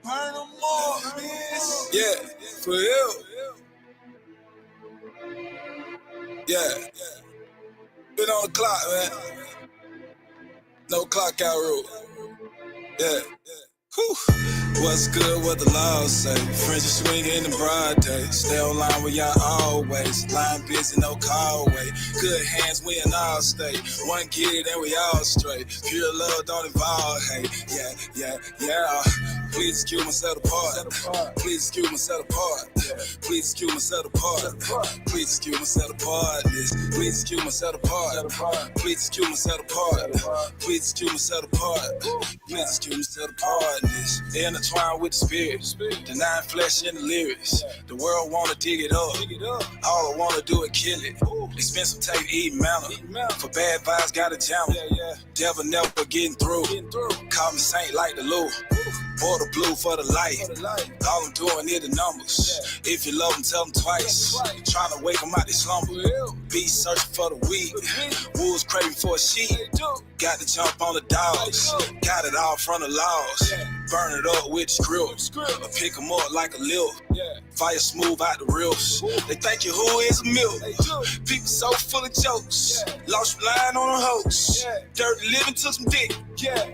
Burn them up, bitch. Yeah, for real. Yeah. Been on the clock, man. No clock out rule. Yeah. Whew. What's good, what the law say? Friends are swinging in the broad day. Stay online with y'all always. Line busy, no call away. Good hands, we in all state. One get it and we all straight. Pure love don't involve hate. Yeah. Please excuse myself apart. Please excuse myself apart. Please excuse myself apart. Please excuse myself apart. Please excuse myself apart. Please excuse myself apart. Please excuse myself apart. Please excuse myself apart. Intertwined with the spirit, denying flesh in the lyrics. The world wanna dig it up. All I wanna do is kill it. Expensive tape, eat manna. For bad vibes, got a jammer. Devil never getting through. Call me saint like the Lou. Or the blue for the light. All I'm doing is the numbers. If you love them, tell them twice. Trying to wake them out their slumber. Beast searching for the weed. Wolves craving for a sheep. Got to jump on the dogs. Got it all from the laws. Burn it up with the script. Or pick them up like a lil. Fire smooth out the reels. They think you who is a milk. People so full of jokes. Lost your line on a hoax. Dirty living took some dick.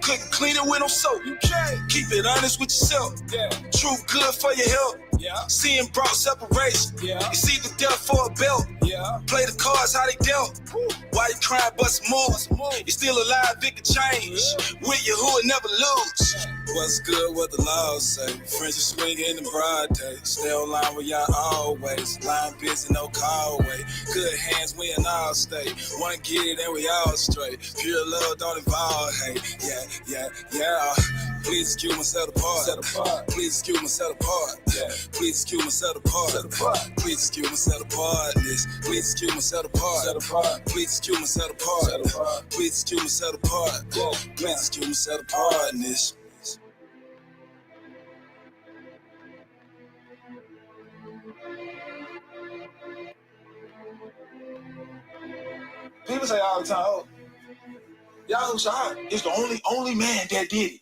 Couldn't clean it with no soap. Keep it honest with yourself. Truth good for your health. Seeing brought separation. It's either death for a belt. Play the cards how they dealt. Why you crying but some moves? You still alive, it can change. With you who will never lose. What's good, what the law say? Friends are swinging in the broad day. Stay online with y'all always. Line busy, no call away. Good hands, we in all state. One get it and we all straight. Pure love don't involve hate. Yeah. Please excuse myself apart. Please excuse myself apart. Please excuse myself apart. Please excuse myself apart. Please excuse myself apart. Please excuse myself apart. Please excuse myself apart. Please excuse myself apart. People say all the time, oh, y'all Shahad is the only man that did it.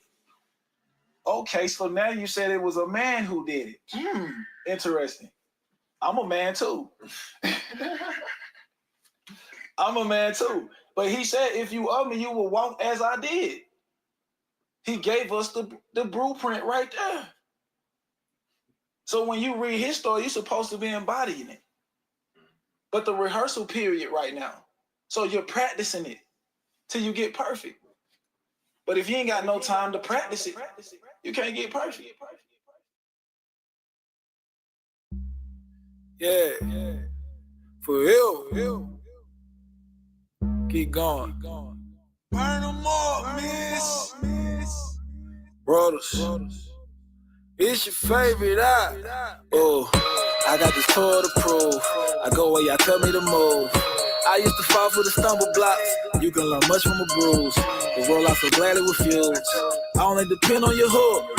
Okay, so now you said it was a man who did it. Interesting. I'm a man too. I'm a man too. But he said, if you owe me, you will walk as I did. He gave us the blueprint right there. So when you read his story, you're supposed to be embodying it. But the rehearsal period right now. So you're practicing it till you get perfect. But if you ain't got no time to practice it, you can't get perfect. Yeah. For real. Keep going. Burn them up, miss. Brothers. It's your favorite eye. Oh, I got this tour to prove. I go where y'all tell me to move. I used to fall for the stumble blocks. You can learn much from a bruise. The world I so gladly refused. I only depend on your hook.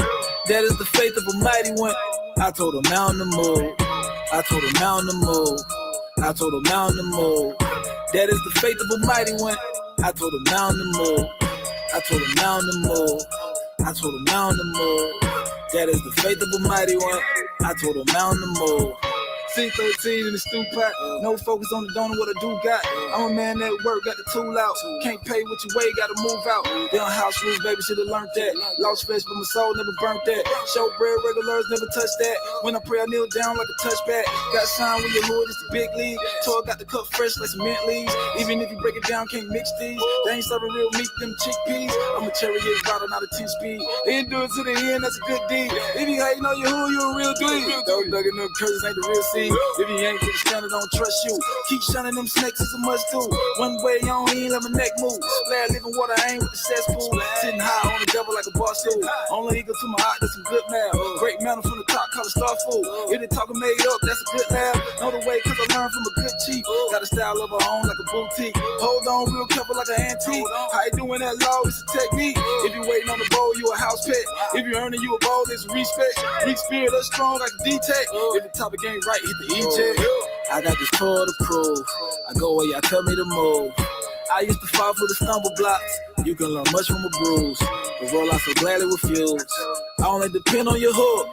That is the faith of a mighty one. I told a mountain to move. I told a mountain to move. I told a mountain to move. That is the faith of a mighty one. I told a mountain to move. I told a mountain to move. I told a mountain to move. That is the faith of a mighty one. I told a mountain to move. C13 in the stew pot. No focus on the donor, what I do got. I'm a man that work, got the tool out. Can't pay what you weigh, gotta move out. They on house rules, baby, should've learned that. Lost flesh, but my soul never burnt that. Show bread, regulars never touch that. When I pray, I kneel down like a touchback. Got shine with your hood, it's the big league. Toy got the cup fresh like some mint leaves. Even if you break it down, can't mix these. They ain't serving real meat, them chickpeas. I'm a chariot rider, not a 10-speed. They ain't do it to the end, that's a good deed. If you hating on your hood, you a real dude. Those dugging them curses ain't the real scene. If you ain't to the standard, don't trust you. Keep shunning them snakes, it's a must do. One way on, he ain't let my neck move. Glad living water, I ain't with the cesspool. Sitting high on the devil like a bar stool. Only equal to my heart, that's some good math. Great mountain from the top, call it star food. If they talking made up, that's a good laugh. Know the way, cause I learned from a good chief. Got a style of her own like a boutique. Hold on real careful like an antique. How you doing that law, it's a technique. If you waiting on the bowl, you a house pet. If you earning you a bowl, it's respect. Weak spirit, us strong like a D-Tech. If the topic ain't right, hit the E-J. I got this tour to prove. I go where y'all tell me to move. I used to fall for the stumble blocks. You can learn much from a bruise. The role I so gladly refused. I only depend on your hook.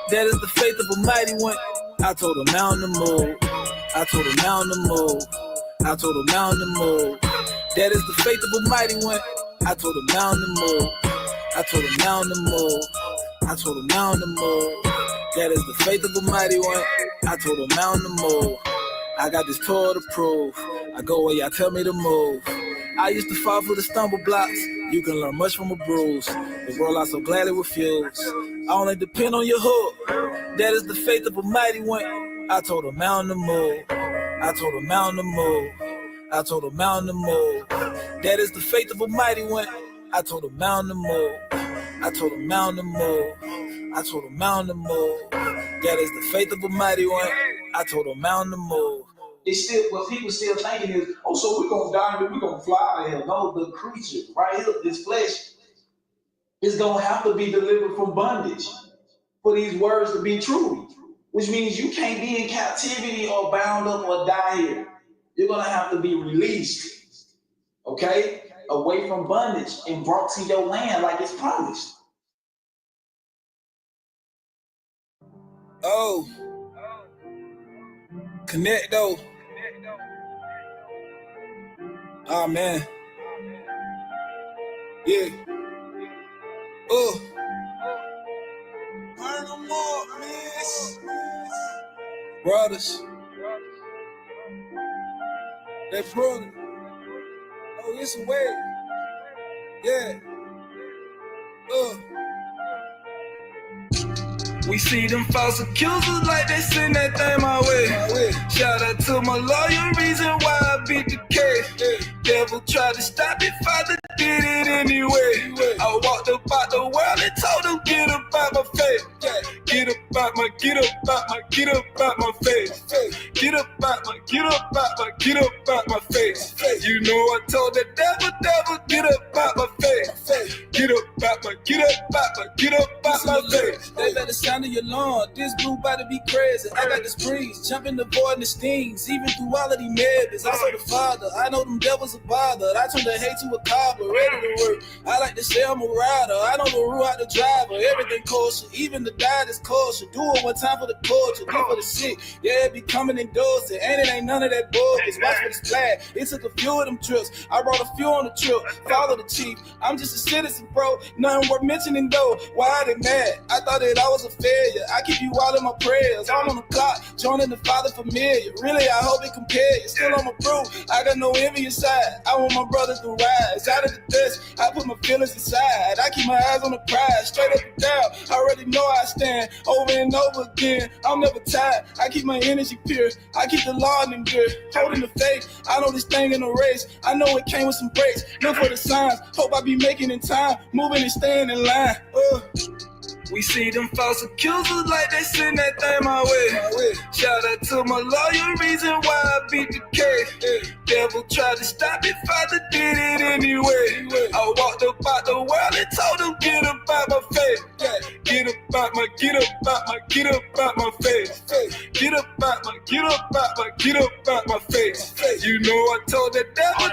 That is the faith of a mighty one. I told a mountain to move. I told a mountain to move. I told a mountain to move. That is the faith of a mighty one. I told a mountain to move. I told a mountain to move. I told a mountain to move. That is the faith of a mighty one. I told a mountain to move. I got this tour to prove. I go where y'all tell me to move. I used to fall for the stumble blocks. You can learn much from a bruise. The world I so gladly refuse. I only depend on your hook. That is the faith of a mighty one. I told a mountain to move. I told a mountain to move. I told a mountain to move. That is the faith of a mighty one. I told a mountain to move. I told a mountain to move. I told a mountain to move. That is the faith of a mighty one. I told a mountain to move. It's still what people still thinking is, oh, so we're gonna die and we're gonna fly out of hell. No, the creature right here, this flesh, is gonna have to be delivered from bondage for these words to be true. Which means you can't be in captivity or bound up or die here. You're gonna have to be released, okay, away from bondage and brought to your land like it's promised. Oh, connect though. Oh man. Yeah. Oh. Burn them up, miss. Brothers. That brother. Oh, it's a way. Yeah. We see them false accusers like they send that thing my way. Shout out to my lawyer, reason why I beat the case. Devil tried to stop it, Father did it anyway. I walked about the world and told them get up out my face. Get up out my face. Get up out my get up out my face. You know I told the devil, get up out my face. Get up out my face. They better sound your alarm. This blue about to be crazy. I got this breeze, jumping the void and the stings. Even through all of these madness, I saw the Father. I know them devils are bothered. I turned the hate to a cobbler, ready to work. I like to say I'm a rider. I know the rule out the driver. Everything kosher, even the diet is kosher. Do it one time for the culture, do it for the shit. Yeah, it be coming endorsing, and it ain't none of that bogus. Watch for the flag. It took a few of them trips. I brought a few on the trip. Follow the chief. I'm just a citizen, bro. Nothing worth mentioning though. Why they mad? I thought that I was a failure. I keep you all in my prayers. I'm on the clock, joining the Father familiar. Really, I hope it compares. Still on my brew. I got no envy inside. I want my brothers to rise. Out of the dust, I put my feelings aside. I keep my eyes on the prize, straight up and down. I already know I stand over and over again. I'm never tired. I keep my energy pure. I keep the law in good, holding the faith. I know this thing in a race. I know it came with some breaks. Look for the signs. Hope I be making in time, moving and staying in line. We see them false accusers like they send that thing my way. Shout out to my lawyer, reason why I beat the case. Devil tried to stop it, Father did it anyway. I walked about the world and told them get up out my face. Get up out my face. Get up out my get up out my face. You know I told the devil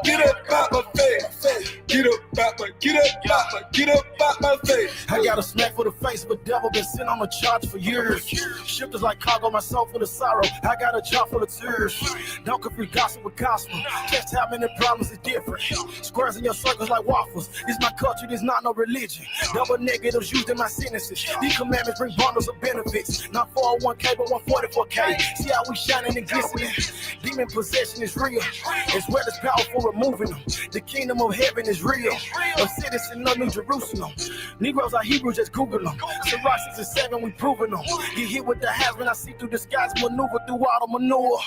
get up out my face. Get up out my face. I got a smack for the face, but devil been sitting on a charge for years. Shifters like cargo, my soul full of sorrow. I got a jar full of tears. Don't confuse gossip with gospel. Just how many problems is different. Squares in your circles like waffles. This my culture, this not no religion. Double negatives used in my sentences. These commandments bring bundles of benefits. Not 401k, but 144k. See how we shining and glistening. Demon possession is real. As well as powerful removing them. The kingdom of heaven is real. A citizen of New Jerusalem. Negroes are Hebrews, just Google them. Sirach 6 and 7, we proving them. Get hit with the has when I see through the skies, maneuver through all the manure.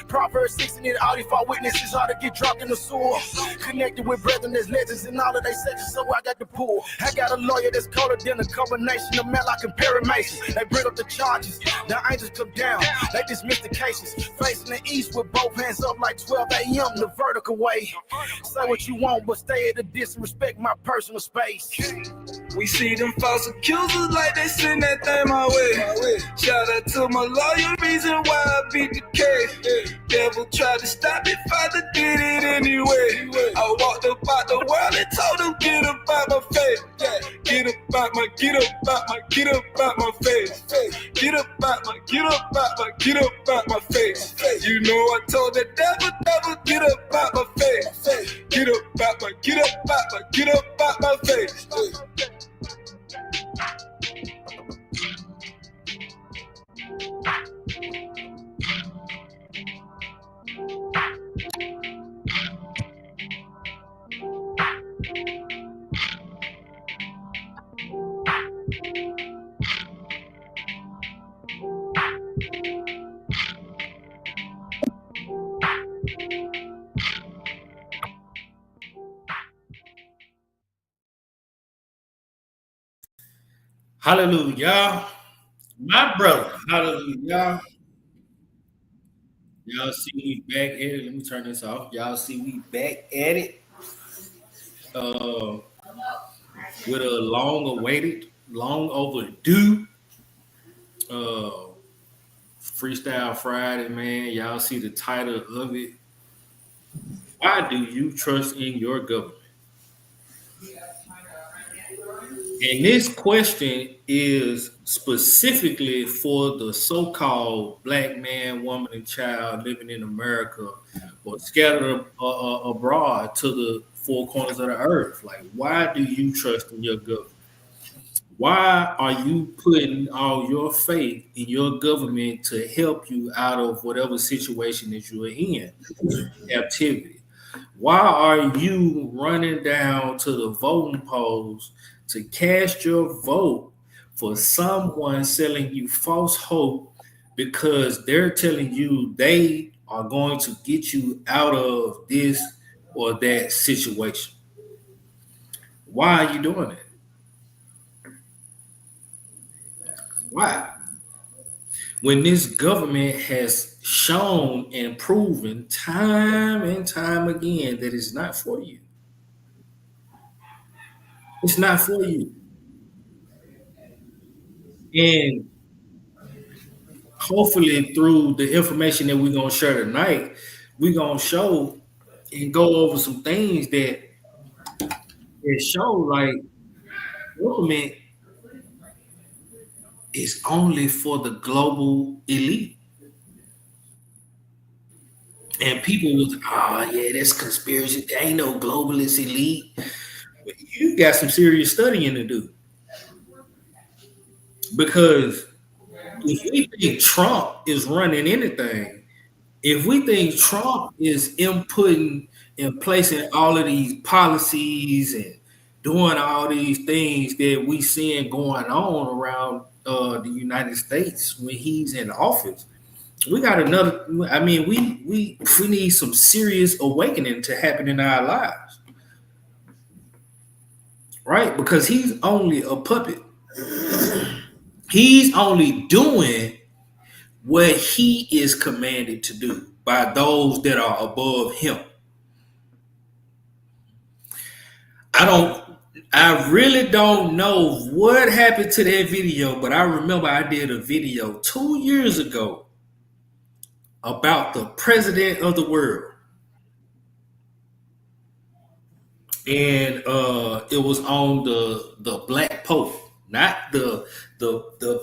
Proverbs 6 and it all these false witnesses ought to get dropped in the sewer. Connected with brethren, there's legends in all of their sections, so I got the pull. I got a lawyer that's colder than a combination of Malak and Perry Mason. They bring up the charges, the angels come down. They dismiss the cases. Facing the east with both hands up like 12 a.m. the vertical way. Say what you want, but stay at a distance, respect my personal space. We see them false accusers like they send that thing my way. Shout out to my lawyer, reason why I beat the case. Devil tried to stop it, Father did it anyway. I walked about the world and told them get up out my face. Get up out my, get up out my, get up out my face. Get up out my, get up out my, get up out my face. You know I told the devil, devil, get up out my face. Get up out my, get up out my, get up out my face. Hallelujah. My brother. Hallelujah. Y'all see we back at it. Let me turn this off. Y'all see we back at it. With a long awaited, long overdue Freestyle Friday, man. Y'all see the title of it. Why do you trust in your government? And this question is specifically for the so-called black man, woman, and child living in America or scattered abroad to the four corners of the earth. Like, why do you trust in your government? Why are you putting all your faith in your government to help you out of whatever situation that you are in, captivity? Why are you running down to the voting polls to cast your vote for someone selling you false hope because they're telling you they are going to get you out of this or that situation? Why are you doing it? Why? When this government has shown and proven time and time again that it's not for you. It's not for you. And hopefully through the information that we're going to share tonight, we're going to show and go over some things that show like government is only for the global elite. And people was, oh yeah, that's conspiracy. There ain't no globalist elite. But you got some serious studying to do. Because if we think Trump is running anything, if we think Trump is inputting and placing all of these policies and doing all these things that we seeing going on around the United States when he's in office, we got another. I mean, we need some serious awakening to happen in our lives, right? Because he's only a puppet. He's only doing what he is commanded to do by those that are above him. I really don't know what happened to that video, but I remember I did a video 2 years ago about the president of the world. And it was on the black pope, not the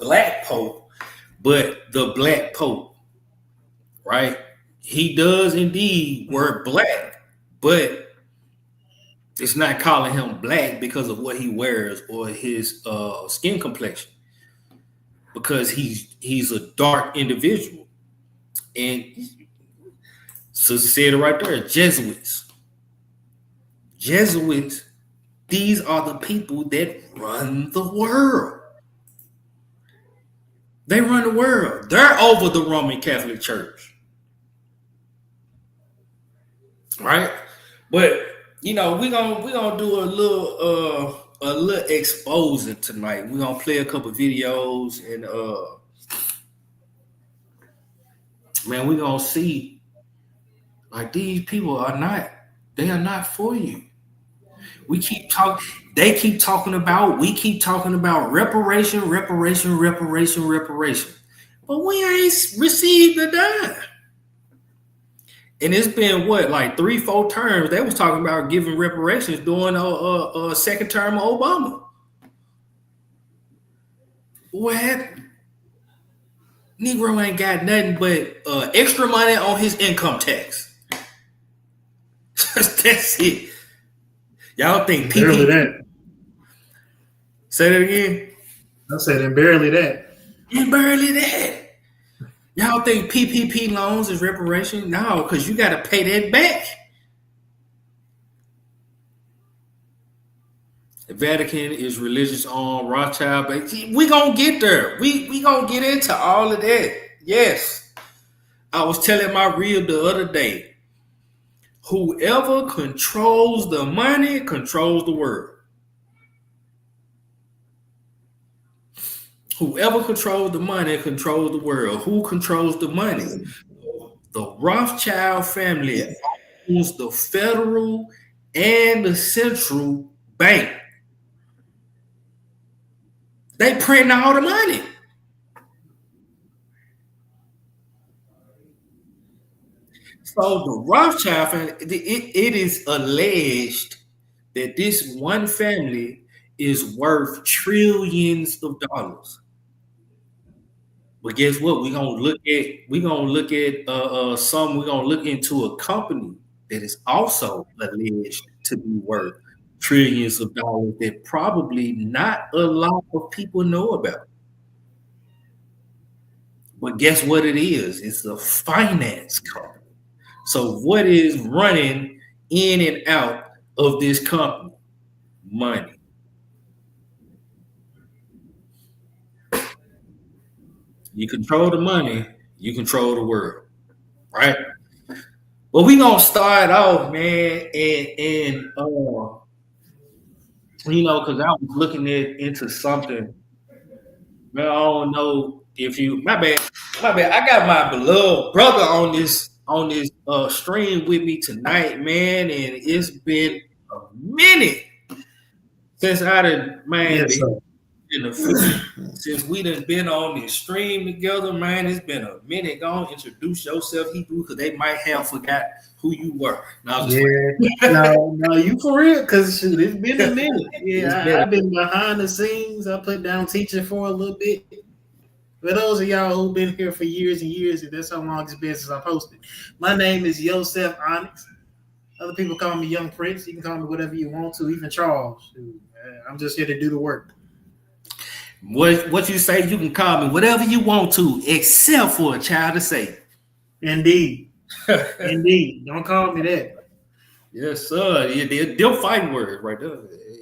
black pope, but the black pope, right? He does indeed wear black, but it's not calling him black because of what he wears or his skin complexion, because he's a dark individual. And so said it right there, Jesuits, these are the people that run the world. They run the world. They're over the Roman Catholic Church, right? But you know, we're gonna do a little exposing tonight. We're gonna play a couple videos and man, we're gonna see like these people are not for you. We keep talking, they keep talking about, we keep talking about reparation. But we ain't received a dime. And it's been what, like 3-4 terms. They was talking about giving reparations during a second term of Obama. What happened? Negro ain't got nothing but extra money on his income tax. That's it. Y'all think Barely PPP? that. Say that again. I said, and barely that. And barely that. Y'all think PPP loans is reparation? No, because you got to pay that back. The Vatican is religious on Rothschild, but we gonna get there. We gonna get into all of that. Yes, I was telling my rib the other day. Whoever controls the money controls the world. Whoever controls the money controls the world. Who controls the money? The Rothschild family owns the federal and the central bank. They print all the money. So the Rothschild family, it is alleged that this one family is worth trillions of dollars. But guess what? We're gonna look into a company that is also alleged to be worth trillions of dollars that probably not a lot of people know about. But guess what it is? It's a finance company. So what is running in and out of this company? Money. You control the money, you control the world, right? But we gonna start off, man, and because I was looking into something. Man, I don't know if you my bad. I got my beloved brother on this stream with me tonight, man, and it's been a minute since I done Yes, sir. since we done been on this stream together, man. It's been a minute. Go on, introduce yourself, Hebrew, because they might have forgot who you were. No, No, you for real? Because shoot, it's been a minute. Yeah, I've been behind the scenes. I put down teaching for a little bit. For those of y'all who've been here for years and years, and that's how long it's been since I posted. My name is Yosef Onyx. Other people call me Young Prince. You can call me whatever you want to, even Charles. I'm just here to do the work. What you say, you can call me whatever you want to, except for a child to say. Indeed. Indeed. Don't call me that. Yes, sir. They're fighting words right there.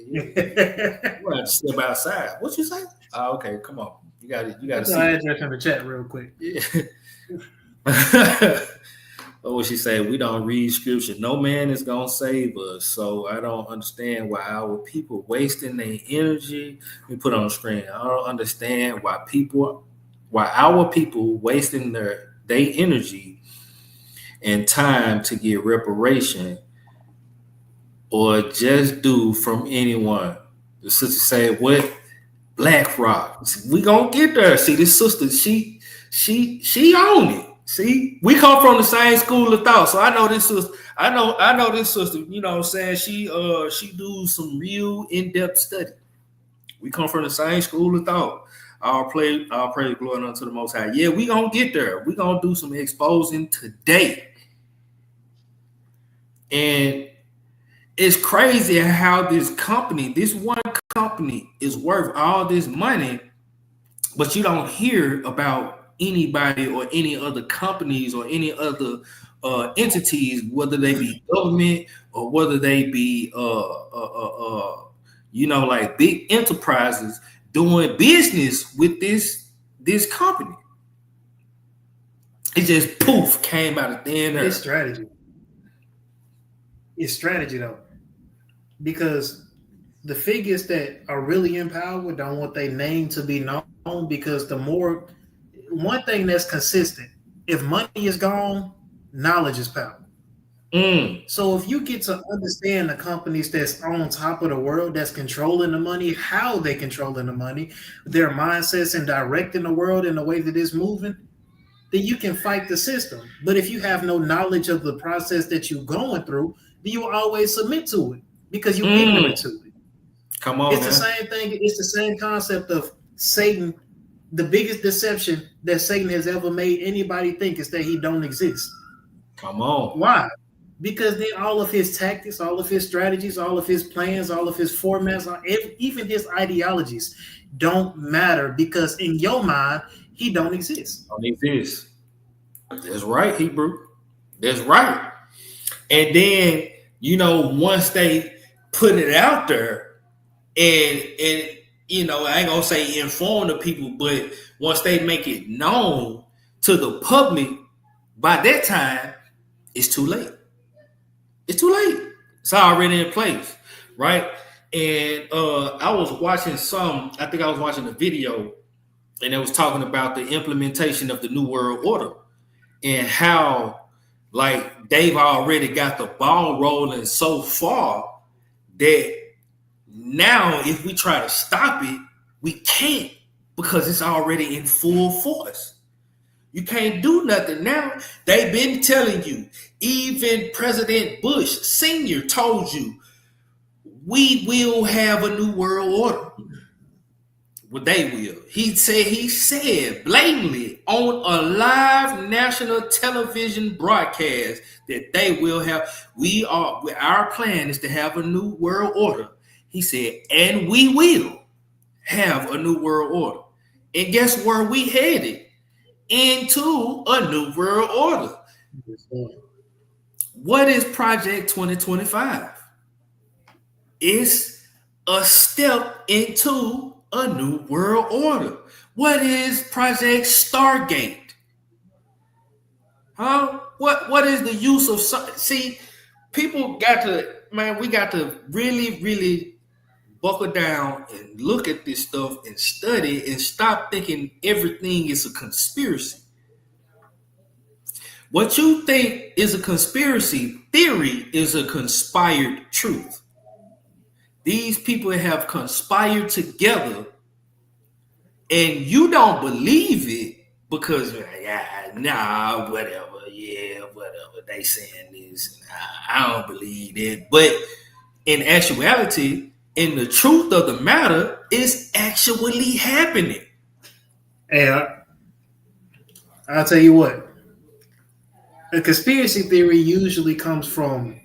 You have to step outside. What you say? Oh, okay, come on. You got to see. I address in the chat real quick. Yeah. What she say? We don't read scripture. No man is gonna save us. So I don't understand why our people wasting their energy. Let me put it on the screen. I don't understand why our people wasting their energy and time to get reparation or just do from anyone. The sister said, "What? BlackRock? We gonna get there." See, this sister, she own it. See, we come from the same school of thought, so I know this sister. I know this sister. You know what I'm saying? She do some real in-depth study. We come from the same school of thought. I'll praise glory unto the Most High. Yeah, we gonna get there. We gonna do some exposing today, and it's crazy how this one company, is worth all this money, but you don't hear about anybody or any other companies or any other entities, whether they be government or whether they be like big enterprises doing business with this company. It just poof came out of thin air. It's strategy. It's strategy though, because the figures that are really in power don't want their name to be known, because one thing that's consistent, if money is gone, knowledge is power. So if you get to understand the companies that's on top of the world, that's controlling the money, how they controlling the money, their mindsets and directing the world in the way that it's moving, then you can fight the system. But if you have no knowledge of the process that you're going through, then you will always submit to it because you're ignorant to it. Come on, it's the same thing. It's the same concept of Satan The biggest deception that Satan has ever made anybody think is that he don't exist. Come on. Why? Because then all of his tactics, all of his strategies, all of his plans, all of his formats, even his ideologies don't matter because in your mind, he don't exist. Don't exist. That's right, Hebrew. That's right. And then, once they put it out there and I ain't gonna say inform the people, but once they make it known to the public, by that time, it's too late. It's too late. It's already in place, right? And I was watching I think I was watching a video, and it was talking about the implementation of the New World Order and how, like, they've already got the ball rolling so far that now if we try to stop it, we can't because it's already in full force. You can't do nothing now. They've been telling you. Even President Bush Sr. told you, we will have a new world order. Well, they will. He said blatantly on a live national television broadcast that they will have. Our plan is to have a new world order. He said, and we will have a new world order. And guess where we headed? Into a new world order. What is Project 2025? It's a step into a new world order. What is Project Stargate? Huh? What is the use of see? People got to, man, we got to really, really buckle down and look at this stuff and study and stop thinking everything is a conspiracy. What you think is a conspiracy theory is a conspired truth. These people have conspired together and you don't believe it because, whatever, they saying this. I don't believe it. But in actuality, in the truth of the matter, it's actually happening. Hey, I'll tell you what. A conspiracy theory usually comes from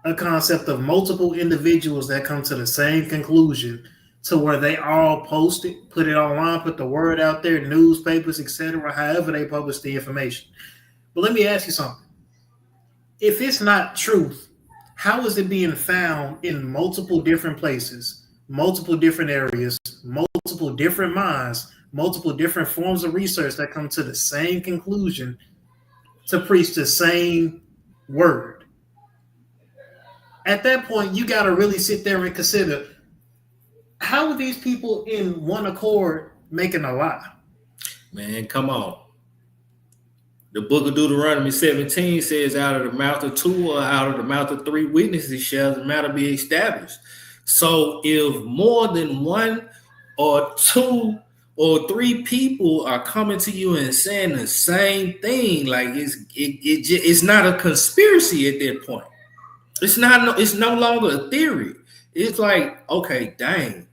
a concept of multiple individuals that come to the same conclusion to where they all post it, put it online, put the word out there, newspapers, etc., however they publish the information. But let me ask you something. If it's not truth, how is it being found in multiple different places, multiple different areas, multiple different minds, multiple different forms of research that come to the same conclusion to preach the same word? At that point, you got to really sit there and consider, how are these people in one accord making a lie? Man, come on. The book of Deuteronomy 17 says, out of the mouth of two or out of the mouth of three witnesses shall the matter be established. So if more than one or two or three people are coming to you and saying the same thing, like it's not a conspiracy at that point. It's no longer a theory. It's like, okay, dang,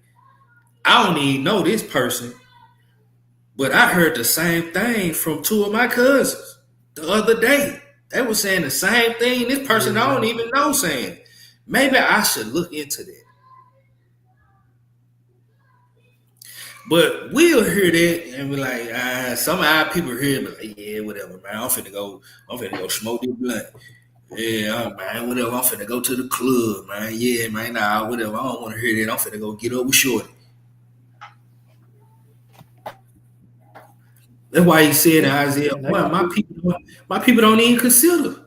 I don't even know this person, but I heard the same thing from two of my cousins the other day. They were saying the same thing. This person I don't even know saying. Maybe I should look into that. But we'll hear that and be like, some of our people here be like, yeah, whatever, man. I'm finna go smoke this blunt. Yeah, man, whatever. I'm finna go to the club, man. Yeah, man, nah, whatever. I don't want to hear that. I'm finna go get up with Shorty. That's why he said in Isaiah, my people don't even consider.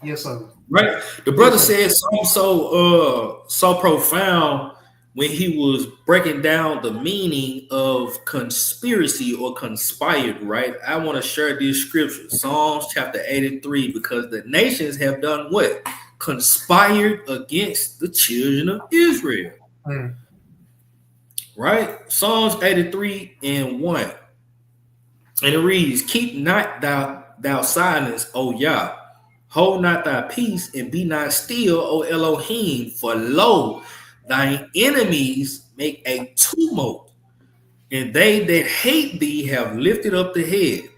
Yes, sir. Right? The brother said something so profound when he was breaking down the meaning of conspiracy or conspired, right? I want to share this scripture, Psalms chapter 83, because the nations have done what? Conspired against the children of Israel. Right? Psalms 83 and 1. And it reads, keep not thou silence, O Yah. Hold not thy peace and be not still, O Elohim, for lo, thine enemies make a tumult And they that hate thee have lifted up the head.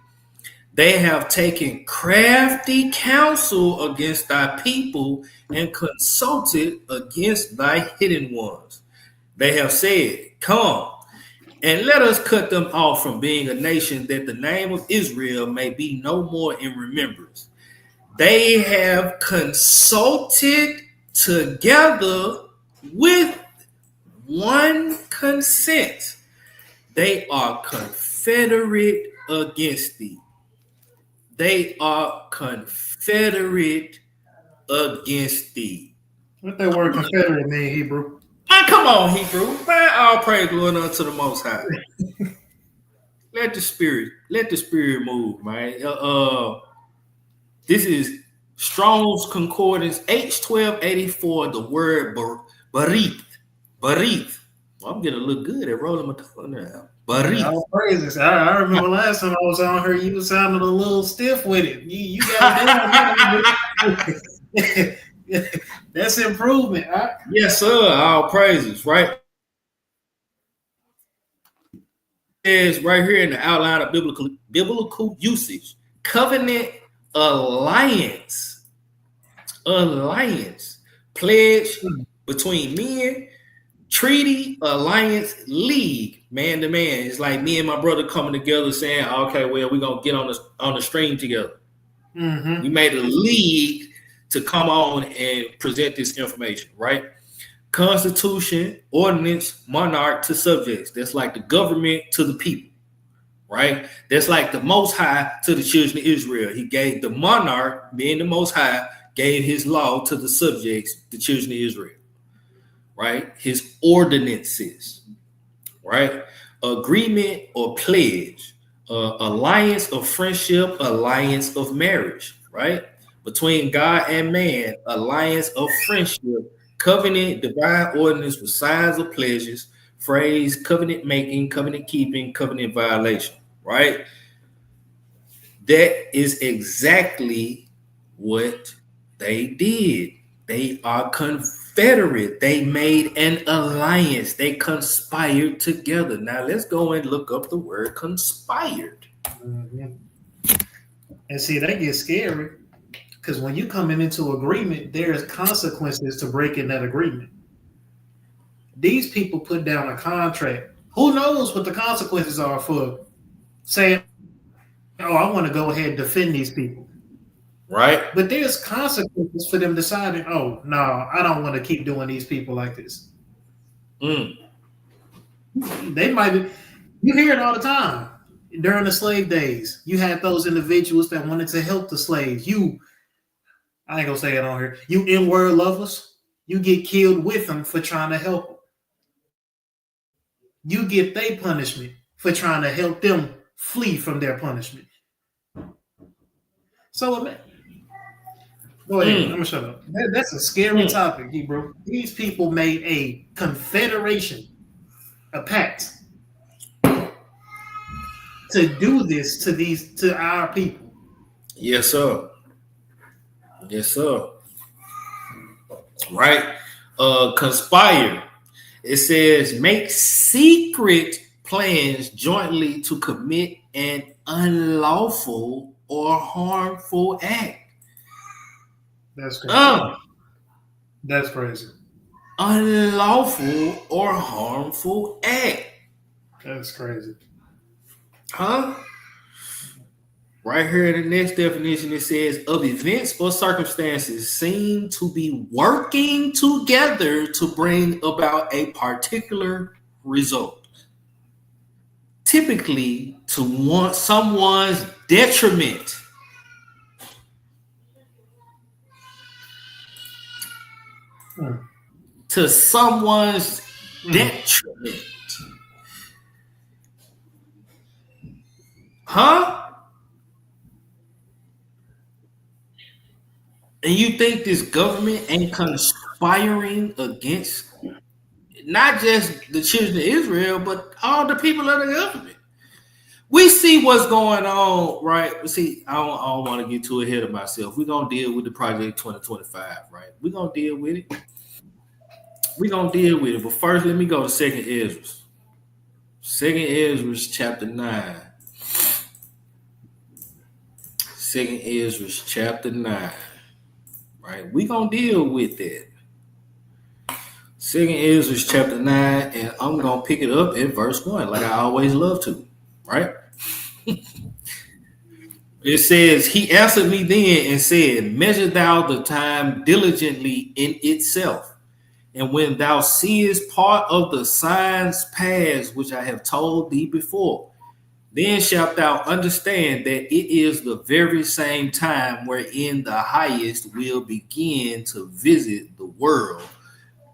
They have taken crafty counsel against thy people and consulted against thy hidden ones. They have said, come, and let us cut them off from being a nation, that the name of Israel may be no more in remembrance. They have consulted together with one consent. They are confederate against thee. They are confederate against thee. What that word confederate mean, Hebrew? Man, come on, Hebrew. Man, all praise going unto the Most High. Let the spirit move, man. This is Strong's Concordance H1284. The word barith. Barith. Well, I'm getting a little good at rolling my tongue now. Barith. All praises. I remember last time I was on here, you sounded a little stiff with it. You got it down. That's improvement. Huh? Yes, sir. All praises, right? It says right here in the outline of biblical usage, covenant alliance, pledge between men, treaty, alliance, league, man to man. It's like me and my brother coming together saying, okay, well, we're gonna get on the stream together. Mm-hmm. We made a league to come on and present this information, right? Constitution, ordinance, monarch to subjects. That's like the government to the people, right? That's like the Most High to the children of Israel. He gave the monarch, being the Most High, gave his law to the subjects, the children of Israel, right? His ordinances, right? Agreement or pledge, alliance of friendship, alliance of marriage, right? Between God and man, alliance of friendship, covenant, divine ordinance with signs of pledges, phrase, covenant making, covenant keeping, covenant violation, right? That is exactly what they did. They are confederate. They made an alliance. They conspired together. Now let's go and look up the word conspired. Mm-hmm. And see, that gets scary. Because when you coming into agreement, there's consequences to breaking that agreement. These people put down a contract. Who knows what the consequences are for saying, oh, I want to go ahead and defend these people. Right. But there's consequences for them deciding, oh, no, I don't want to keep doing these people like this. They might be, you hear it all the time. During the slave days, you had those individuals that wanted to help the slaves. I ain't gonna say it on here. You N-word lovers, you get killed with them for trying to help them. You get their punishment for trying to help them flee from their punishment. So, go ahead. I'm gonna shut up. That's a scary topic, bro. These people made a confederation, a pact, to do this to our people. Yes, sir. Yes, sir. Right. Conspire. It says make secret plans jointly to commit an unlawful or harmful act. That's crazy. That's crazy. Unlawful or harmful act. That's crazy. Huh? Right here in the next definition, it says of events or circumstances seem to be working together to bring about a particular result. Typically to want someone's detriment. To someone's detriment. Huh? And you think this government ain't conspiring against not just the children of Israel, but all the people of the government? We see what's going on, right? See, I don't want to get too ahead of myself. We're going to deal with the Project 2025, right? We're going to deal with it. We're going to deal with it. But first, let me go to 2nd Ezra. Second Ezra chapter 9. Second Ezra chapter 9. Right? We gonna deal with that. Second Ezra chapter 9, and I'm gonna pick it up in verse 1, like I always love to. Right? It says, he answered me then and said, measure thou the time diligently in itself. And when thou seest part of the signs past, which I have told thee before, then shalt thou understand that it is the very same time wherein the highest will begin to visit the world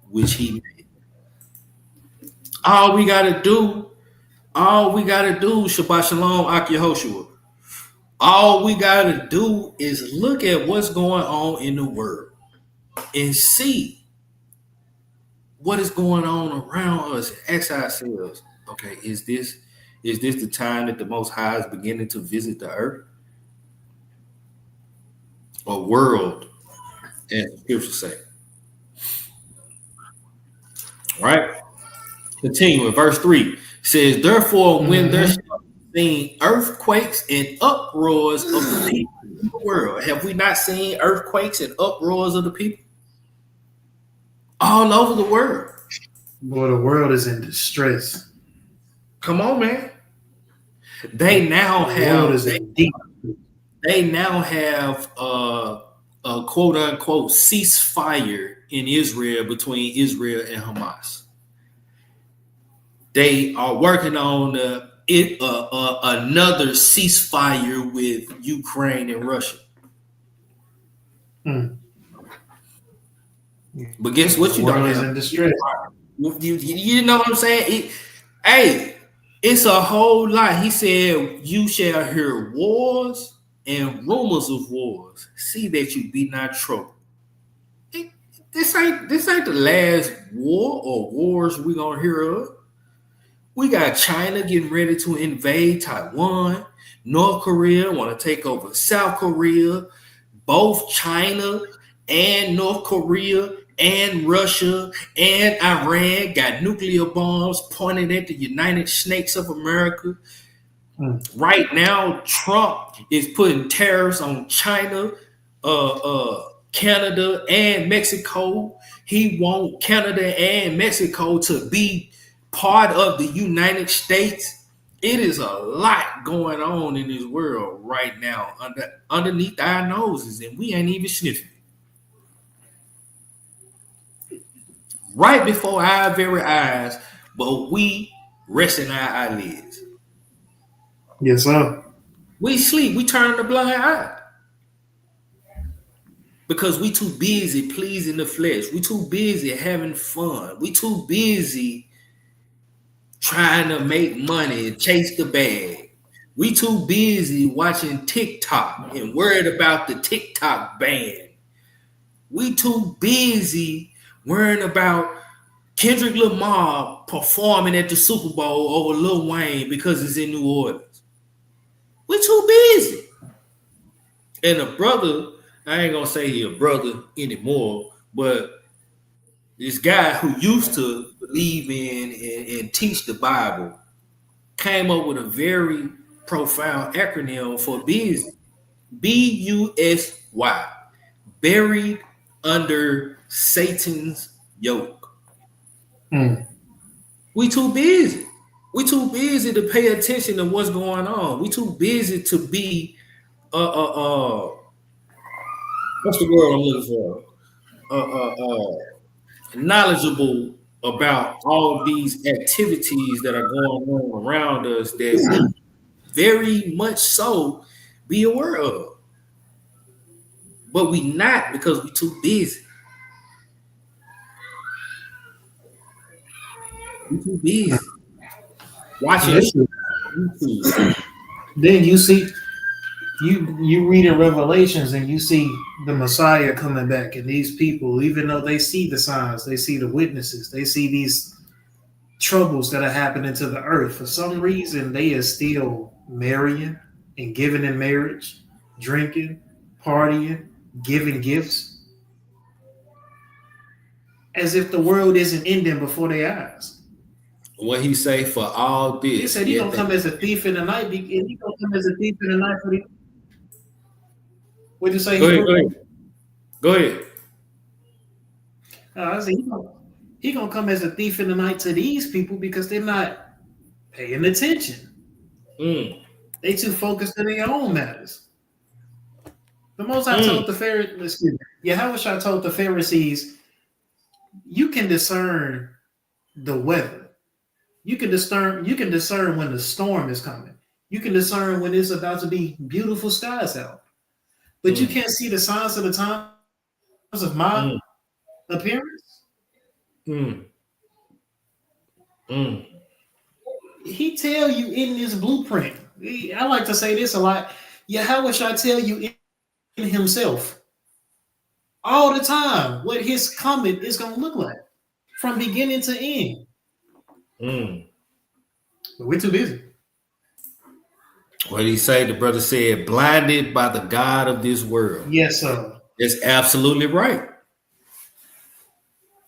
which he made. All we gotta do, Shabbat Shalom, Ak Yehoshua. All we gotta do is look at what's going on in the world and see what is going on around us and ask ourselves, okay, is this the time that the Most High is beginning to visit the earth or world, as the scriptures say? Right? Continue in verse 3. Says, therefore, when there shall be seen earthquakes and uproars of the people in the world. Have we not seen earthquakes and uproars of the people? All over the world. Boy, the world is in distress. Come on, man. They now have a quote unquote ceasefire in Israel between Israel and Hamas. They are working on another ceasefire with Ukraine and Russia. But guess what? You don't have in distress. You know what I'm saying? It's a whole lot. He said, you shall hear wars and rumors of wars. See that you be not troubled. This ain't the last war or wars we gonna hear of. We got China getting ready to invade Taiwan. North Korea want to take over South Korea. Both China and North Korea and Russia and Iran got nuclear bombs pointed at the United States of America. Right now, Trump is putting tariffs on China, Canada, and Mexico. He wants Canada and Mexico to be part of the United States. It is a lot going on in this world right now underneath our noses, and we ain't even sniffing. Right before our very eyes, but we resting our eyelids. Yes, sir. We sleep. We turn the blind eye. Because we too busy pleasing the flesh. We too busy having fun. We too busy trying to make money and chase the bag. We too busy watching TikTok and worried about the TikTok ban. We too busy worrying about Kendrick Lamar performing at the Super Bowl over Lil Wayne because it's in New Orleans. We too busy. And a brother, I ain't gonna say he a brother anymore, but this guy who used to believe in and teach the Bible came up with a very profound acronym for busy. BUSY. Buried under Satan's yoke. We too busy. We too busy to pay attention to what's going on. We too busy to be what's the word I'm looking for? Knowledgeable about all these activities that are going on around us that we very much so be aware of. But we not because we too busy. We too busy watching YouTube. Then you see, you read in Revelations and you see the Messiah coming back, and these people, even though they see the signs, they see the witnesses, they see these troubles that are happening to the earth, for some reason they are still marrying and giving in marriage, drinking, partying, giving gifts, as if the world isn't ending before their eyes. What he say for all this? He said he gonna come as a thief in the night. And he gonna come as a thief in the night for the. What'd you say? Go ahead. Go ahead. I said he gonna come as a thief in the night to these people because they're not paying attention. They too focused on their own matters. The most I told the Pharisees, Yahushua told the Pharisees, you can discern the weather. You can discern when the storm is coming. You can discern when it's about to be beautiful skies out. But you can't see the signs of the times of my appearance. He tell you in this blueprint. I like to say this a lot. Yahushua tell you in himself all the time what his coming is going to look like from beginning to end. But we're too busy. What did he say? The brother said, blinded by the God of this world. Yes, sir. It's absolutely right.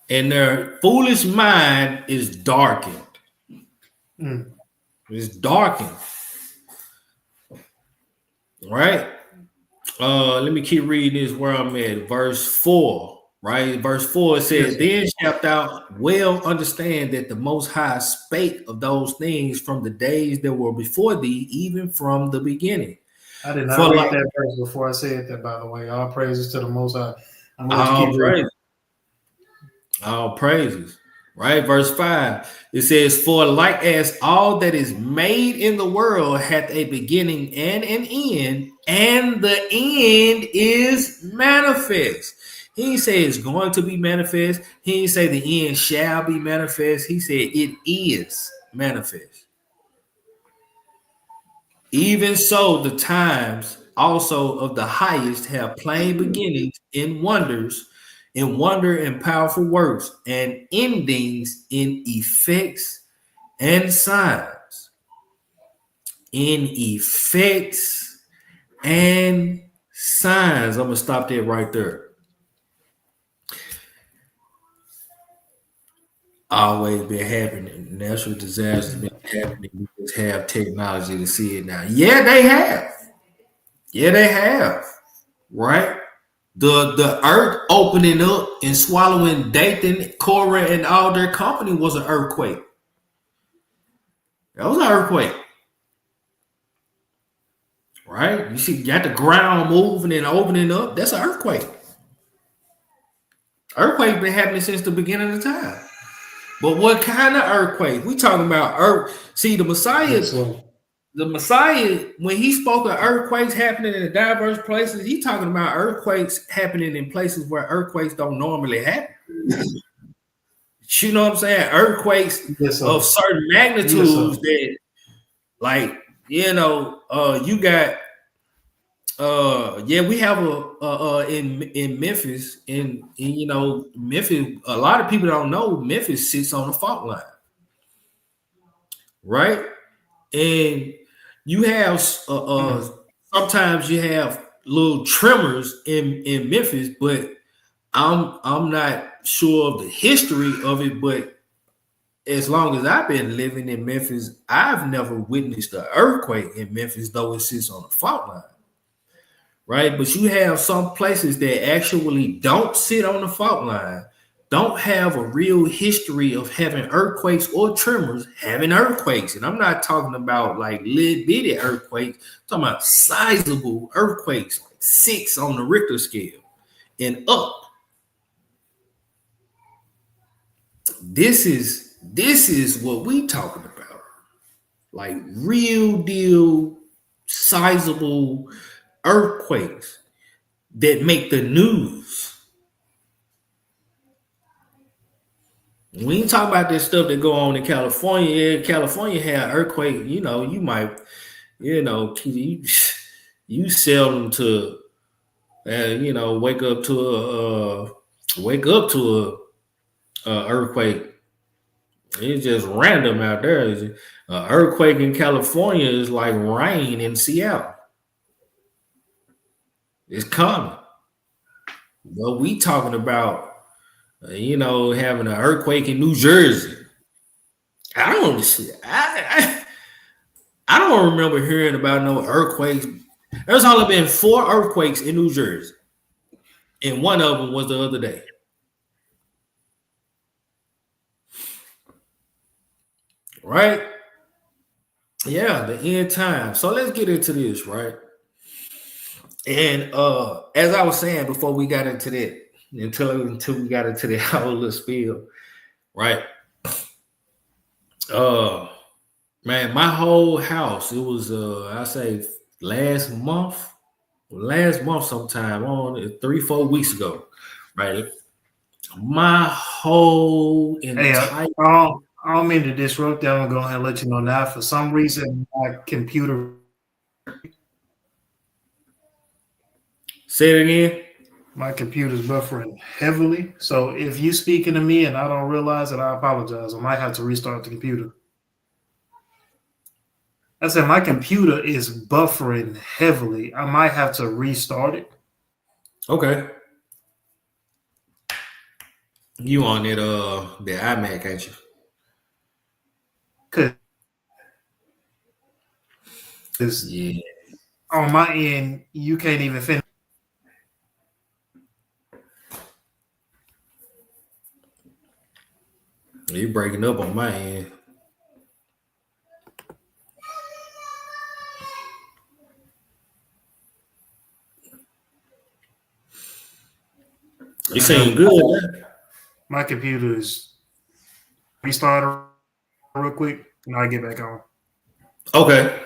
And their foolish mind is darkened. It's darkened. Right? Let me keep reading this where I'm at. Verse 4. Right? Verse 4 says, then shalt thou well understand that the Most High spake of those things from the days that were before thee, even from the beginning. I did not read that verse before I said that, by the way. All praises to the Most High. All praises. Right? Verse 5. It says, for like as all that is made in the world hath a beginning and an end, and the end is manifest. He didn't say it's going to be manifest. He didn't say the end shall be manifest. He said it is manifest. Even so, the times also of the highest have plain beginnings in wonder and powerful works, and endings in effects and signs. In effects and signs. I'm going to stop there right there. Always been happening. Natural disasters been happening. We just have technology to see it now. Yeah, they have. Right? The earth opening up and swallowing Dathan, Korah, and all their company was an earthquake. That was an earthquake. Right? You got the ground moving and opening up. That's an earthquake. Earthquake been happening since the beginning of time. But what kind of earthquake? We talking about earth. See, the Messiah, when he spoke of earthquakes happening in diverse places, he talking about earthquakes happening in places where earthquakes don't normally happen. You know what I'm saying? Earthquakes of certain magnitudes that, like, you got we have in Memphis, in Memphis, a lot of people don't know Memphis sits on the fault line, right? And you have sometimes you have little tremors in Memphis, but I'm not sure of the history of it, but as long as I've been living in Memphis, I've never witnessed an earthquake in Memphis, though it sits on the fault line. Right? But you have some places that actually don't sit on the fault line, don't have a real history of having earthquakes or tremors, having earthquakes. And I'm not talking about like little bitty earthquakes, I'm talking about sizable earthquakes, like 6 on the Richter scale and up. This is what we talking about. Like real deal, sizable earthquakes that make the news. We ain't talking about this stuff that go on in California. Yeah, California had earthquake. You might, you seldom to, wake up to a earthquake. It's just random out there. An earthquake in California is like rain in Seattle. It's coming. But we talking about, having an earthquake in New Jersey. I don't shit. I don't remember hearing about no earthquakes. There's only been 4 earthquakes in New Jersey, and one of them was the other day. Right? Yeah, the end time. So let's get into this, right? And as I was saying before we got into that, until we got into the whole little spiel, right? Man, my whole house, it was I say last month sometime on 3-4 weeks ago, right? My whole Hey, entire I don't mean to disrupt that. I'm gonna go ahead and let you know now. For some reason, my computer. say it again. My computer's buffering heavily. So if you speaking to me and I don't realize it, I apologize. I might have to restart the computer. I said my computer is buffering heavily. I might have to restart it. Okay. You on it the iMac, ain't you? Because Yeah. on my end, you can't even finish. You breaking up on my end. You seem good. My computer is restarted real quick, and I get back on. Okay.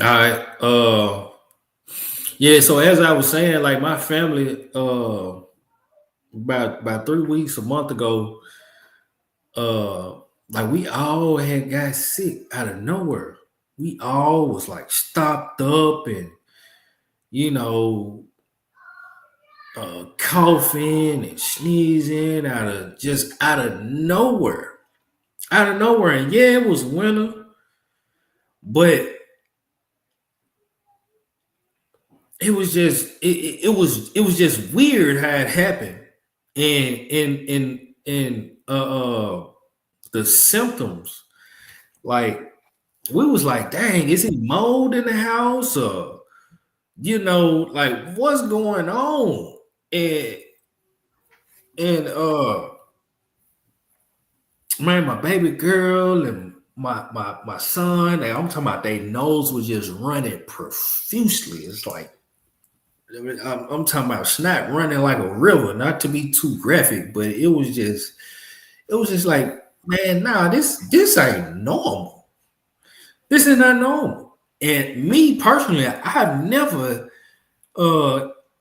All right. Yeah, so as I was saying, like my family about 3 weeks, a month ago, like we all had got sick out of nowhere. We all was like stopped up and you know coughing and sneezing out of nowhere. Out of nowhere. And yeah, it was winter, but it was just weird how it happened. And the symptoms, like we was like, dang, is it mold in the house? Or like what's going on? And man, my baby girl and my son, I'm talking about their nose was just running profusely. It's like I'm talking about snot running like a river, not to be too graphic, but it was just like, man, nah, this ain't normal. This is not normal. And me personally, I've never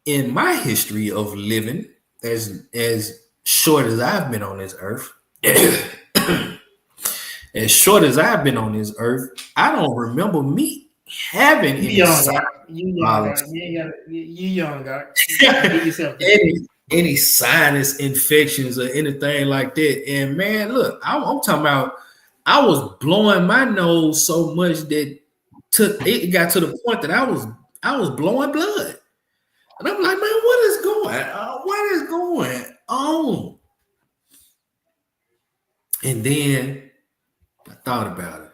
in my history of living as short as I've been on this earth, as short as I've been on this earth, I don't remember me having You any young signs guy. You young guy. You young guy. Get yourself any sinus infections or anything like that. And man, look, I'm talking about I was blowing my nose so much that it got to the point that I was blowing blood. And I'm like, man, what is going on? What is going on? And then I thought about it.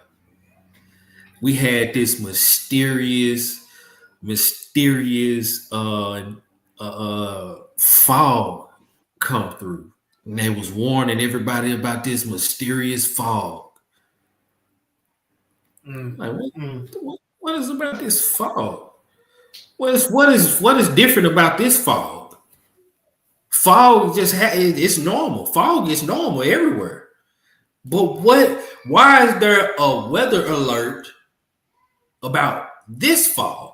We had this mysterious fog come through. And they was warning everybody about this mysterious fog. Like, what is about this fog? What is different about this fog? Fog it's normal. Fog is normal everywhere. But why is there a weather alert about this fog?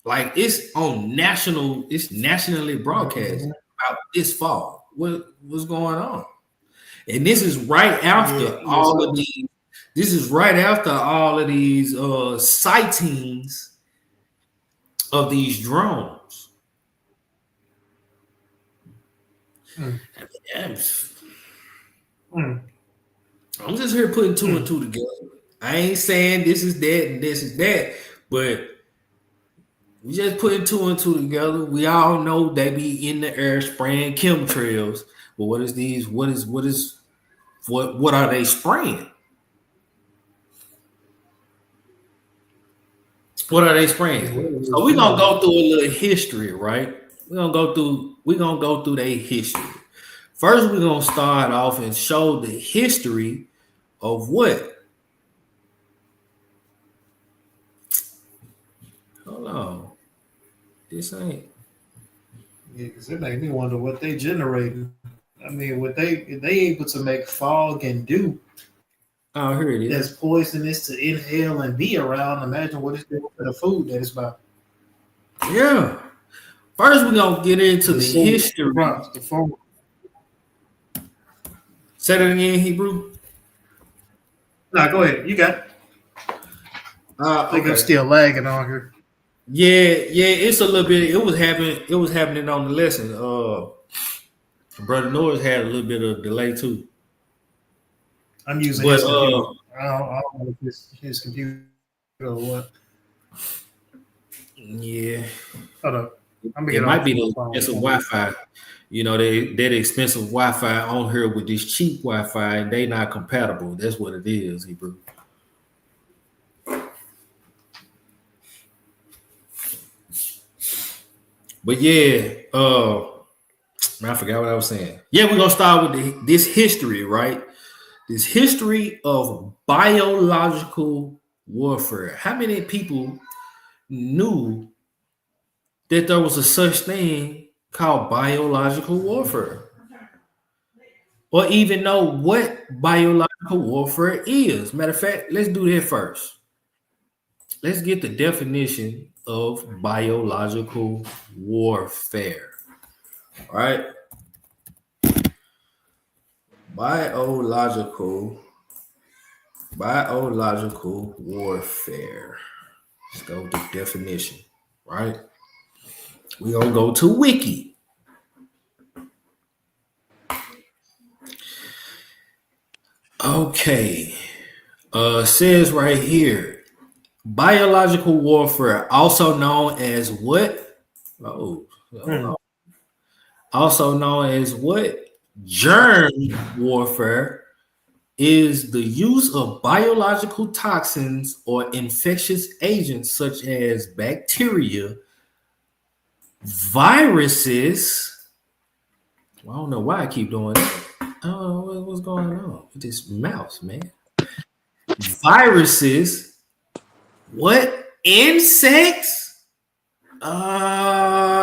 Like it's nationally broadcast about this fog. What's going on? And this is right after all of these. This is right after all of these sightings of these drones. I'm just here putting two and two together. I ain't saying this is that and this is that, but we just putting two and two together. We all know they be in the air spraying chemtrails. But what is What are they spraying? What are they spraying? So we're gonna go through a little history, right? We're gonna go through their history. First, we're gonna start off and show the history of what? Hold on. This ain't. Yeah, because it made me wonder what they generating. I mean, what they able to make fog and dew Oh, here it that's is. poisonous to inhale and be around. Imagine what it's doing for the food that it's about. Yeah. First, we're gonna get into the soil, history. the form. Say that again, Hebrew. Nah, go ahead. You got it. I think I'm Okay. still lagging on here. Yeah, it's a little bit. It was happening on the lesson. Brother Norris had a little bit of delay too. I'm using But his computer. I don't know if it's his computer or what. yeah, Hold up. I'm gonna it get might on be my the phone. expensive Wi-Fi. You know, that expensive Wi-Fi on here with this cheap Wi-Fi, and they not compatible. That's what it is, Hebrew. But yeah, I forgot what I was saying. Yeah, we're gonna start with this history, right? This history of biological warfare. How many people knew that there was a such thing called biological warfare? Or even know what biological warfare is? Matter of fact, let's do that first. Let's get the definition of biological warfare. All right. Biological warfare. Let's go with the definition. Right. We're gonna go to Wiki. Okay. Says right here, biological warfare, also known as what? Oh, hold on. Also known as what? Germ warfare is the use of biological toxins or infectious agents such as bacteria, viruses. Well, I don't know why I keep doing that. I don't know what's going on with this mouse, man. Viruses, what? Insects?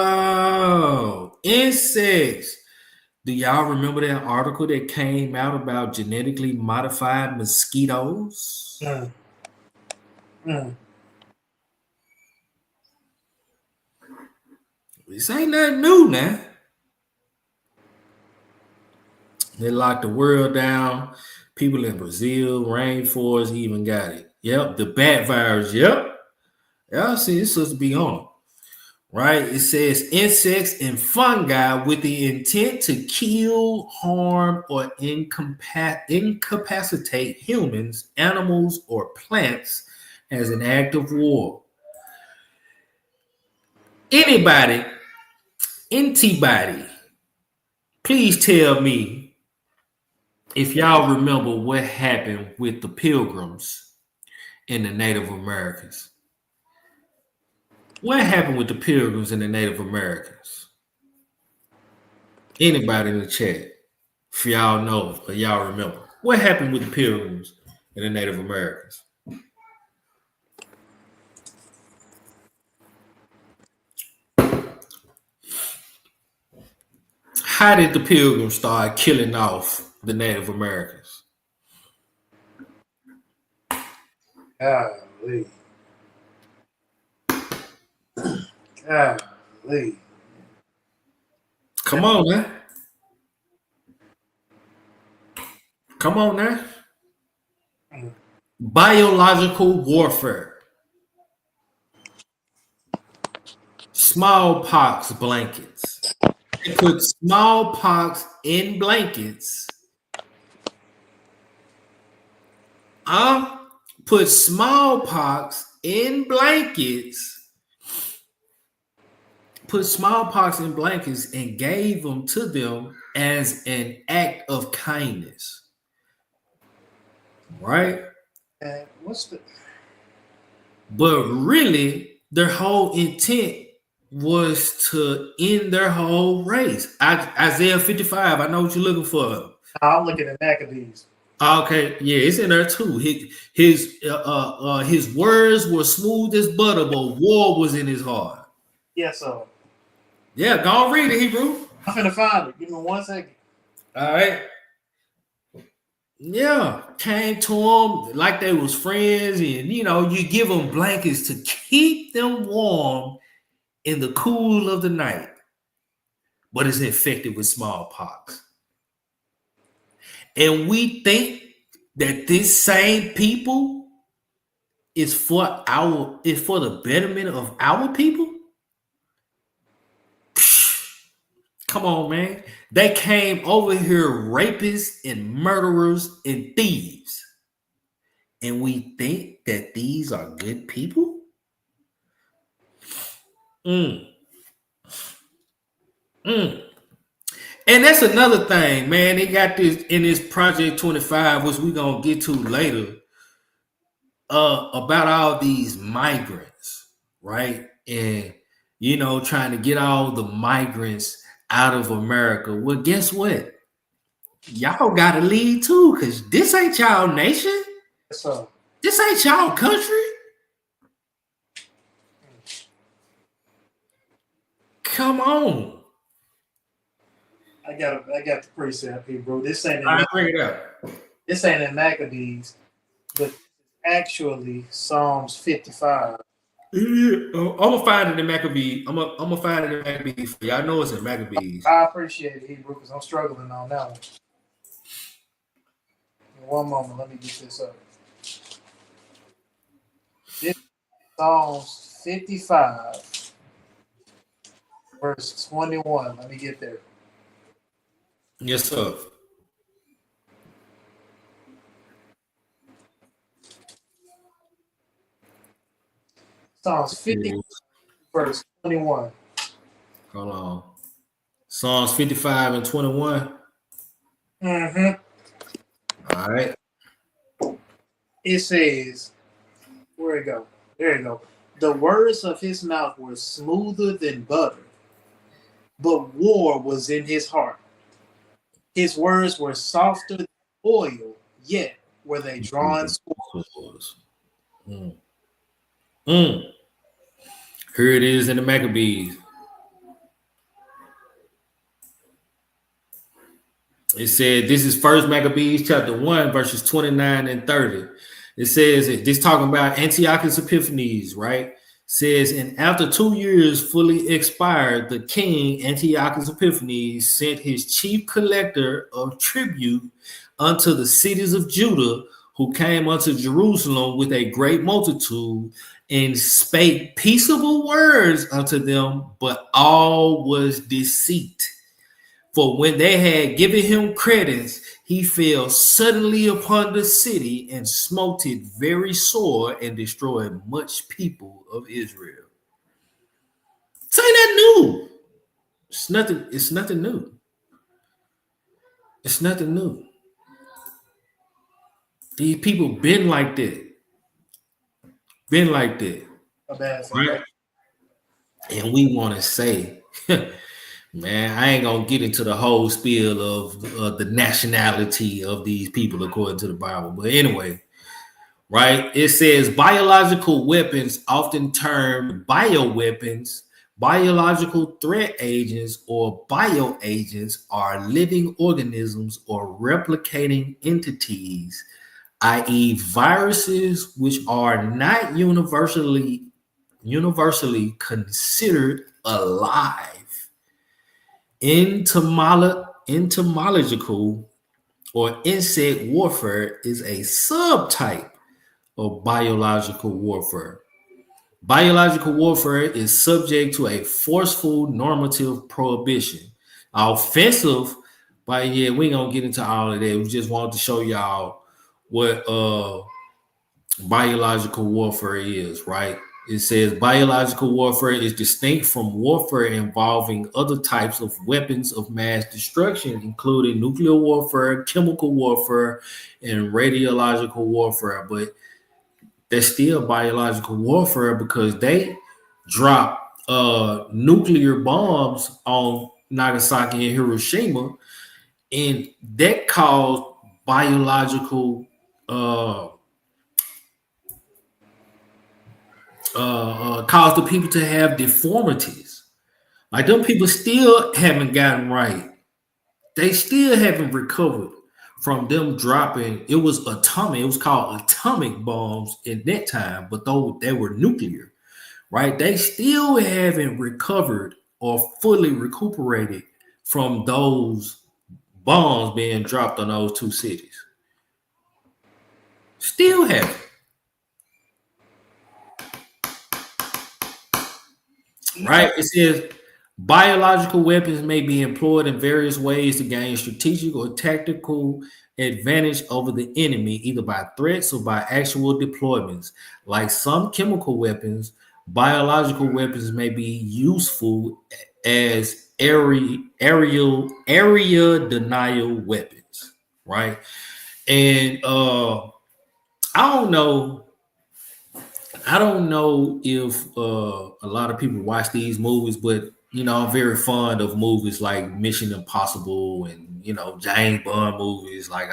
Oh, insects. Do y'all remember that article that came out about genetically modified mosquitoes? This ain't nothing new now. They locked the world down. People in Brazil, rainforest even got it. Yep, the bat virus. Yep. Y'all see, it's supposed to be on. Right? It says insects and fungi with the intent to kill, harm, or incapacitate humans, animals, or plants as an act of war. Anybody, please tell me if y'all remember what happened with the Pilgrims and the Native Americans. What happened with the Pilgrims and the Native Americans? Anybody in the chat, if y'all know or y'all remember, what happened with the Pilgrims and the Native Americans? How did the Pilgrims start killing off the Native Americans? Golly. Golly. Come on now. Come on now. Biological warfare. Smallpox blankets. They put smallpox in blankets. Put smallpox in blankets. Put smallpox in blankets and gave them to them as an act of kindness. right? What's the But really, their whole intent was to end their whole race. Isaiah 55, I know what you're looking for. I'm looking at Maccabees. Okay, yeah, it's in there too. His words were smooth as butter, but war was in his heart. Yes, sir. Yeah, go on read it, Hebrew. I'm finna find it. Give me 1 second. All right. Yeah, came to them like they was friends, and you give them blankets to keep them warm in the cool of the night, but it's infected with smallpox. And we think that this same people is for the betterment of our people. Come on, man. They came over here rapists and murderers and thieves. And we think that these are good people? Mm. And that's another thing, man. They got this in this Project 25, which we're going to get to later, about all these migrants, right? And, trying to get all the migrants out of America. Well, guess what? Y'all got to leave too, because this ain't y'all nation. Yes, sir. This ain't y'all country. Come on. I got the precept here, bro. This ain't I bring it up. This ain't in Maccabees, but actually Psalms 55. Yeah. I'm gonna find it in Maccabees. I'm gonna find it in Maccabees. Y'all know it's in Maccabees. I appreciate it, Hebrew, because I'm struggling on that one. In 1 moment, let me get this up. This Psalms 55, verse 21. Let me get there. Yes, sir. Psalms 50, verse 21. Hold on. Psalms 55 and 21. Mm-hmm. All right. It says, where it go? There you go. The words of his mouth were smoother than butter, but war was in his heart. His words were softer than oil, yet were they drawn swords. Here it is in the Maccabees. It said, this is First Maccabees chapter 1, verses 29 and 30. It says, this talking about Antiochus Epiphanes, right? Says, and after 2 years fully expired, the king Antiochus Epiphanes sent his chief collector of tribute unto the cities of Judah, who came unto Jerusalem with a great multitude, and spake peaceable words unto them, but all was deceit. For when they had given him credence, he fell suddenly upon the city and smote it very sore and destroyed much people of Israel. Say that new. It's nothing. It's nothing new. It's nothing new. These people been like that. Been like that. Right? And we want to say, man, I ain't gonna get into the whole spiel of the nationality of these people according to the Bible. But anyway, right? It says biological weapons, often termed bioweapons, biological threat agents, or bioagents, are living organisms or replicating entities, i.e., viruses which are not universally considered alive. Entomological or insect warfare is a subtype of biological warfare. Biological warfare is subject to a forceful normative prohibition. Offensive, but yeah, we ain't gonna get into all of that. We just wanted to show y'all what biological warfare is, right? It says biological warfare is distinct from warfare involving other types of weapons of mass destruction, including nuclear warfare, chemical warfare, and radiological warfare. But there's still biological warfare because they drop nuclear bombs on Nagasaki and Hiroshima, and that caused biological caused the people to have deformities. Like them people still haven't gotten right. They still haven't recovered from them dropping. It was atomic. It was called atomic bombs in that time, but though they were nuclear, right? They still haven't recovered or fully recuperated from those bombs being dropped on those two cities. Still haven't. Right? It says biological weapons may be employed in various ways to gain strategic or tactical advantage over the enemy, either by threats or by actual deployments. Like some chemical weapons, biological weapons may be useful as area denial weapons, right? And I don't know if a lot of people watch these movies, but I'm very fond of movies like Mission Impossible and James Bond movies. Like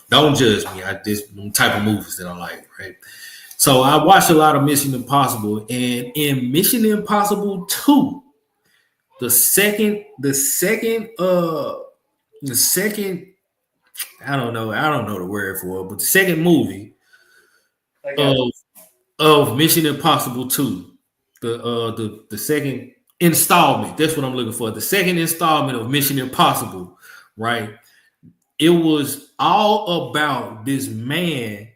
don't judge me. This type of movies that I like, right? So I watch a lot of Mission Impossible, and in Mission Impossible 2, the second, I don't know the word for it, but the second movie of Mission Impossible 2, the second installment. That's what I'm looking for. The second installment of Mission Impossible, right? It was all about this man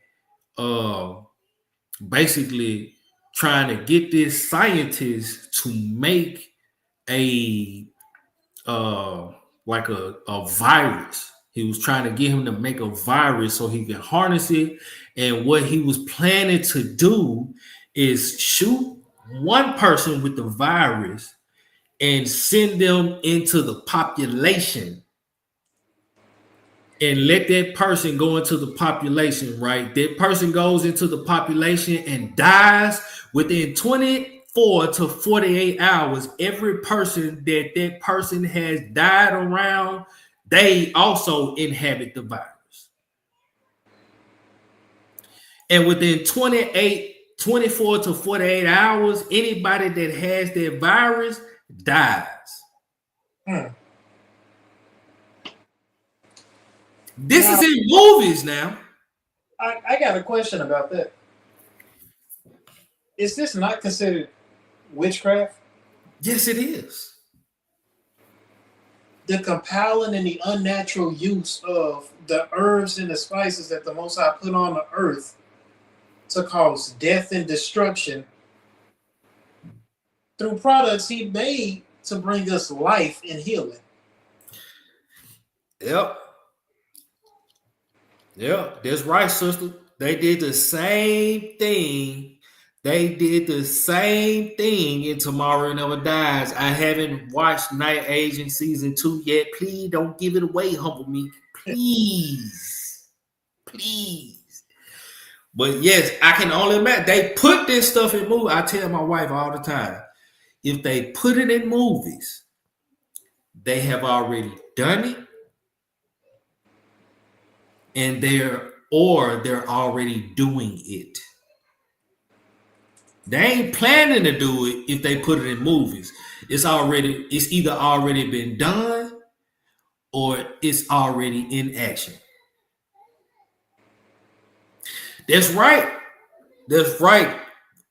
basically trying to get this scientist to make a like a virus. He was trying to get him to make a virus so he can harness it. And what he was planning to do is shoot one person with the virus and send them into the population and let that person go into the population, right? That person goes into the population and dies within 24 to 48 hours. Every person that person has died around, they also inhabit the virus. And within 24 to 48 hours, anybody that has that virus dies. This is in movies now. I got a question about that. Is this not considered witchcraft? Yes, it is. The compelling and the unnatural use of the herbs and the spices that the Most High put on the earth to cause death and destruction through products he made to bring us life and healing. Yep, that's right, sister. They did the same thing. They did the same thing in Tomorrow Never Dies. I haven't watched Night Agent season 2 yet. Please don't give it away, Humble Me. Please. But yes, I can only imagine. They put this stuff in movies. I tell my wife all the time, if they put it in movies, they have already done it. And they're already doing it. They ain't planning to do it if they put it in movies. It's either already been done or it's already in action. That's right.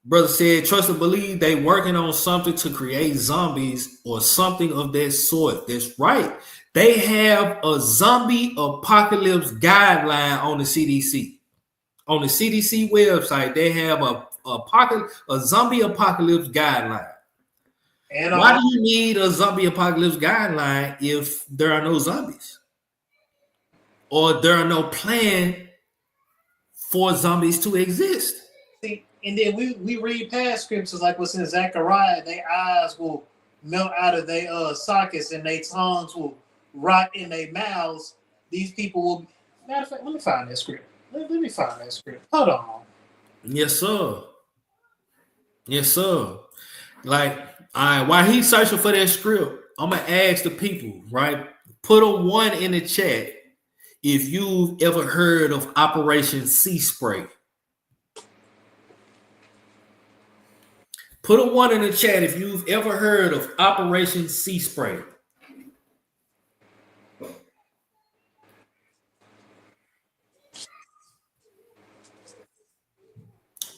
Brother said, trust and believe they working on something to create zombies or something of that sort. That's right. They have a zombie apocalypse guideline on the CDC. On the CDC website, they have a zombie apocalypse guideline. And why do you need a zombie apocalypse guideline if there are no zombies? Or there are no plan for zombies to exist? See, And then we read past scriptures like what's in Zechariah, their eyes will melt out of their sockets and their tongues will rot in their mouths. These people will. Matter of fact, let me find that script. Let me find that script. Hold on. Yes, sir. Yes, sir. Like, all right, while he's searching for that script, I'm gonna ask the people, right? Put a 1 in the chat if you've ever heard of Operation Sea Spray. Put a 1 in the chat if you've ever heard of Operation Sea Spray.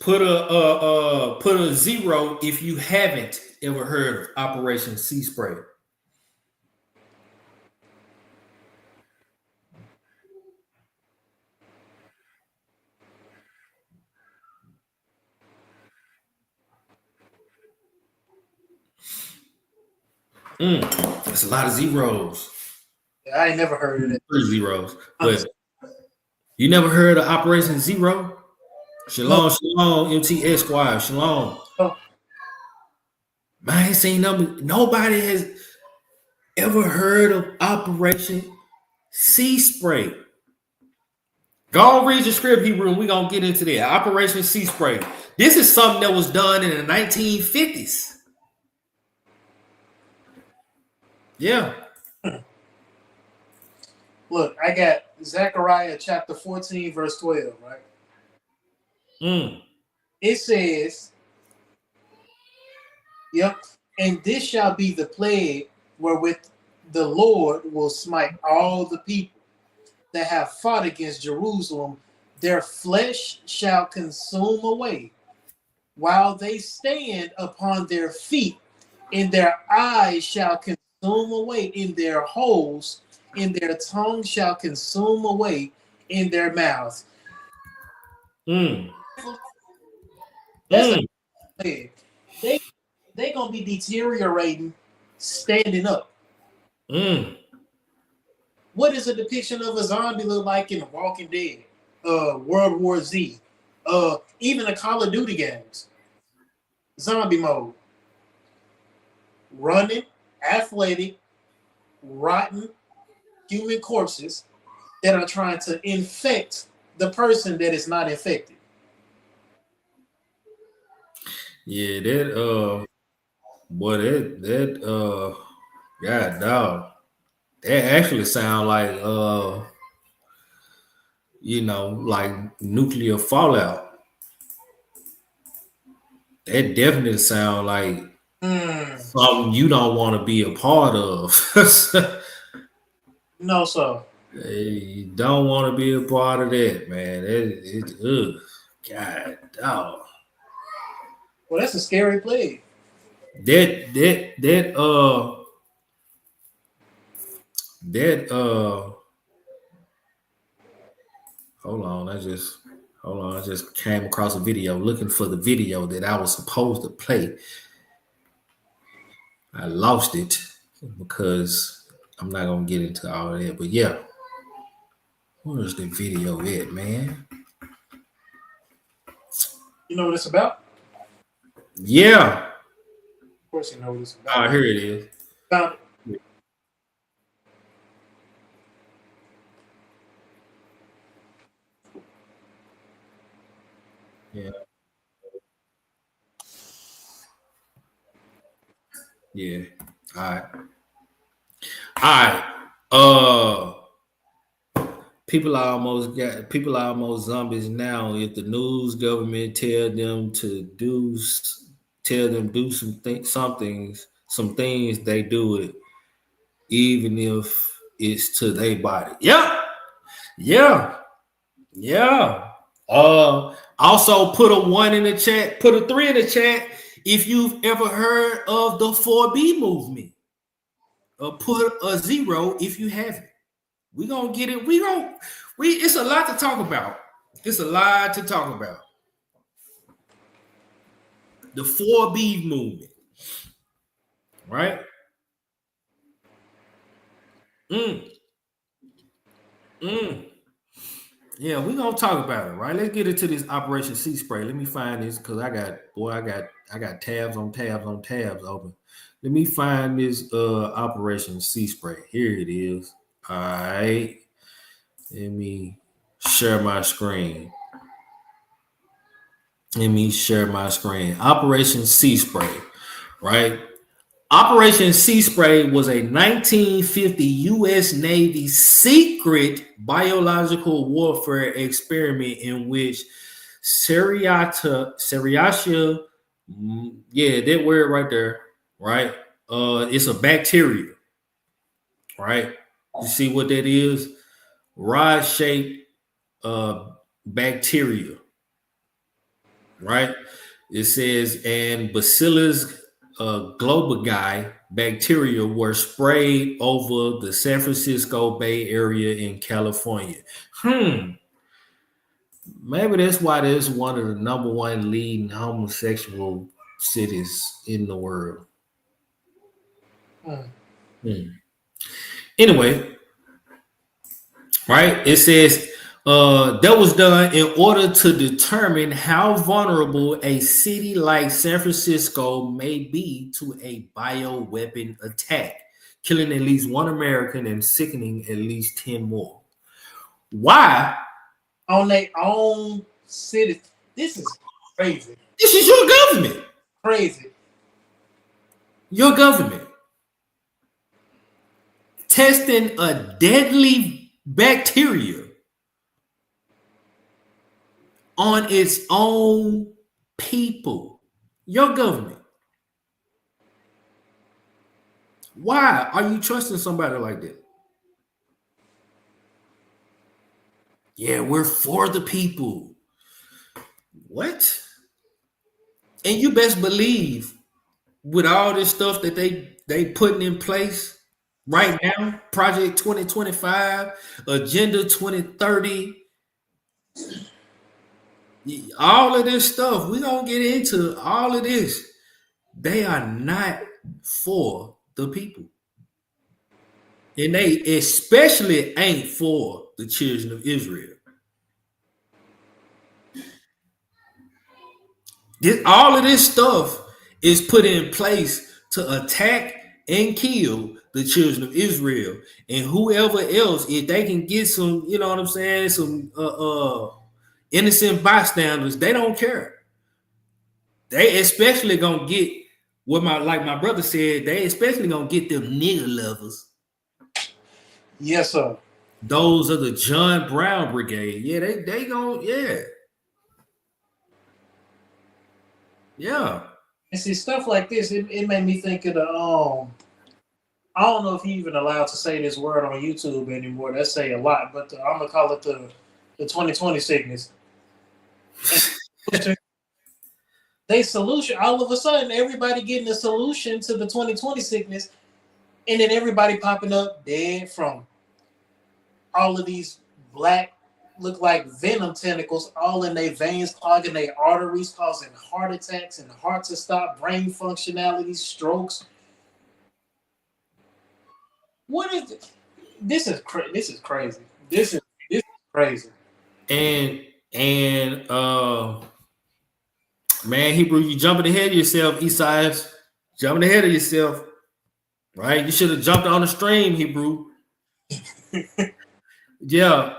Put a 0 if you haven't ever heard of Operation Sea Spray. That's a lot of zeros. I ain't never heard of that. 3 zeros. But you never heard of Operation Zero? Shalom, shalom, MT Esquire, shalom. Oh. Man, I ain't seen nobody has ever heard of Operation Sea Spray. Go on, read your script, Hebrew, and we're going to get into that. Operation Sea Spray. This is something that was done in the 1950s. Yeah. Look, I got Zechariah chapter 14, verse 12, right? It says, yep, and this shall be the plague wherewith the Lord will smite all the people that have fought against Jerusalem. Their flesh shall consume away while they stand upon their feet, and their eyes shall consume away in their holes, and their tongue shall consume away in their mouths. That's a plague. They gonna be deteriorating standing up. What is a depiction of a zombie look like in The Walking Dead, World War Z, even the Call of Duty games? Zombie mode. Running, athletic, rotten human corpses that are trying to infect the person that is not infected. Yeah, that God dog. That actually sound like like nuclear fallout. That definitely sound like something you don't want to be a part of. No, sir. You don't want to be a part of that, man. God dog. Well, that's a scary plague. Hold on, I just came across a video looking for the video that I was supposed to play. I lost it because I'm not gonna get into all of that, but yeah. Where's the video at, man? You know what it's about? Yeah. Of course you know what it's about. Oh, here it is. Found it. Yeah. Yeah. All right. People are almost zombies now. If the news government tell them do some things, they do it, even if it's to their body. Yeah. Also put a 1 in the chat, put a 3 in the chat if you've ever heard of the 4B movement. Put a 0 if you haven't. We're gonna get it. It's a lot to talk about. It's a lot to talk about. The 4B movement. Right? Yeah, we're gonna talk about it, right? Let's get into this Operation Sea Spray. Let me find this because I got tabs on tabs on tabs open. Let me find this Operation Sea Spray. Here it is. All right. Let me share my screen. Let me share my screen. Operation Sea Spray, right? Operation Sea Spray was a 1950 U.S. Navy secret biological warfare experiment in which Seriatia, yeah, that word right there, right? It's a bacteria, right? You see what that is? Rod-shaped bacteria, right? It says, and Bacillus globigi bacteria were sprayed over the San Francisco Bay Area in California. Maybe that's why this is one of the number one leading homosexual cities in the world. Hmm. Anyway, right? It says that was done in order to determine how vulnerable a city like San Francisco may be to a bioweapon attack, killing at least one American and sickening at least 10 more. Why? On their own city. This is crazy. This is your government. Crazy. Your government testing a deadly bacteria on its own people. Your government. Why are you trusting somebody like that? Yeah, we're for the people. What? And you best believe with all this stuff that they putting in place right now, Project 2025, Agenda 2030, all of this stuff, we're gonna get into all of this. They are not for the people. And they especially ain't for the children of Israel. All of this stuff is put in place to attack and kill the children of Israel and whoever else, if they can get some, you know what I'm saying, some innocent bystanders, they don't care. They especially gonna get what my brother said. They especially gonna get them nigger lovers. Yes, sir. Those are the John Brown Brigade. Yeah, they gonna yeah. And see, stuff like this, it made me think of the I don't know if he even allowed to say this word on YouTube anymore. That say a lot, but I'm gonna call it the 2020 sickness. They solution all of a sudden everybody getting a solution to the 2020 sickness, and then everybody popping up dead from all of these black look like venom tentacles all in their veins, clogging their arteries, causing heart attacks and heart to stop, brain functionality, strokes. What is this? This is crazy. This is crazy. And man, Hebrew, you jumping ahead of yourself, Esaias. Jumping ahead of yourself. Right? You should have jumped on the stream, Hebrew. Yeah,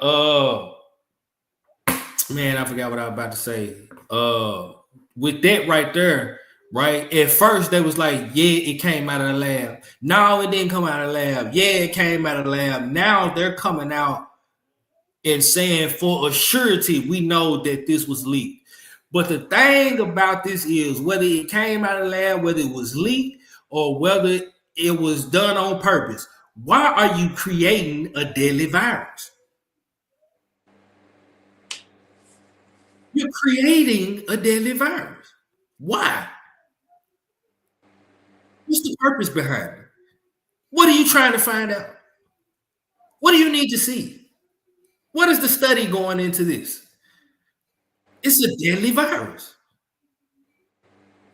man, I forgot what I was about to say. With that right there, right? At first they was like, yeah, it came out of the lab. No, it didn't come out of the lab. Yeah, it came out of the lab. Now they're coming out and saying for a surety, we know that this was leaked. But the thing about this is whether it came out of the lab, whether it was leaked, or whether it was done on purpose, why are you creating a deadly virus? You're creating a deadly virus. Why? What's the purpose behind it? What are you trying to find out? What do you need to see? What is the study going into this? It's a deadly virus.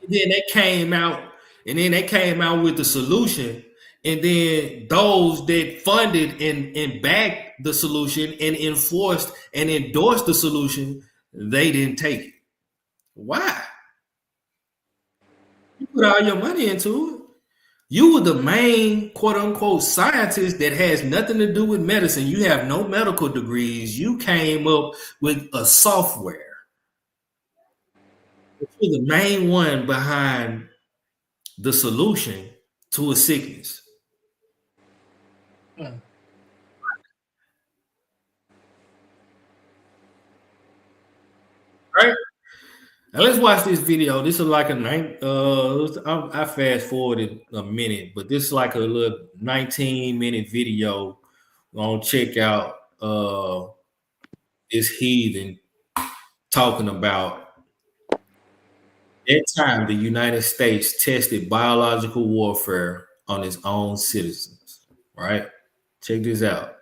And then they came out with the solution And then those that funded and backed the solution and enforced and endorsed the solution, they didn't take it. Why? You put all your money into it. You were the main quote unquote scientist that has nothing to do with medicine. You have no medical degrees. You came up with a software. You're the main one behind the solution to a sickness. Right? Now let's watch this video. This is like I fast forwarded a minute, but this is like a little 19-minute video. Gonna check out this heathen talking about that time the United States tested biological warfare on its own citizens. Right? Check this out.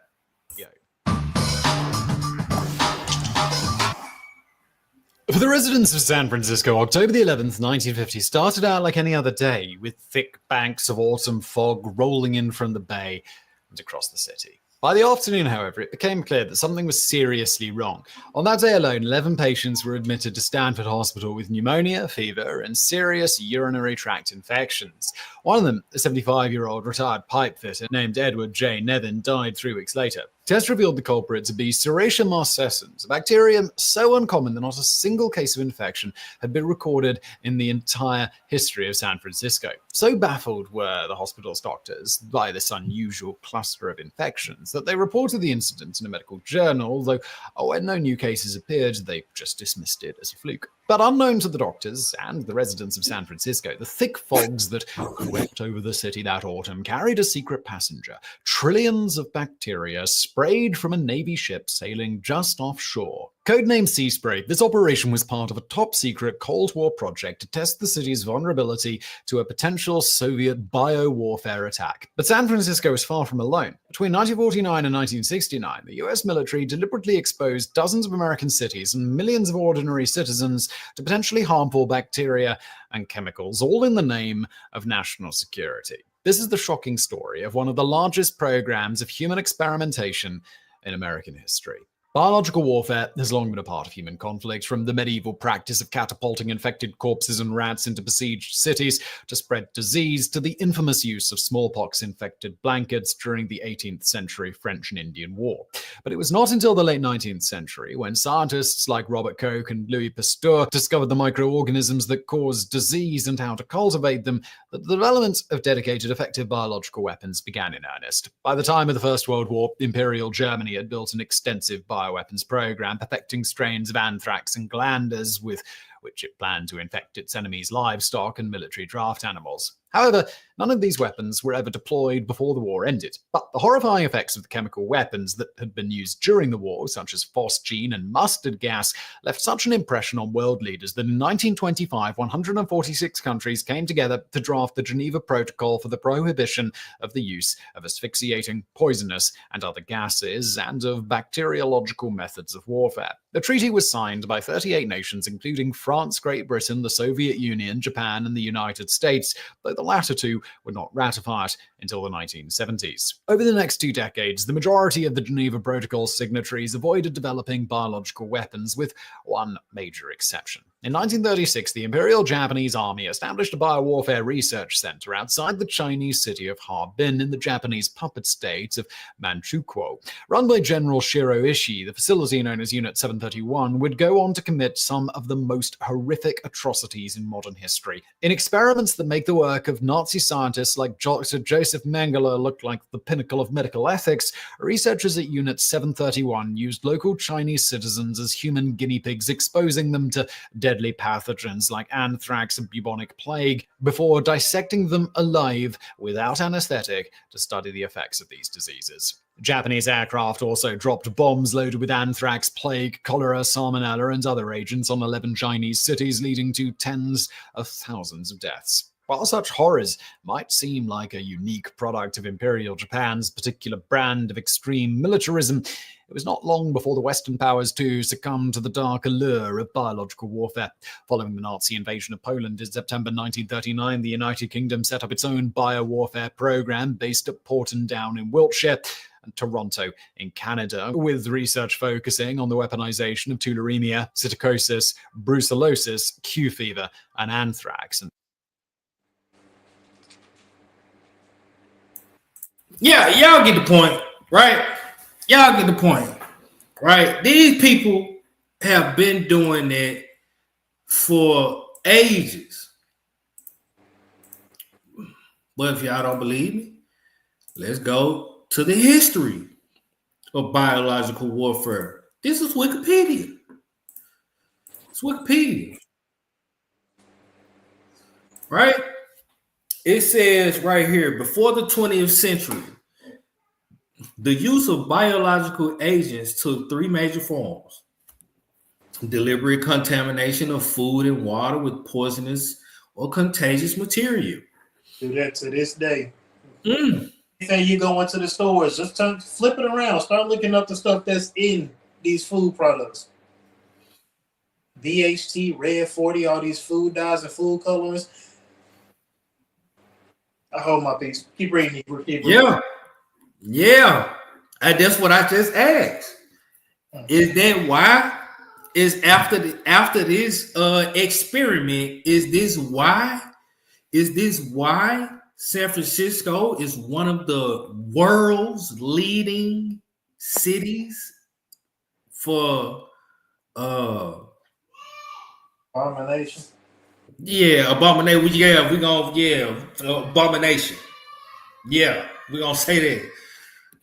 For the residents of San Francisco, October the 11th, 1950 started out like any other day, with thick banks of autumn fog rolling in from the bay and across the city. By the afternoon, however, it became clear that something was seriously wrong. On that day alone, 11 patients were admitted to Stanford Hospital with pneumonia, fever, and serious urinary tract infections. One of them, a 75-year-old retired pipe fitter named Edward J. Nevin, died 3 weeks later. Tests revealed the culprit to be Serratia marcescens, a bacterium so uncommon that not a single case of infection had been recorded in the entire history of San Francisco. So baffled were the hospital's doctors by this unusual cluster of infections that they reported the incident in a medical journal, though when no new cases appeared, they just dismissed it as a fluke. But unknown to the doctors and the residents of San Francisco, the thick fogs that crept over the city that autumn carried a secret passenger. Trillions of bacteria sprayed from a Navy ship sailing just offshore. Codenamed Sea Spray, this operation was part of a top-secret Cold War project to test the city's vulnerability to a potential Soviet bio-warfare attack. But San Francisco was far from alone. Between 1949 and 1969, the US military deliberately exposed dozens of American cities and millions of ordinary citizens to potentially harmful bacteria and chemicals, all in the name of national security. This is the shocking story of one of the largest programs of human experimentation in American history. Biological warfare has long been a part of human conflict, from the medieval practice of catapulting infected corpses and rats into besieged cities to spread disease, to the infamous use of smallpox-infected blankets during the 18th century French and Indian War. But it was not until the late 19th century, when scientists like Robert Koch and Louis Pasteur discovered the microorganisms that cause disease and how to cultivate them, that the development of dedicated effective biological weapons began in earnest. By the time of the First World War, Imperial Germany had built an extensive bioweapons program, perfecting strains of anthrax and glanders with which it planned to infect its enemies' livestock and military draft animals. However, none of these weapons were ever deployed before the war ended. But the horrifying effects of the chemical weapons that had been used during the war, such as phosgene and mustard gas, left such an impression on world leaders that in 1925, 146 countries came together to draft the Geneva Protocol for the prohibition of the use of asphyxiating, poisonous, and other gases, and of bacteriological methods of warfare. The treaty was signed by 38 nations, including France, Great Britain, the Soviet Union, Japan, and the United States, though the latter two would not ratify it until the 1970s. Over the next 2 decades, the majority of the Geneva Protocol signatories avoided developing biological weapons, with one major exception. In 1936, the Imperial Japanese Army established a biowarfare research center outside the Chinese city of Harbin in the Japanese puppet state of Manchukuo. Run by General Shiro Ishii, the facility known as Unit 731 would go on to commit some of the most horrific atrocities in modern history. In experiments that make the work of Nazi scientists like Dr. Joseph Mengele look like the pinnacle of medical ethics, researchers at Unit 731 used local Chinese citizens as human guinea pigs, exposing them to deadly pathogens like anthrax and bubonic plague before dissecting them alive without anesthetic to study the effects of these diseases. Japanese aircraft also dropped bombs loaded with anthrax, plague, cholera, salmonella, and other agents on 11 Chinese cities, leading to tens of thousands of deaths. While such horrors might seem like a unique product of Imperial Japan's particular brand of extreme militarism, it was not long before the Western powers too succumbed to the dark allure of biological warfare. Following the Nazi invasion of Poland in September 1939, the United Kingdom set up its own biowarfare program based at Portondown in Wiltshire and Toronto in Canada, with research focusing on the weaponization of tularemia, psittacosis, brucellosis, Q fever, and anthrax. Yeah, y'all get the point, right? Y'all get the point, right? These people have been doing that for ages. But if y'all don't believe me, let's go to the history of biological warfare. This is Wikipedia. It's Wikipedia. Right? It says right here, before the 20th century, the use of biological agents took three major forms. Deliberate contamination of food and water with poisonous or contagious material. Do that to this day. Anything you go into the stores, just flip it around. Start looking up the stuff that's in these food products. VHT, Red 40, all these food dyes and food colorants. I hold my peace. Keep reading. Yeah. And that's what I just asked. Is that why? Is after this experiment? Is this why? San Francisco is one of the world's leading cities for abomination? Yeah, abomination. Abomination. Yeah, we're gonna say that.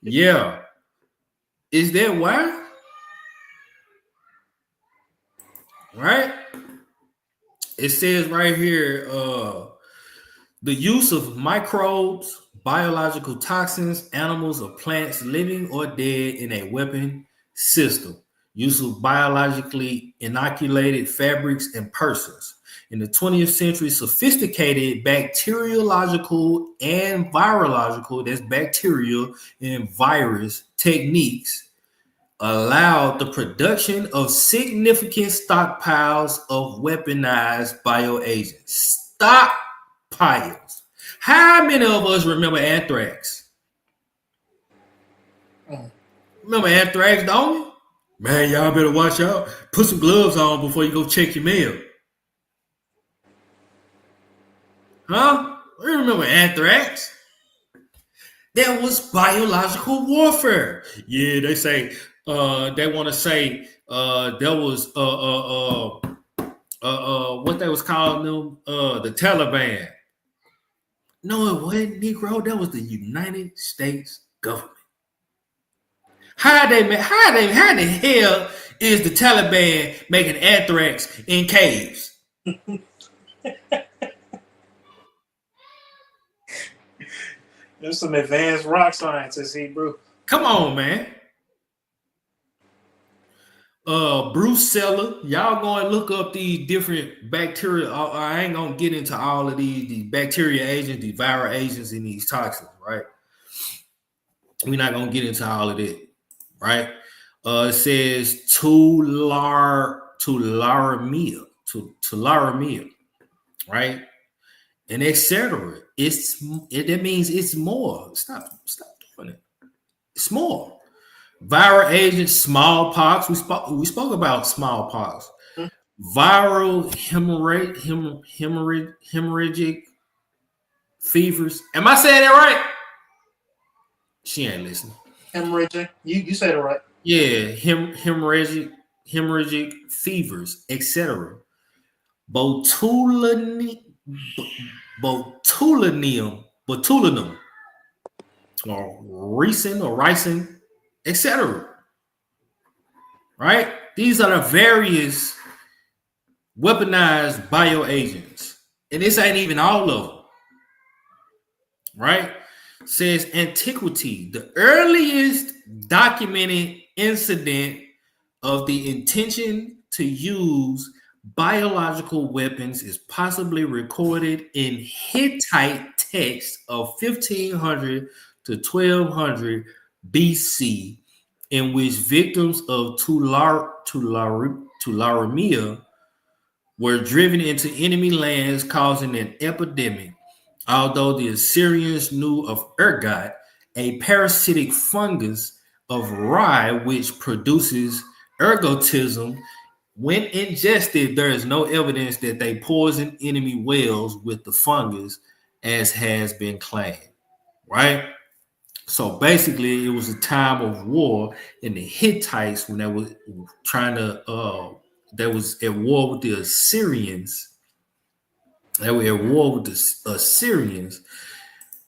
Yeah. Is that why? Right? It says right here, the use of microbes, biological toxins, animals or plants living or dead in a weapon system. Use of biologically inoculated fabrics and persons. In the 20th century, sophisticated bacteriological and virological, that's bacterial and virus techniques, allowed the production of significant stockpiles of weaponized bioagents. Stockpiles. How many of us remember anthrax? Remember anthrax, don't you? Man, y'all better watch out. Put some gloves on before you go check your mail. Huh? You remember anthrax? That was biological warfare. Yeah, they say they want to say there was what they was calling them the Taliban. No, it wasn't, Negro. That was the United States government. How the hell is the Taliban making anthrax in caves? There's some advanced rock scientists here, bro. Come on, man. Bruce Seller, y'all go and look up these different bacteria. I ain't gonna get into all of these bacteria agents, these viral agents, and these toxins, right? We're not gonna get into all of it, right? It says tularemia, right? And etc. That means it's more. Stop doing it. It's more. Viral agents, smallpox. We spoke about smallpox. Viral hemorrhagic fevers. Am I saying that right? She ain't listening. Hemorrhagic. You said it right. Yeah, hemorrhagic fevers, etc. Botulinum, or ricin, etc. Right? These are the various weaponized bioagents. And this ain't even all of them. Right? It says antiquity, the earliest documented incident of the intention to use biological weapons is possibly recorded in Hittite texts of 1500 to 1200 BC, in which victims of tularemia were driven into enemy lands, causing an epidemic. Although the Assyrians knew of ergot, a parasitic fungus of rye which produces ergotism, when ingested, there is no evidence that they poisoned enemy wells with the fungus, as has been claimed. Right? So basically, it was a time of war in the Hittites when they were trying to. They was at war with the Assyrians. They were at war with the Assyrians.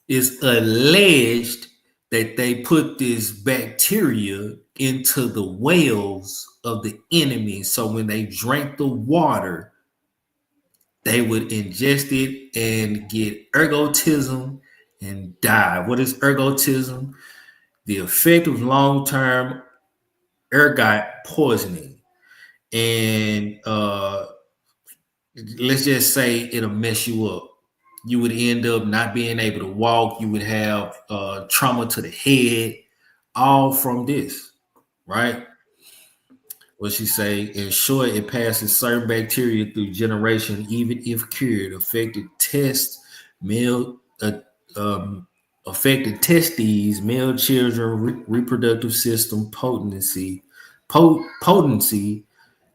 It's alleged that they put this bacteria into the wells of the enemy. So when they drank the water, they would ingest it and get ergotism and die. What is ergotism? The effect of long-term ergot poisoning. And let's just say it'll mess you up. You would end up not being able to walk. You would have trauma to the head, all from this, right? What she say? In short, it passes certain bacteria through generation, even if cured. Affected testes, male children, reproductive system potency,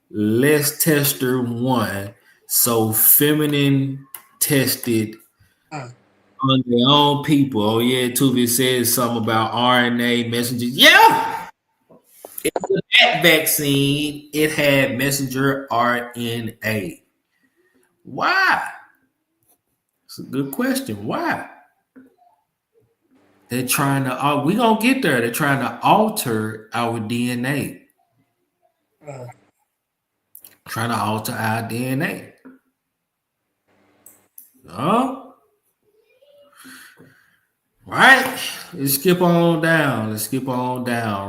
less tester one, so feminine tested on their own people. Oh yeah, Tuvi says something about RNA messengers. Yeah, that vaccine it had messenger RNA. Why? It's a good question. Why? They're trying to. We gonna get there. They're trying to alter our DNA. Trying to alter our DNA. Right. Let's skip on down.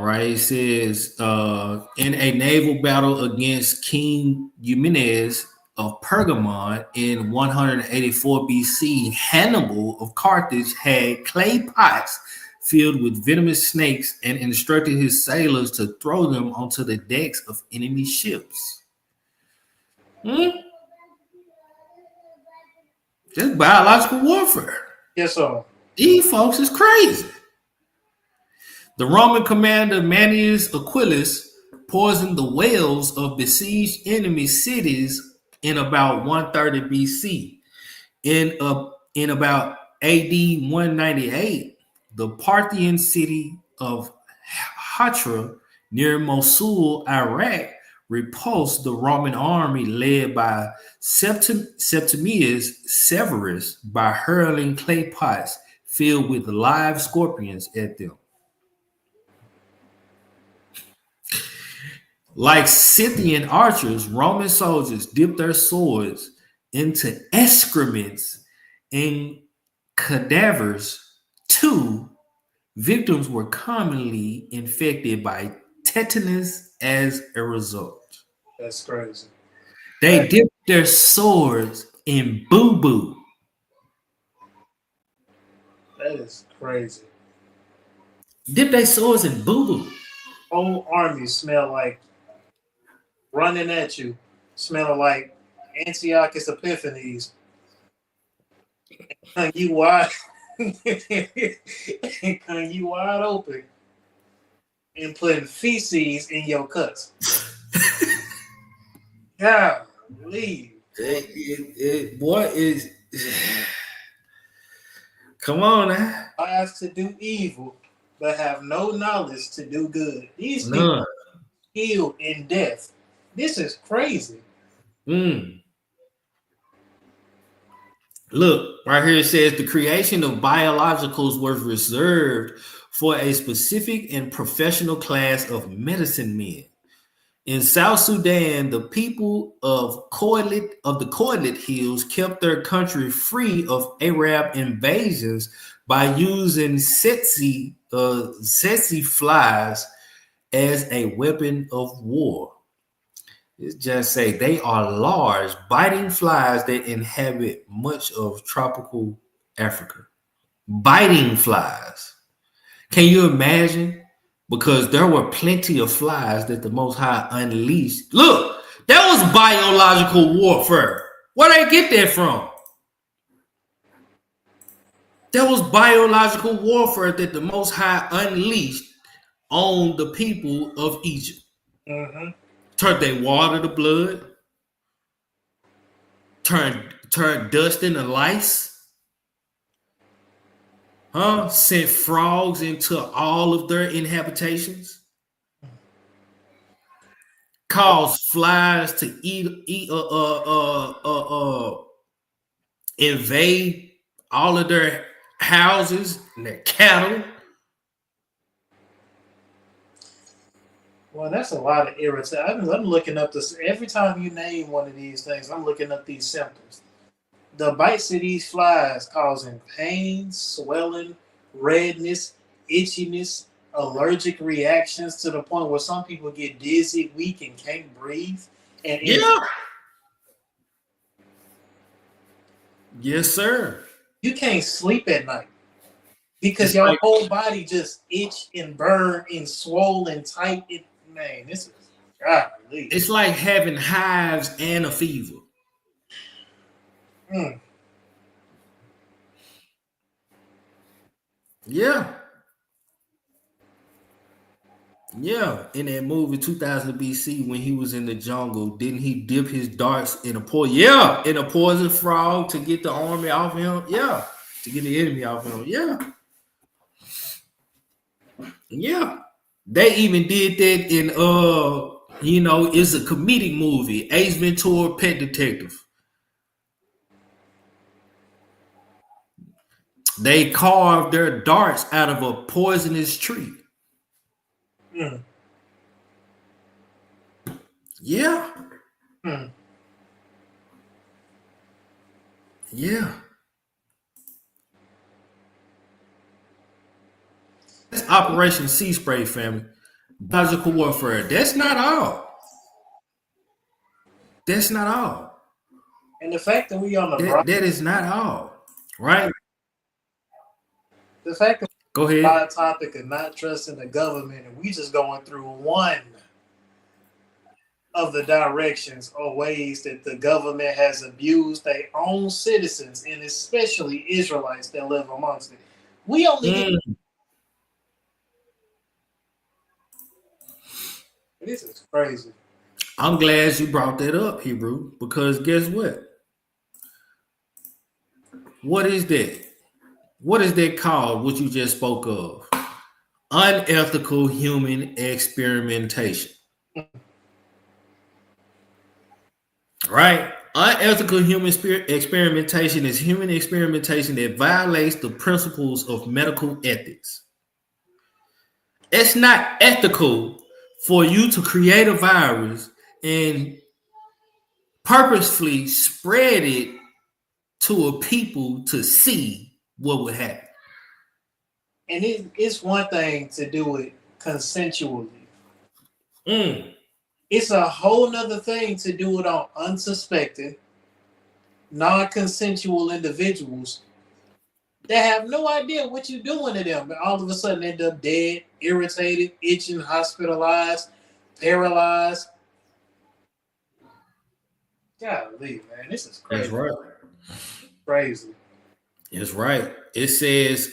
Right. It says in a naval battle against King Eumenes of Pergamon in 184 BC, Hannibal of Carthage had clay pots filled with venomous snakes and instructed his sailors to throw them onto the decks of enemy ships. That's biological warfare. Yes, sir. These folks is crazy. The Roman commander Manius Aquilus poisoned the wells of besieged enemy cities in about 130 BC. In about AD 198, the Parthian city of Hatra near Mosul, Iraq, repulsed the Roman army led by Septimius Severus by hurling clay pots filled with live scorpions at them. Like Scythian archers, Roman soldiers dipped their swords into excrements and cadavers too. Victims were commonly infected by tetanus as a result. That's crazy. They dipped their swords in boo-boo. That is crazy. Dip their swords in boo-boo. Whole army smell like running at you, smelling like Antiochus Epiphanes. And you wide and you wide open and putting feces in your cuts. God, leave. What is? Come on now. Lives to do evil, but have no knowledge to do good. These people healed in death. This is crazy. Look, right here it says the creation of biologicals was reserved for a specific and professional class of medicine men. In South Sudan, the people of the Koilit Hills kept their country free of Arab invasions by using tsetse flies as a weapon of war. It just say they are large, biting flies that inhabit much of tropical Africa. Biting flies. Can you imagine? Because there were plenty of flies that the Most High unleashed. Look, that was biological warfare. Where they get that from? That was biological warfare that the Most High unleashed on the people of Egypt. Mm-hmm. Turned their water to blood. Turned dust into lice. Sent frogs into all of their inhabitations. Caused flies to invade all of their houses and their cattle. Well, that's a lot of irritation. I'm looking up this every time you name one of these things. I'm looking up these symptoms. The bites of these flies causing pain, swelling, redness, itchiness, allergic reactions to the point where some people get dizzy, weak, and can't breathe. And Yes, sir. You can't sleep at night because your whole body just itch and burn and swollen tight. Man, this is golly. It's like having hives and a fever. Yeah. Yeah, in that movie 2000 BC when he was in the jungle, didn't he dip his darts in a poison frog to get the army off him? Yeah, to get the enemy off him. Yeah. They even did that in it's a comedic movie, Ace Ventura, Pet Detective. They carved their darts out of a poisonous tree. Yeah. Yeah. That's Operation Sea Spray, family. Biological warfare. That's not all. That's not all. And the fact that we on the that is not all. Right? The fact that go ahead. By a topic of not trusting the government, and we just going through one of the directions or ways that the government has abused their own citizens, and especially Israelites that live amongst it. We only This is crazy. I'm glad you brought that up, Hebrew, because guess what? What is that? What is that called, what you just spoke of? Unethical human experimentation. Right? Unethical human experimentation is human experimentation that violates the principles of medical ethics. It's not ethical for you to create a virus and purposefully spread it to a people to see what would happen. And it's one thing to do it consensually. It's a whole nother thing to do it on unsuspecting, non-consensual individuals that have no idea what you're doing to them, and all of a sudden end up dead, irritated, itching, hospitalized, paralyzed. Golly, man, this is crazy. That's right. Crazy. That's right. It says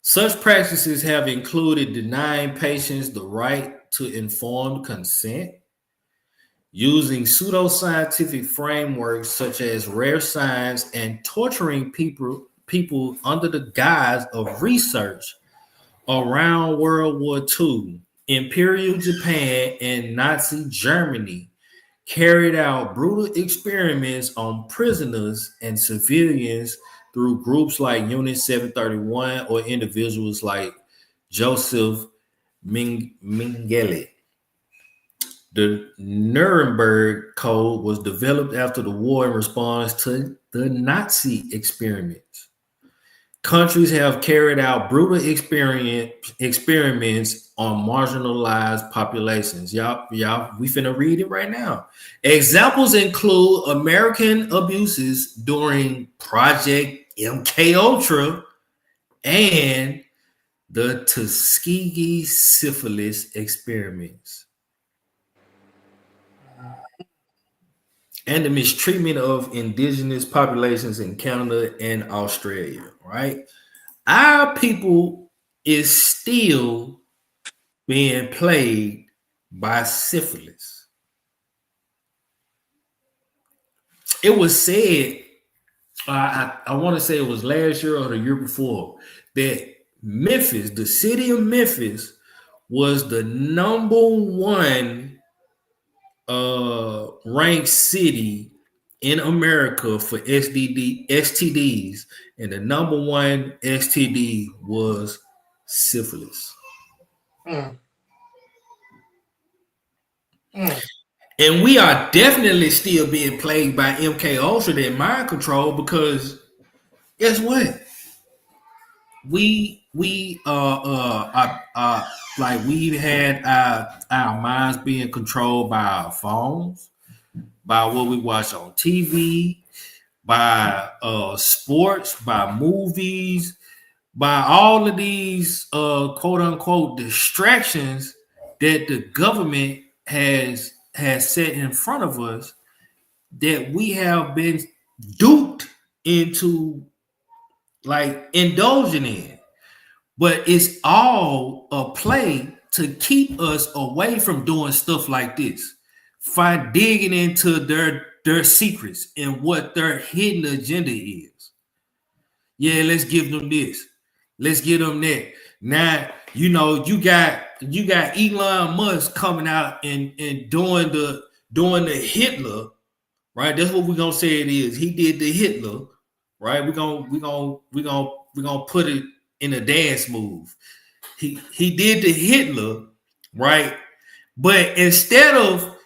such practices have included denying patients the right to informed consent, using pseudoscientific frameworks such as rare science, and torturing people under the guise of research. Around World War II, Imperial Japan and Nazi Germany carried out brutal experiments on prisoners and civilians through groups like Unit 731 or individuals like Joseph Mengele. The Nuremberg Code was developed after the war in response to the Nazi experiments. countries have carried out brutal experiments on marginalized populations. Y'all, we finna read it right now. Examples include American abuses during Project MK Ultra and the Tuskegee syphilis experiments, and the mistreatment of indigenous populations in Canada and Australia, right? Our people is still being plagued by syphilis. It was said, I want to say it was last year or the year before, that Memphis, the city of Memphis, was the number one ranked city in America for STDs, and the number one STD was syphilis. Mm. And we are definitely still being plagued by MK Ultra and mind control, because guess what? We like we've had our minds being controlled by our phones, by what we watch on TV, by sports, by movies, by all of these quote unquote distractions that the government has set in front of us, that we have been duped into like indulging in. But it's all a play to keep us away from doing stuff like this. Digging into their secrets and what their hidden agenda is. Yeah, let's give them this. Let's give them that. Now, you know, you got Elon Musk coming out and doing the Hitler, right? That's what we're gonna say it is. He did the Hitler, right? We're gonna put it in a dance move. He did the Hitler, right? But instead of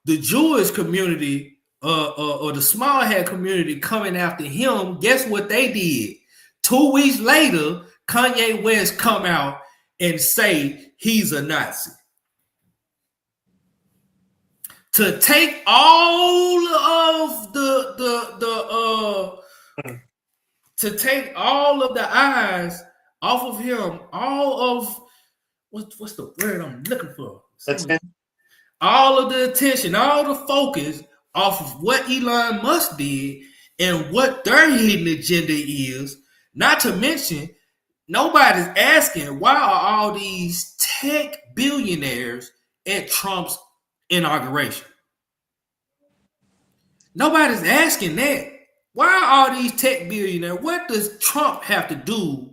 the Jewish community or the small hat community coming after him, guess what they did? 2 weeks later, Kanye West come out and say he's a Nazi. To take all of to take all of the eyes off of him, all of what's the word I'm looking for? All of the attention, all the focus off of what Elon Musk did and what their hidden agenda is. Not to mention, nobody's asking why are all these tech billionaires at Trump's inauguration? Nobody's asking that. Why are all these tech billionaires? What does Trump have to do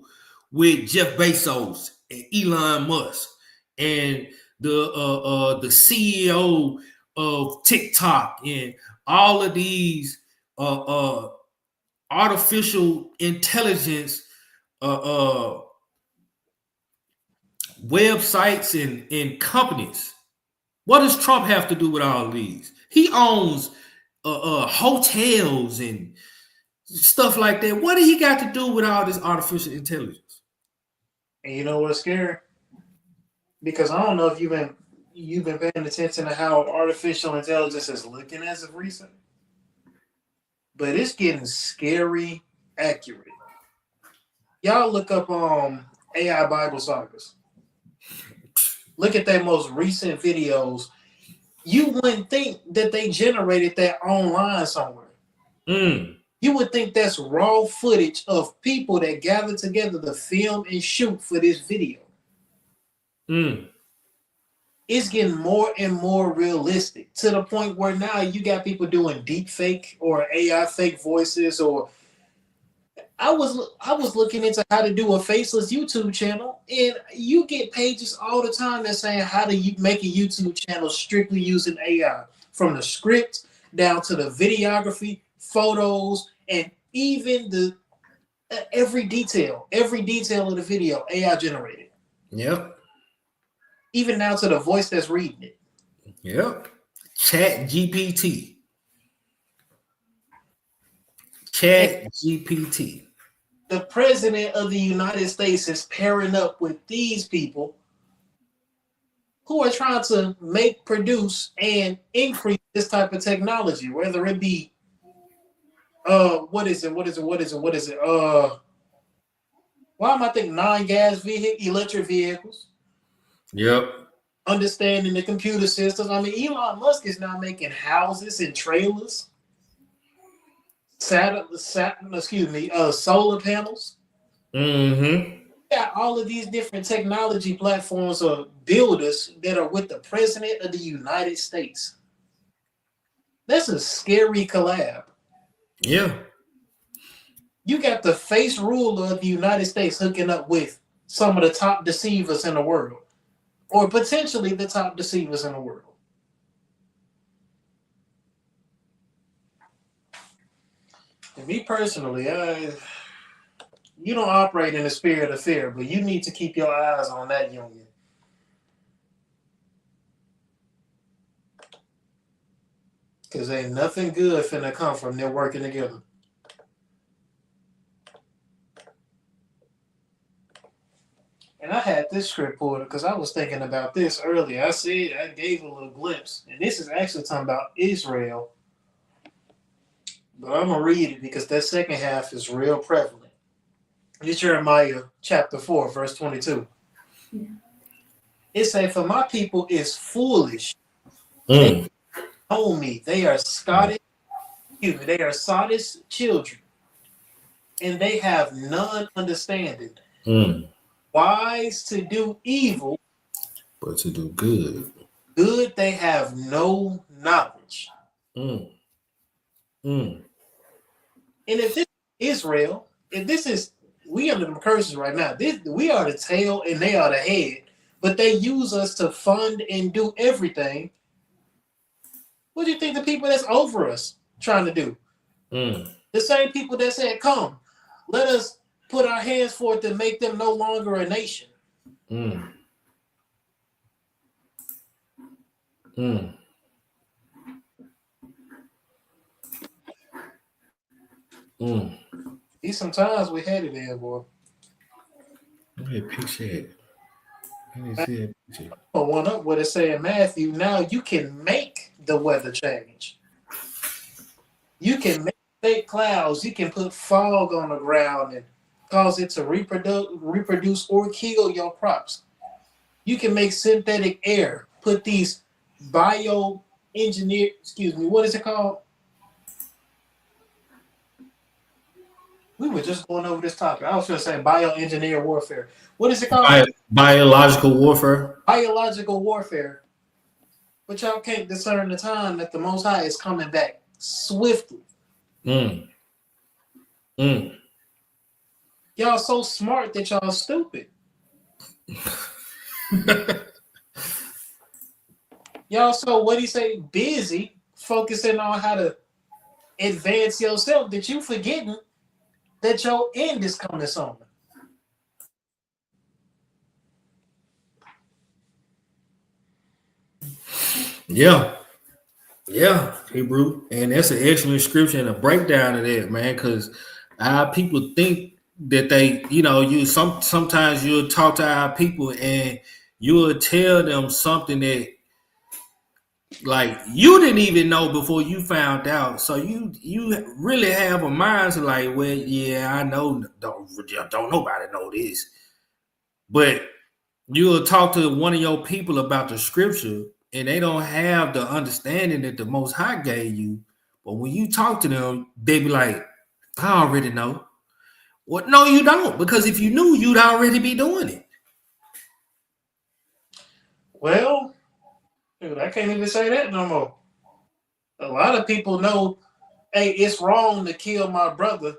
with Jeff Bezos and Elon Musk and the CEO of TikTok and all of these artificial intelligence websites and companies? What does Trump have to do with all of these? He owns hotels and stuff like that. What did he got to do with all this artificial intelligence? And you know what's scary? Because I don't know if you've been paying attention to how artificial intelligence is looking as of recent, but it's getting scary accurate. Y'all look up AI Bible sagas. Look at their most recent videos. You wouldn't think that they generated that online somewhere. You would think that's raw footage of people that gathered together to film and shoot for this video. It's getting more and more realistic to the point where now you got people doing deep fake or AI fake voices. Or I was looking into how to do a faceless YouTube channel, and you get pages all the time that saying how do you make a YouTube channel strictly using AI, from the script down to the videography, photos, and even the every detail of the video AI generated. Yep. Even down to the voice that's reading it. Yep. Chat GPT. the president of the United States is pairing up with these people who are trying to make, produce, and increase this type of technology, whether it be what is it? Why am I thinking non-gas electric vehicles? Yep. Understanding the computer systems. I mean, Elon Musk is now making houses and trailers, solar panels. Mm-hmm. Got all of these different technology platforms or builders that are with the president of the United States. That's a scary collab. Yeah. You got the face ruler of the United States hooking up with some of the top deceivers in the world, or potentially the top deceivers in the world. And me personally, you don't operate in the spirit of fear, but you need to keep your eyes on that union. Because ain't nothing good finna come from them working together. And I had this script pulled because I was thinking about this earlier. I gave a little glimpse. And this is actually talking about Israel. But I'm going to read it because that second half is real prevalent. It's Jeremiah chapter 4, verse 22. It says, "For my people is foolish. They know me. They are Scottish children. And they have none understanding. Wise to do evil, but to do good. Good they have no knowledge." And if this is Israel, we under the curses right now. We are the tail and they are the head, but they use us to fund and do everything. What do you think the people that's over us trying to do? The same people that said, "Come, let us put our hands forth and make them no longer a nation." These sometimes we headed there, boy. Look at picture it. Let me see that picture. One up what it say in Matthew. Now you can make the weather change. You can make fake clouds. You can put fog on the ground and cause it to reproduce or kill your crops. You can make synthetic air. Put these what is it called? We were just going over this topic. I was going to say bioengineer warfare. What is it called? Biological warfare. Biological warfare. But y'all can't discern the time that the Most High is coming back swiftly. Y'all so smart that y'all stupid. Y'all so, what do you say, busy focusing on how to advance yourself that you forgetting that your end is coming soon. Yeah, Hebrew, and that's an excellent scripture and a breakdown of that, man. Because our people think that they, sometimes you'll talk to our people and you'll tell them something that, like, you didn't even know before you found out. So you really have a mind to like, well, yeah, I know, don't nobody know this, but you'll talk to one of your people about the scripture and they don't have the understanding that the Most High gave you. But when you talk to them, they be like, I already know. Well, no, you don't, because if you knew, you'd already be doing it. Well, dude, I can't even say that no more. A lot of people know, hey, it's wrong to kill my brother,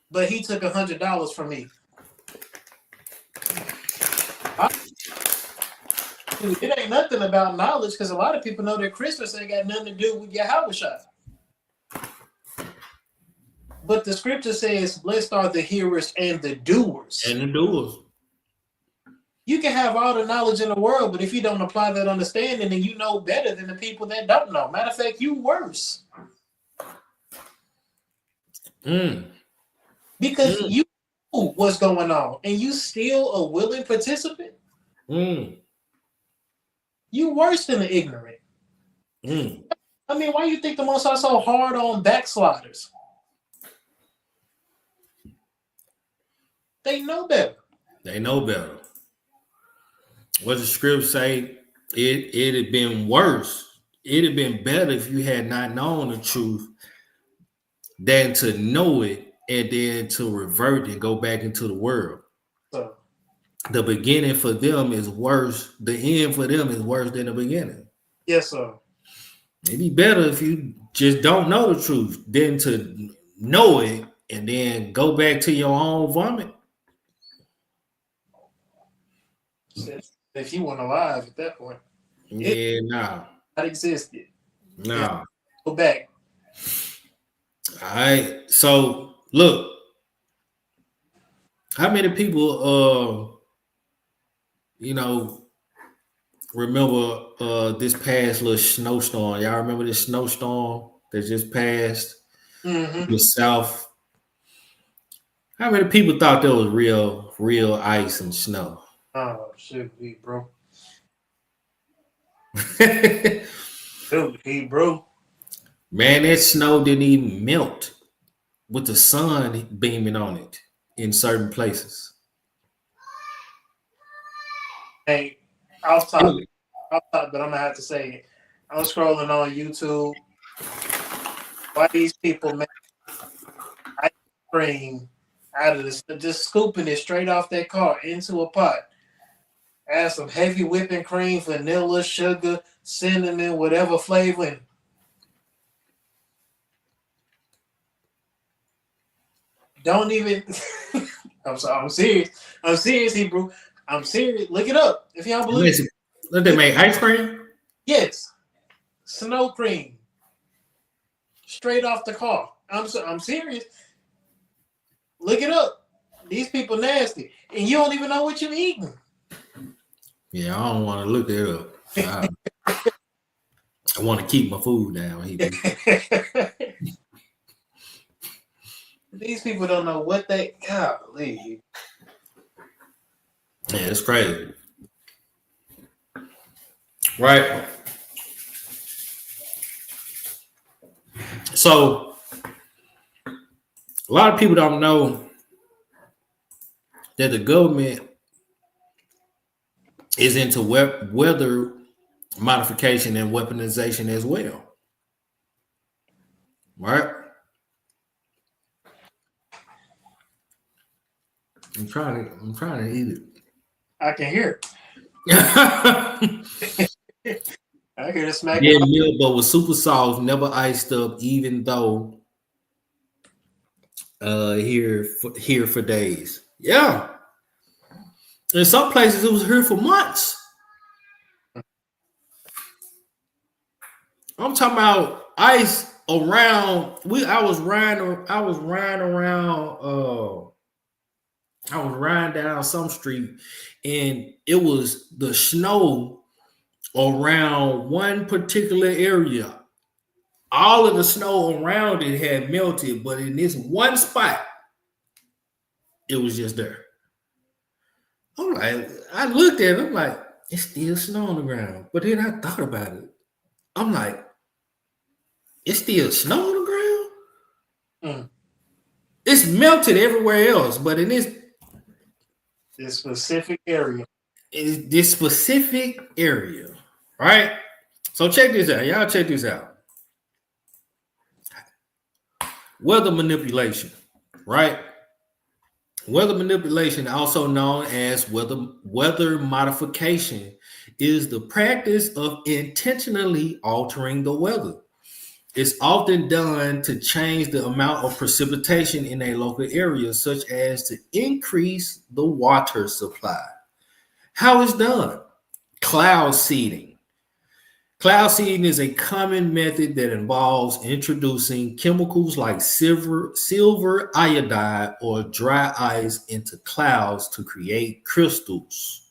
but he took $100 from me. It ain't nothing about knowledge, because a lot of people know that Christmas ain't got nothing to do with Yahweh Shai. But the scripture says, blessed are the hearers and the doers. And the doers. You can have all the knowledge in the world, but if you don't apply that understanding, then you know better than the people that don't know. Matter of fact, you worse. because you know what's going on and you still a willing participant. You worse than the ignorant. I mean, why do you think the Most High so hard on backsliders? They know better. They know better. What the script say, it had been worse. It had been better if you had not known the truth than to know it and then to revert and go back into the world. So, the beginning for them is worse. The end for them is worse than the beginning. Yes, sir. It'd be better if you just don't know the truth than to know it and then go back to your own vomit. If you weren't alive at that point. Yeah, nah. That existed. Nah. Yeah. Go back. All right. So look, how many people remember this past little snowstorm? Y'all remember this snowstorm that just passed the south? How many people thought that was real ice and snow? Oh, should be, bro. Should be, bro. Man, that snow didn't even melt with the sun beaming on it in certain places. Hey, off topic, but I'm gonna have to say it. I'm scrolling on YouTube. Why these people make ice cream out of this? Just scooping it straight off their car into a pot. Add some heavy whipping cream, vanilla, sugar, cinnamon, whatever flavoring. Don't even. I'm sorry. I'm serious. I'm serious, Hebrew. I'm serious. Look it up if y'all believe. Look, they make ice cream. Yes, snow cream, straight off the car. I'm serious. Look it up. These people nasty, and you don't even know what you're eating. Yeah, I don't want to look that up. I want to keep my food down. These people don't know what they. Golly. Yeah, it's crazy. Right. So, a lot of people don't know that the government is into weather modification and weaponization as well. Right? I'm trying to eat it. I can hear it. I hear the smack. Yeah, milk, but was super soft, never iced up, even though here for days. Yeah. In some places it was here for months. I'm talking about ice around. I was riding down some street, and it was the snow around one particular area. All of the snow around it had melted, but in this one spot, it was just there. I'm like, I looked at it, I'm like, it's still snow on the ground. But then I thought about it. I'm like, it's still snow on the ground? It's melted everywhere else, but in this specific area. This specific area, right? So check this out. Y'all check this out. Weather manipulation, right? Weather manipulation, also known as weather modification, is the practice of intentionally altering the weather. It's often done to change the amount of precipitation in a local area, such as to increase the water supply. How it's done? Cloud seeding. Cloud seeding is a common method that involves introducing chemicals like silver iodide or dry ice into clouds to create crystals,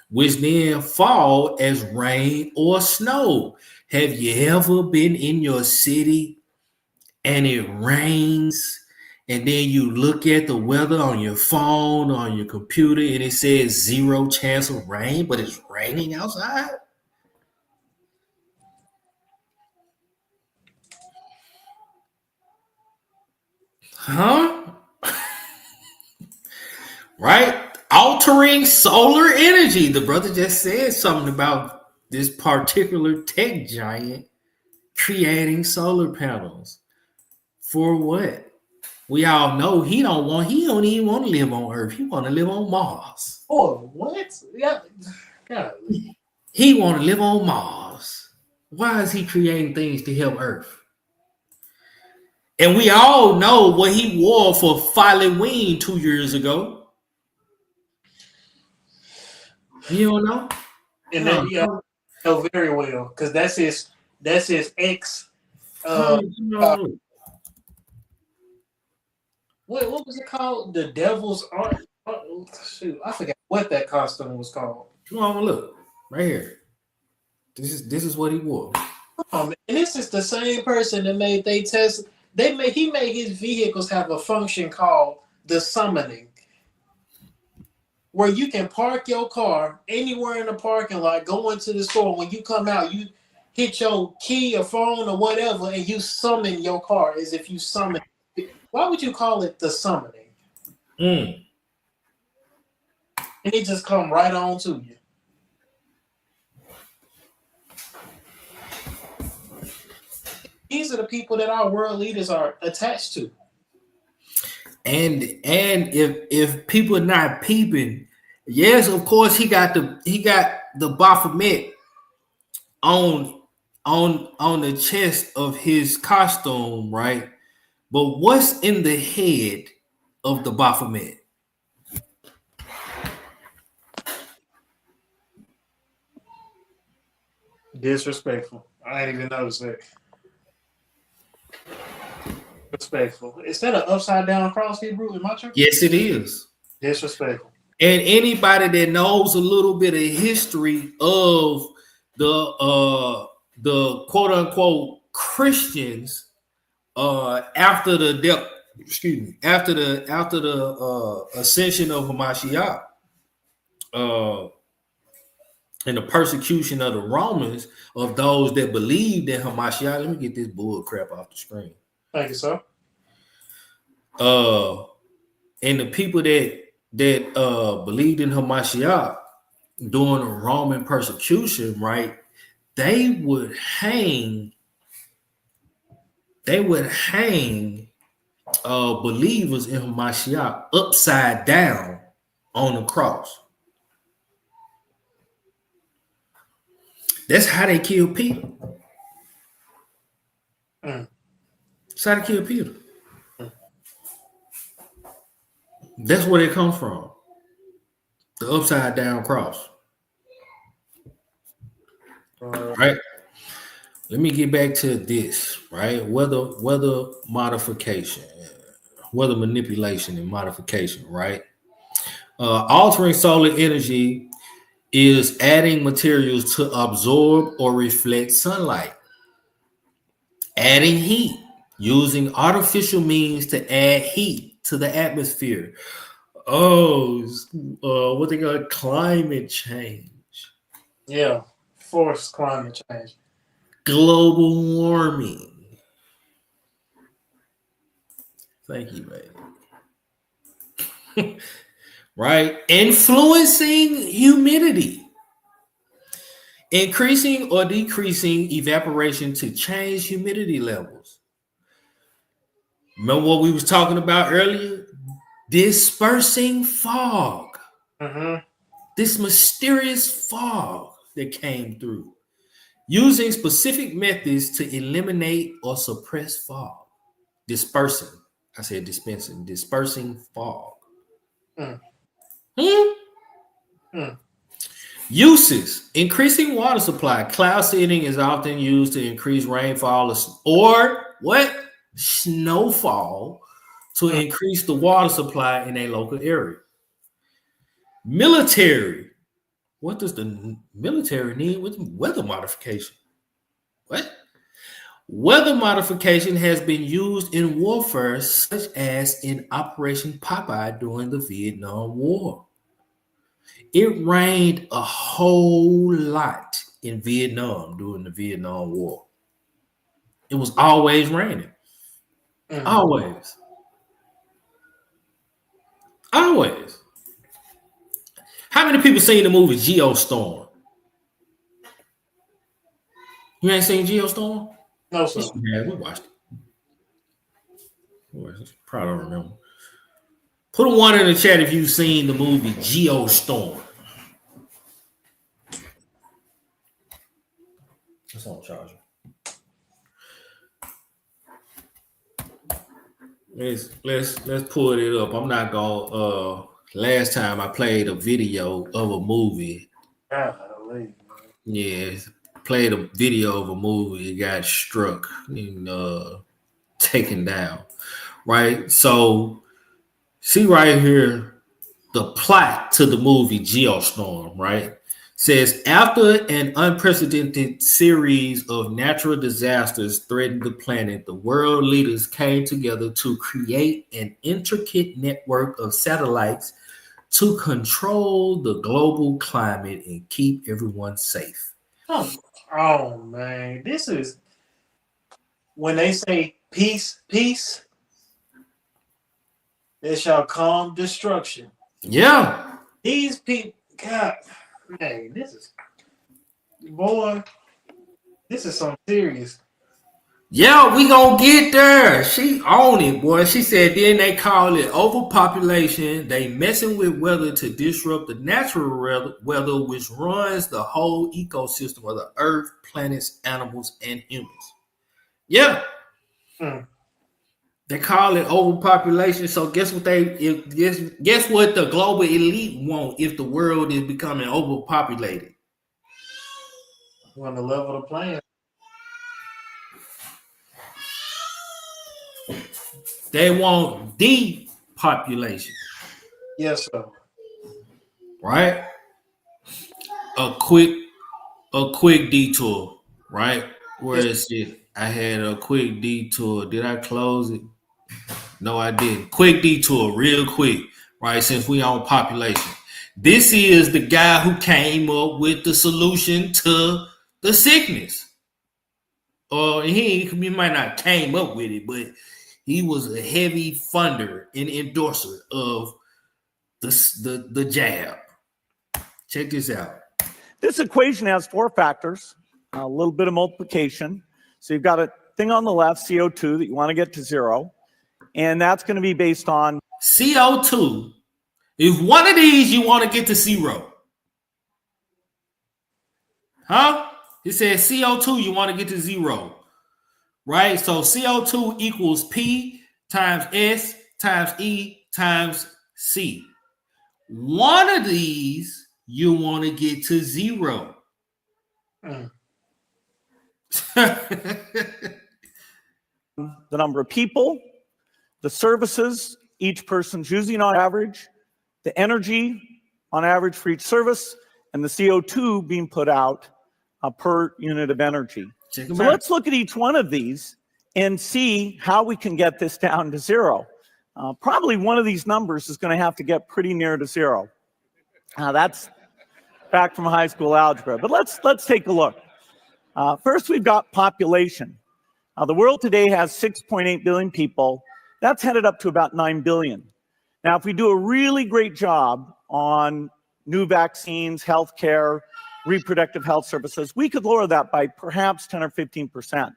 which then fall as rain or snow. Have you ever been in your city and it rains and then you look at the weather on your phone or on your computer and it says 0 chance of rain, but it's raining outside? Huh? Right? Altering solar energy. The brother just said something about this particular tech giant creating solar panels. For what? We all know he don't even want to live on Earth. He want to live on Mars. Oh, what? Yeah. God. He want to live on Mars. Why is he creating things to help Earth? And we all know what he wore for Halloween 2 years ago. You don't know? And then know very well because that's his ex. What was it called? The Devil's Art. Shoot, I forgot what that costume was called. Come on, look right here. This is what he wore. And this is the same person that made he made his vehicles have a function called the summoning, where you can park your car anywhere in the parking lot, go into the store. When you come out, you hit your key or phone or whatever, and you summon your car as if you summon. Why would you call it the summoning? And it just come right on to you. These are the people that our world leaders are attached to. And if people are not peeping, yes, of course he got the Baphomet on the chest of his costume, right? But what's in the head of the Baphomet? Disrespectful. I didn't even notice that. Disrespectful. Is that an upside down cross, Hebrew, in my church? Yes, it is. Disrespectful. And anybody that knows a little bit of history of the quote unquote Christians after the death, after the ascension of Hamashiach, and the persecution of the Romans, of those that believed in Hamashiach. Let me get this bull crap off the screen. Thank you, sir. And the people that believed in Hamashiach during the Roman persecution, right? They would hang believers in Hamashiach upside down on the cross. That's how they killed Peter. That's how they killed Peter. That's where it comes from. The upside down cross. Right? Let me get back to this, right? Weather modification, weather manipulation and modification, right? Altering solar energy is adding materials to absorb or reflect sunlight, adding heat, using artificial means to add heat to the atmosphere. What they call climate change. Yeah, forced climate change. Global warming. Thank you, baby. Right? Influencing humidity. Increasing or decreasing evaporation to change humidity levels. Remember what we was talking about earlier? Dispersing fog. This mysterious fog that came through. Using specific methods to eliminate or suppress fog. Dispersing. I said dispensing. Dispersing fog. Uses. Increasing water supply. Cloud seeding is often used to increase rainfall or what? Snowfall to increase the water supply in a local area. Military. What does the military need with weather modification? What? Weather modification has been used in warfare, such as in Operation Popeye during the Vietnam War. It rained a whole lot in Vietnam during the Vietnam War. It was always raining. Always. Always. How many people seen the movie Geostorm? You ain't seen Geostorm? No, sir. Yeah, we watched it. Probably don't remember. Put a 1 in the chat if you've seen the movie Geostorm. It's on charger. Let's pull it up. I'm not gonna last time I played a video of a movie. Yeah, played a video of a movie, it got struck and taken down. Right? So see right here the plot to the movie Geostorm, right? Says after an unprecedented series of natural disasters threatened the planet, the world leaders came together to create an intricate network of satellites to control the global climate and keep everyone safe. Oh man, this is when they say peace, peace, there shall come destruction. Yeah. These people, God, man, this is something serious. Yeah, we gonna get there. She own it, boy. She said then they call it overpopulation. They messing with weather to disrupt the natural weather, which runs the whole ecosystem of the earth, planets, animals, and humans. Yeah. They call it overpopulation. So guess what guess what the global elite want if the world is becoming overpopulated? Want to level the playing. They want depopulation. Yes, sir. Right? A quick detour, right? Where is it? I had a quick detour. Did I close it? No, I didn't. Quick detour, real quick, right? Since we on population. This is the guy who came up with the solution to the sickness. He might not came up with it, but he was a heavy funder and endorser of the jab. Check this out. This equation has 4 factors, a little bit of multiplication. So you've got a thing on the left, CO2, that you want to get to 0. And that's going to be based on CO2. If one of these you want to get to 0. Huh? It says CO2 you want to get to 0. Right? So CO2 equals P times S times E times C. One of these you want to get to 0. the number of people, the services each person's using on average, the energy on average for each service, and the CO2 being put out per unit of energy. So let's look at each one of these and see how we can get this down to 0. Probably one of these numbers is going to have to get pretty near to 0. That's back from high school algebra, but let's take a look. First, we've got population. The world today has 6.8 billion people. That's headed up to about 9 billion. Now, if we do a really great job on new vaccines, healthcare, reproductive health services, we could lower that by perhaps 10 or 15%.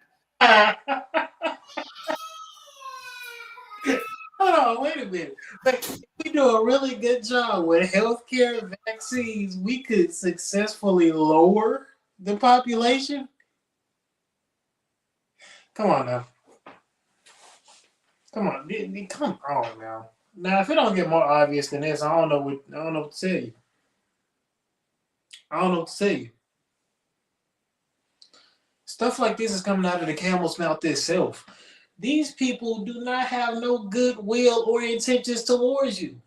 Hold on, wait a minute. But if we do a really good job with healthcare, vaccines, we could successfully lower the population? Come on now. Come on now. Now, if it don't get more obvious than this, I don't know what to tell you. I don't know what to tell you. Stuff like this is coming out of the camel's mouth itself. These people do not have no goodwill or intentions towards you.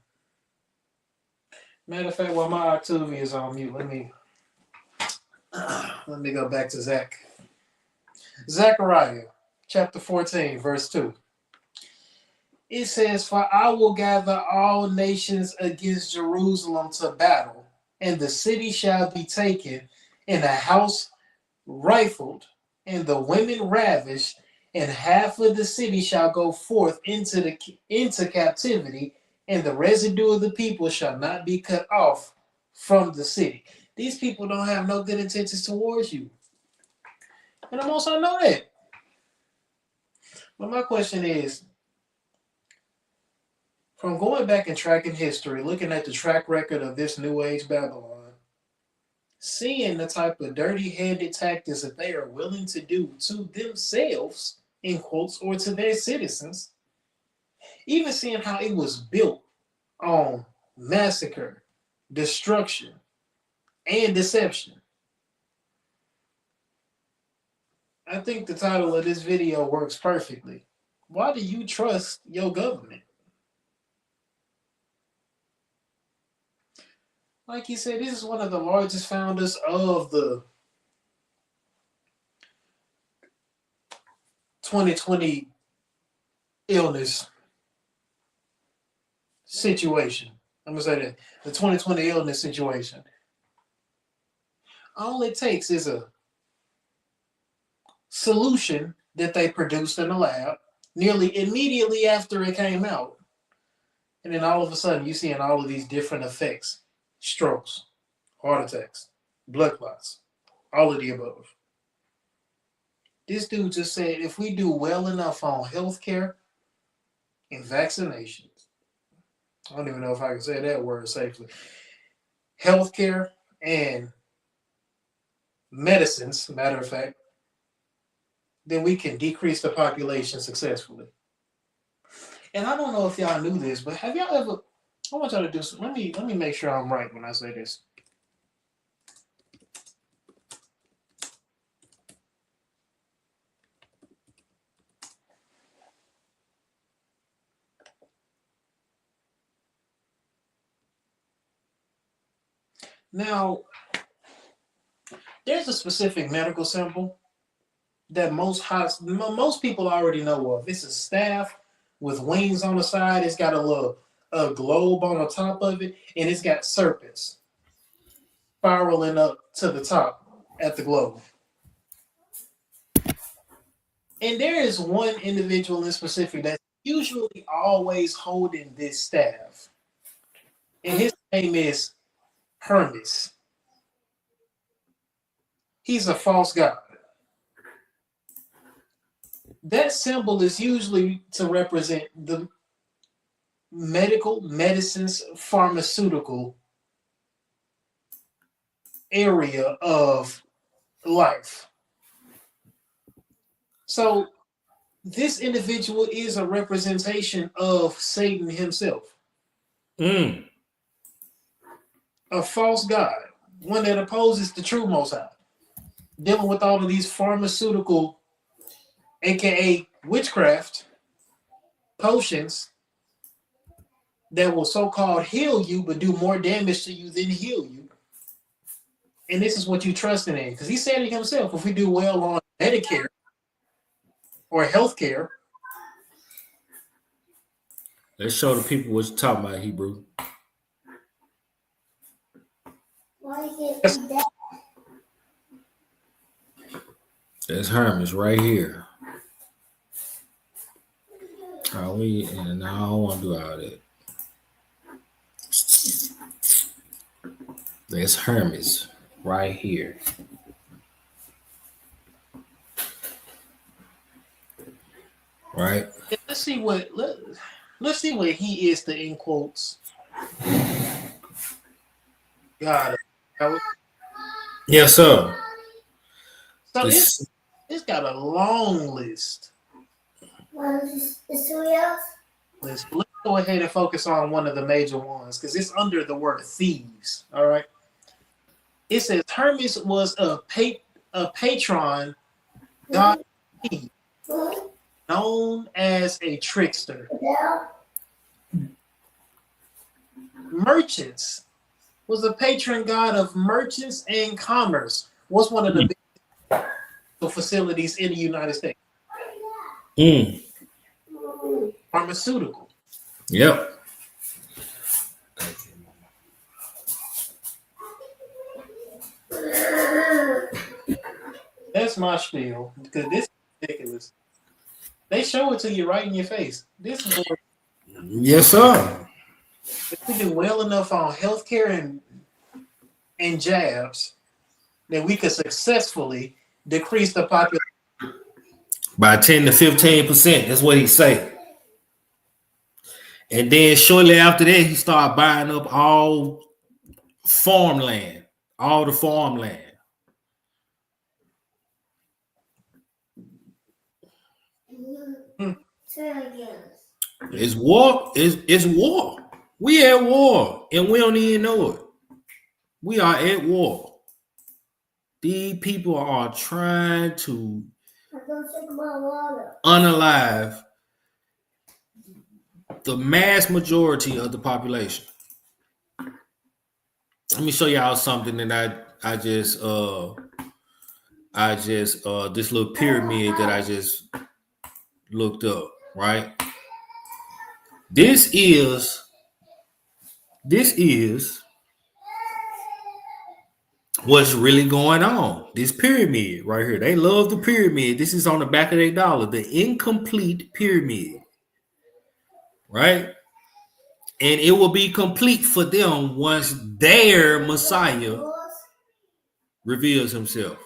Matter of fact, while my Octavia is on mute, let me go back to Zach. Zachariah, chapter 14, verse 2. It says, "For I will gather all nations against Jerusalem to battle, and the city shall be taken, and the house rifled, and the women ravished, and half of the city shall go forth into captivity, and the residue of the people shall not be cut off from the city." These people don't have no good intentions towards you. And I'm also know that. But my question is, from going back and tracking history, looking at the track record of this New Age Babylon, seeing the type of dirty-handed tactics that they are willing to do to themselves, in quotes, or to their citizens, even seeing how it was built on massacre, destruction, and deception, I think the title of this video works perfectly. Why do you trust your government? Like he said, this is one of the largest founders of the 2020 illness situation. I'm going to say that. The 2020 illness situation. All it takes is a solution that they produced in the lab nearly immediately after it came out. And then all of a sudden, you're seeing all of these different effects. Strokes, heart attacks, blood clots, all of the above. This dude just said if we do well enough on healthcare and vaccinations, I don't even know if I can say that word safely, healthcare and medicines, matter of fact, then we can decrease the population successfully. And I don't know if y'all knew this, but have y'all ever, I want y'all to do some, let me make sure I'm right when I say this. Now, there's a specific medical symbol that most people already know of. It's a staff with wings on the side. It's got a globe on the top of it, and it's got serpents spiraling up to the top at the globe. And there is one individual in specific that's usually always holding this staff. And his name is Hermes. He's a false god. That symbol is usually to represent the medicines, pharmaceutical area of life. So this individual is a representation of Satan himself. A false god, one that opposes the true Most High, dealing with all of these pharmaceutical, aka witchcraft, potions that will so-called heal you but do more damage to you than heal you. And this is what you trusting in. Because he said it himself, if we do well on Medicare or healthcare. Let's show the people what you're talking about, Hebrew. There's Hermes right here. And I don't want to do all that. There's Hermes right here. Right. Let's see what he is, in quotes. God. Yes, sir. So it's got a long list. Let's go ahead and focus on one of the major ones because it's under the word thieves. All right. It says Hermes was a patron god known as a trickster. Merchants was a patron god of merchants and commerce. Was one of the biggest facilities in the United States. Pharmaceutical. Yep. That's my spiel because this is ridiculous. They show it to you right in your face. This is what Yes, sir. if we do well enough on healthcare and jabs, then we could successfully decrease the population By 10 to 15%. That's what he say. And then shortly after that, he started buying up all farmland, all the farmland. It's war. It's war. We at war, and we don't even know it. We are at war. These people are trying to unalive the mass majority of the population. Let me show y'all something that I just this little pyramid that I just looked up, right? This is what's really going on. This pyramid right here. They love the pyramid. This is on the back of their dollar, the incomplete pyramid, right? And it will be complete for them once their Messiah reveals himself.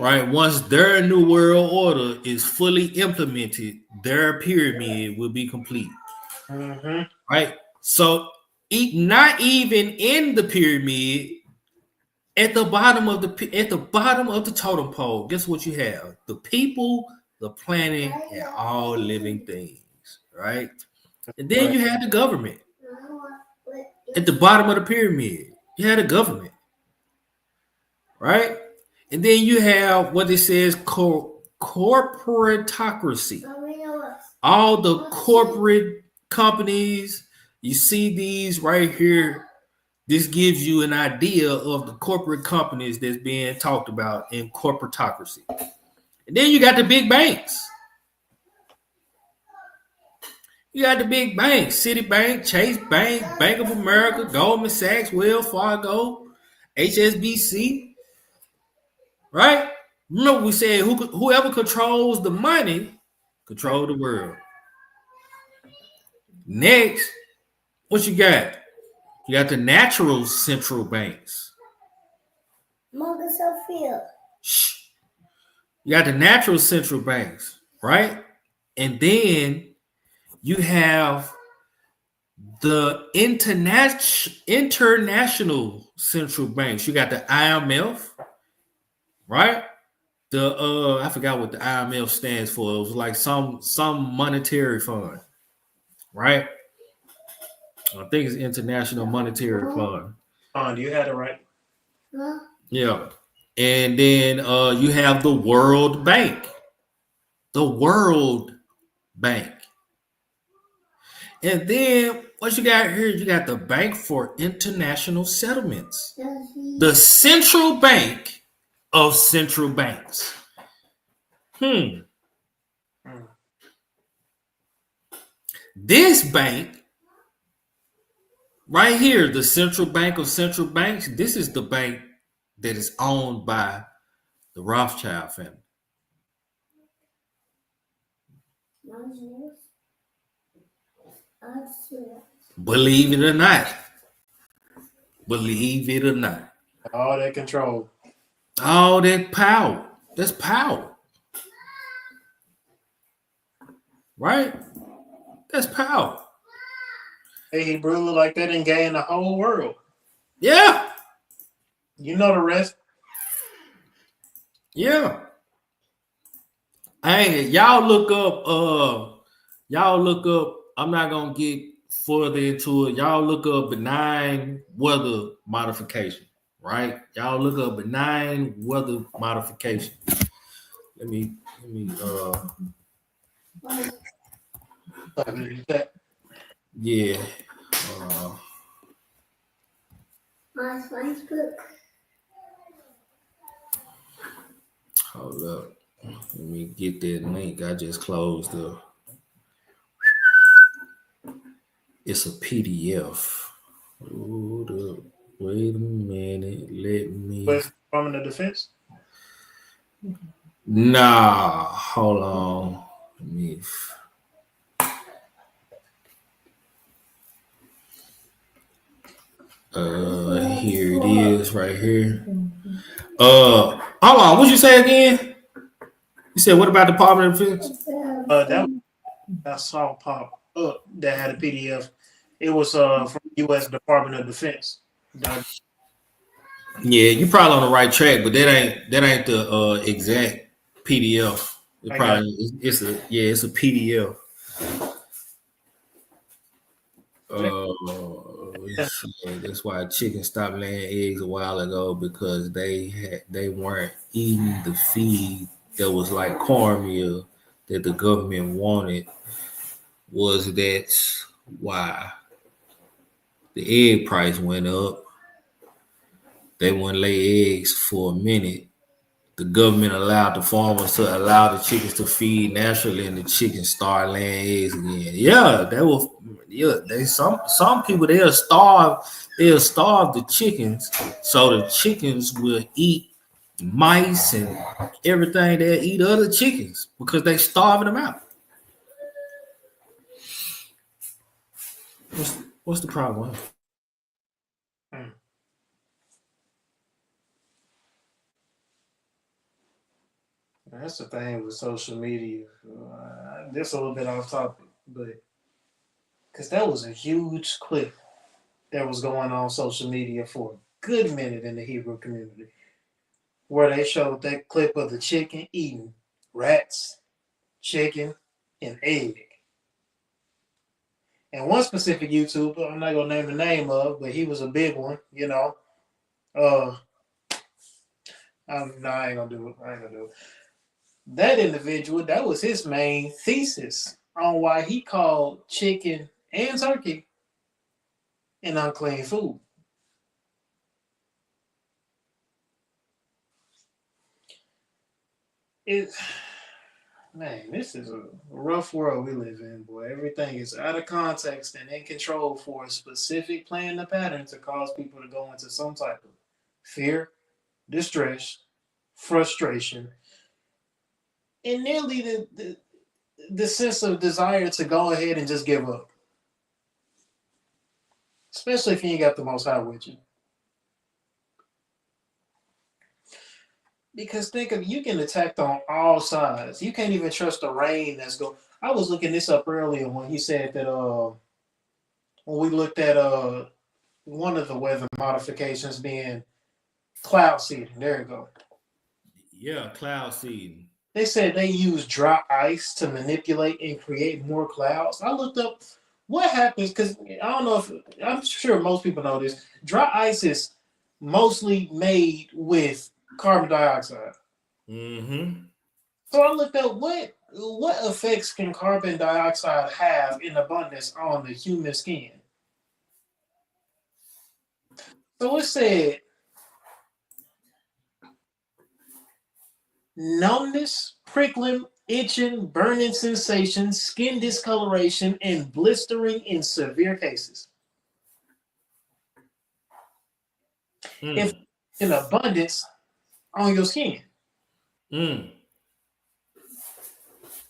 Right? Once their new world order is fully implemented, their pyramid will be complete. Mm-hmm. Right? So not even in the pyramid, at the bottom of the totem pole, guess what you have? The people, the planet, and all living things. Right? And then you had the government. At the bottom of the pyramid, you had a government. Right? And then you have what it says corporatocracy. All the corporate companies, you see these right here. This gives you an idea of the corporate companies that's being talked about in corporatocracy. And then you got the big banks. You got the big banks, Citibank, Chase Bank, Bank of America, Goldman Sachs, Wells Fargo, HSBC. Right? Remember we said whoever controls the money control the world. Next, what you got? You got the natural central banks. Shh. You got the natural central banks, right? And then you have the international central banks. You got the IMF, right? The I forgot what the IMF stands for. It was like some monetary fund, right? I think it's International Monetary Fund. You had it right. Yeah. And then you have the World Bank. The World Bank. And then what you got here? You got the Bank for International Settlements. The central bank of central banks. This bank right here, the central bank of central banks, this is the bank that is owned by the Rothschild family. Believe it or not. Believe it or not. All that control. All that power. That's power. Right? That's power. Hey, he brutally like that and gained the whole world. Yeah. You know the rest. Yeah. Hey, y'all look up, I'm not gonna get further into it. Y'all look up benign weather modification, right? Y'all look up benign weather modification. Let me yeah. My Facebook. Hold up. Let me get that link. I just closed the. It's a PDF. Hold up. Wait a minute. Let me. West Department of Defense. Nah, hold on. Let me. Here it is, right here. Hold on. What you say again? You said what about Department of Defense? That I saw pop up that had a PDF. It was from U.S. Department of Defense. Yeah, you probably on the right track, but that ain't the exact PDF. It I got probably it's a PDF. That's why chickens stopped laying eggs a while ago because they weren't eating the feed that was like cornmeal that the government wanted. That's why the egg price went up. They wouldn't lay eggs for a minute. The government allowed the farmers to allow the chickens to feed naturally, and the chickens start laying eggs again. Yeah, that was They some people they'll starve the chickens, so the chickens will eat mice and everything. They'll eat other chickens because they starving them out. What's the problem? That's the thing with social media. This a little bit off topic, but because that was a huge clip that was going on social media for a good minute in the Hebrew community, where they showed that clip of the chicken eating rats, chicken, and egg. And one specific YouTuber, I'm not gonna name the name of, but he was a big one, you know. No, I ain't gonna do it. That individual, that was his main thesis on why he called chicken and turkey an unclean food. Man, this is a rough world we live in, boy. Everything is out of context and in control for a specific plan or pattern to cause people to go into some type of fear, distress, frustration, and nearly the sense of desire to go ahead and just give up. Especially if you ain't got the Most High with you. Because think of you getting attacked on all sides. You can't even trust the rain that's going. I was looking this up earlier when he said that when we looked at one of the weather modifications being cloud seeding. There you go. Yeah, cloud seeding. They said they use dry ice to manipulate and create more clouds. I looked up what happens because I don't know if I'm sure most people know this. Dry ice is mostly made with carbon dioxide. Mm-hmm. So I looked up what effects can carbon dioxide have in abundance on the human skin. So it said numbness, prickling, itching, burning sensation, skin discoloration, and blistering in severe cases. If in abundance on your skin. And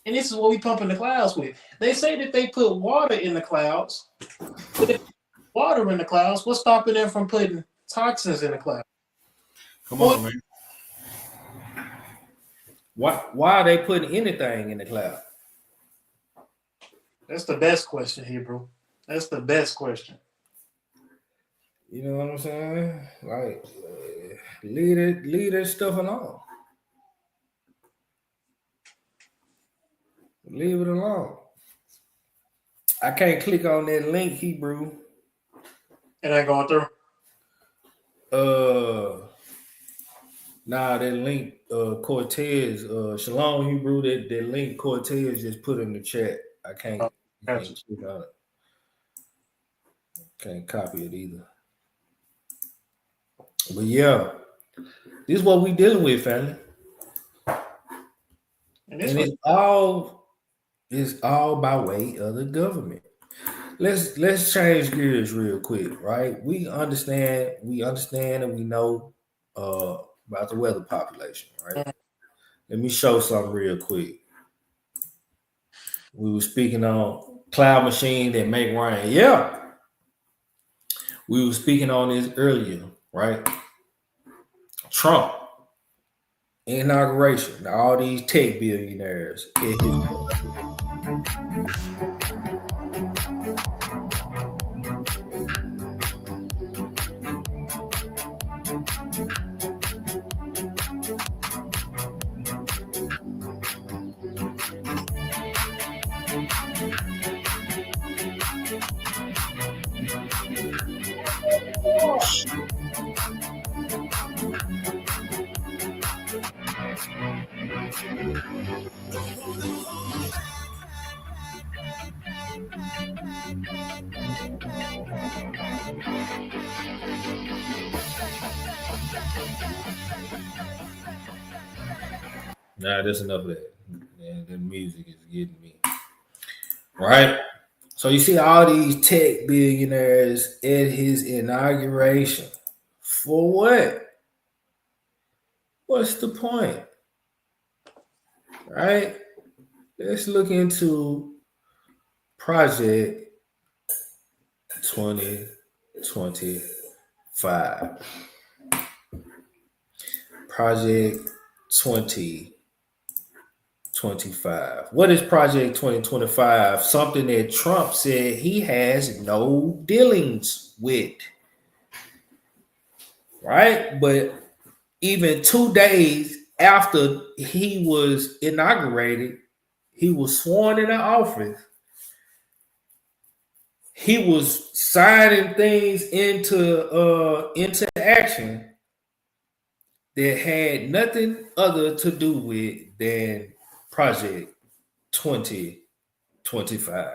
this is what we pump in the clouds with. They say that they put water in the clouds, but if water in the clouds, what's stopping them from putting toxins in the clouds? Come on, man. Why are they putting anything in the cloud? That's the best question, Hebrew. That's the best question. You know what I'm saying? Like, leave that stuff alone. Leave it alone. I can't click on that link, Hebrew. It ain't going through. Nah, that link, Cortez, Shalom Hebrew, that link Cortez just put in the chat. I can't click on it. Can't copy it either. But yeah, this is what we dealing with, family. And And it's all by way of the government. Let's change gears real quick, right? We understand, and we know about the weather population, right? Let me show something real quick. We were speaking on cloud machine that make rain. Yeah. We were speaking on this earlier, right? Trump inauguration, all these tech billionaires. Nah, that's enough of that. Yeah, the music is getting me. Right? So you see all these tech billionaires at his inauguration. For what? What's the point? Right? Let's look into Project 2025. Project 2025. What is Project 2025? Something that Trump said he has no dealings with. Right? But even 2 days after he was inaugurated, he was sworn into office. He was signing things into action that had nothing other to do with than Project 2025.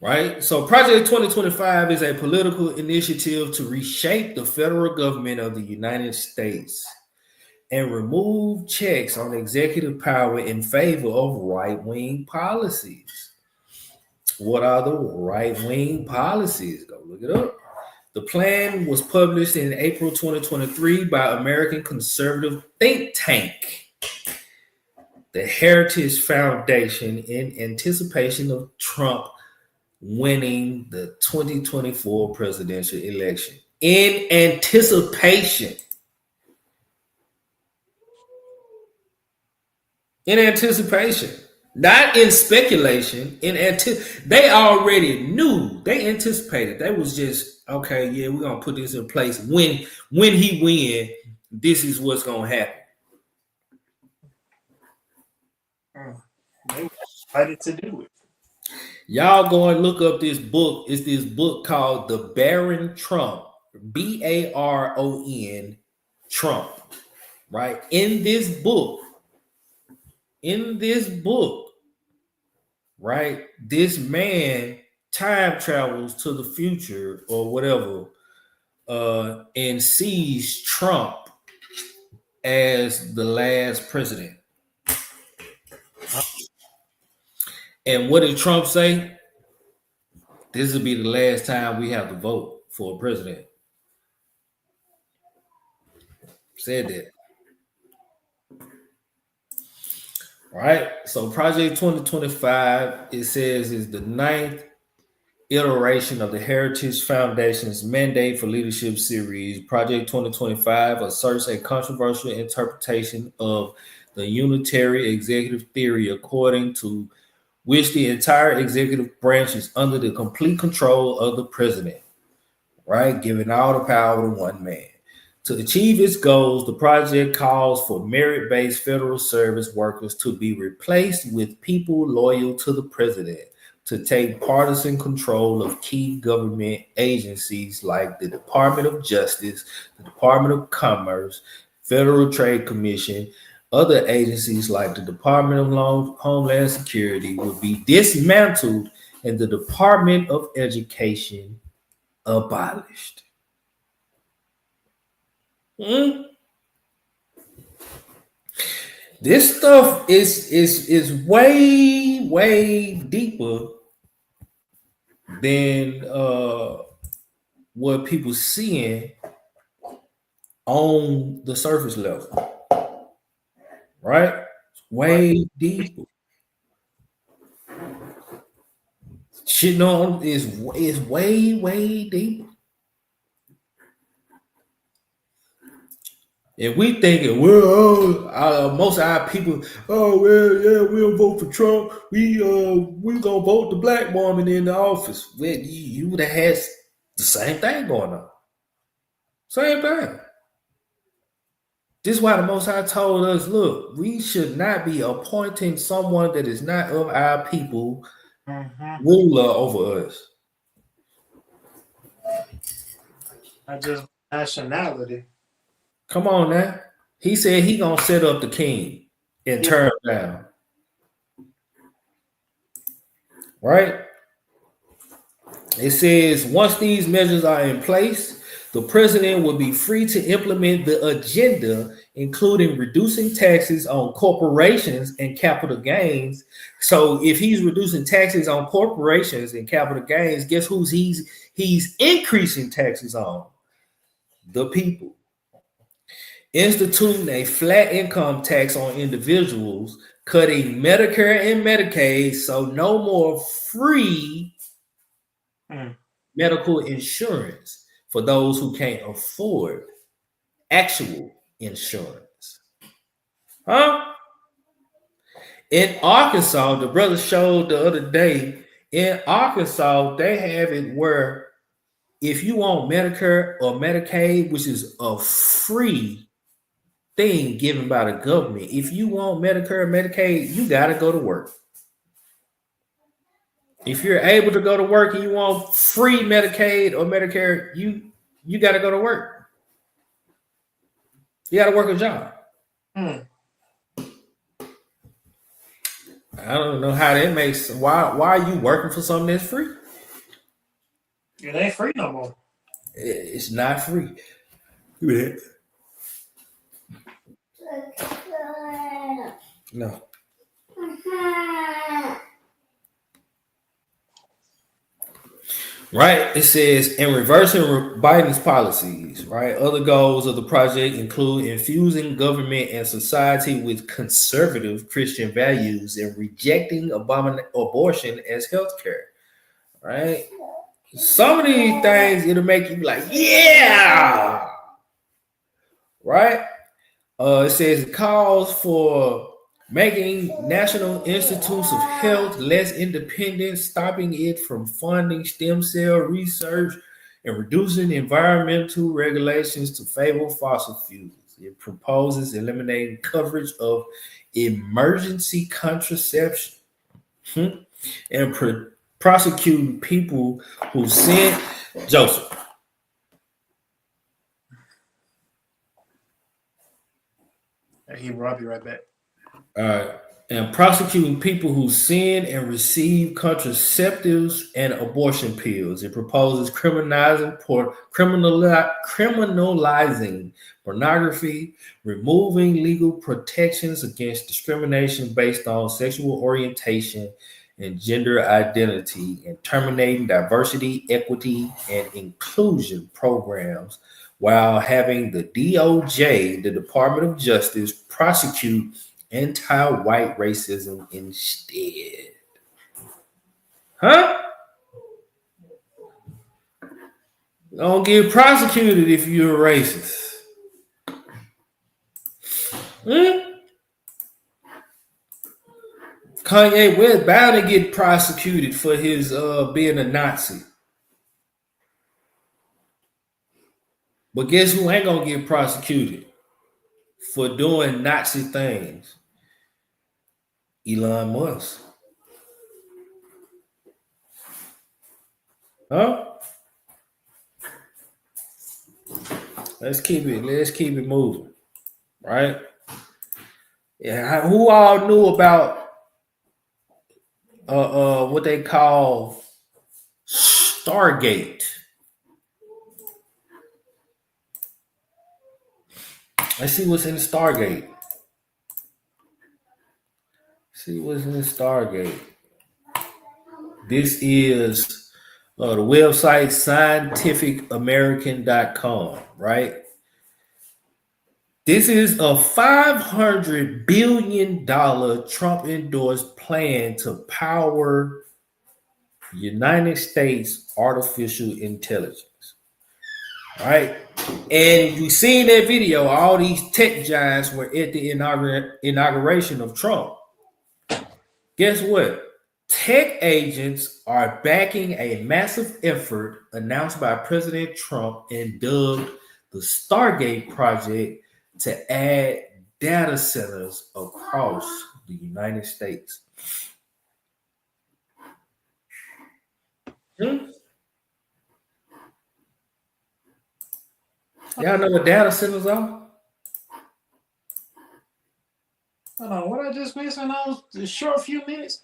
Right? So Project 2025 is a political initiative to reshape the federal government of the United States and remove checks on executive power in favor of right-wing policies. What are the right-wing policies? Go look it up. The plan was published in April 2023 by American conservative think tank, the Heritage Foundation, in anticipation of Trump winning the 2024 presidential election. In anticipation. In anticipation. Not in speculation. They already knew. They anticipated. They was just, okay, yeah, we're gonna put this in place. When he win, this is what's gonna happen. They were excited to do it. Y'all go and look up this book. It's this book called The Baron Trump. Baron Trump. Right? In this book, right, this man time travels to the future or whatever, and sees Trump as the last president. And what did Trump say? This will be the last time we have to vote for a president. Said that. All right. So Project 2025, it says, is the ninth iteration of the Heritage Foundation's Mandate for Leadership series. Project 2025 asserts a controversial interpretation of the unitary executive theory, according to which the entire executive branch is under the complete control of the president, right? Giving all the power to one man. To achieve its goals, the project calls for merit-based federal service workers to be replaced with people loyal to the president, to take partisan control of key government agencies like the Department of Justice, the Department of Commerce, Federal Trade Commission. Other agencies like the Department of Homeland Security will be dismantled and the Department of Education abolished. This stuff is way deeper than what people seeing on the surface level, right? It's way deeper. Shit on is way deeper. And we thinking, well, most of our people, oh well, yeah, we'll vote for Trump. We gonna vote the black woman in the office. Well, you would have had the same thing going on. Same thing. This is why the Most High told us, look, we should not be appointing someone that is not of our people ruler over us. Not just nationality. Come on now. He said he gonna set up the king and turn him down. Right? It says once these measures are in place, the president will be free to implement the agenda, including reducing taxes on corporations and capital gains. So if he's reducing taxes on corporations and capital gains, guess who's he's increasing taxes on? The people. Instituting a flat income tax on individuals, cutting Medicare and Medicaid, so no more free medical insurance for those who can't afford actual insurance. Huh? In Arkansas, the brother showed the other day, in Arkansas, they have it where if you want Medicare or Medicaid, which is a free thing given by the government, if you want Medicare or Medicaid, you got to go to work. If you're able to go to work and you want free Medicaid or Medicare, you got to go to work. You got to work a job. I don't know how that makes. Why are you working for something that's free? It ain't free no more. It's not free. No. Right, it says in reversing Biden's policies, right? Other goals of the project include infusing government and society with conservative Christian values and rejecting abortion as healthcare, right? Some of these things it'll make you be like, yeah, right? It says it calls for making National Institutes of Health less independent, stopping it from funding stem cell research, and reducing environmental regulations to favor fossil fuels. It proposes eliminating coverage of emergency contraception and prosecuting people who sin. Joseph. I'll be right back. And prosecuting people who sin and receive contraceptives and abortion pills. It proposes criminalizing pornography, removing legal protections against discrimination based on sexual orientation and gender identity, and terminating diversity, equity, and inclusion programs, while having the DOJ, the Department of Justice, prosecute anti-white racism instead. Huh? Don't get prosecuted if you're a racist. Kanye West bound to get prosecuted for his being a Nazi. But guess who ain't gonna get prosecuted for doing Nazi things? Elon Musk. Huh? Let's keep it moving. Right? Yeah, who all knew about what they call Stargate? Let's see what's in Stargate. See what's in Stargate. This is the website scientificamerican.com, right? This is a $500 billion Trump endorsed plan to power United States artificial intelligence. All right. And you seen that video, all these tech giants were at the inauguration of Trump. Guess what? Tech agents are backing a massive effort announced by President Trump and dubbed the Stargate project to add data centers across the United States. Y'all know what data centers are? Hold on, what I just missed in those short few minutes?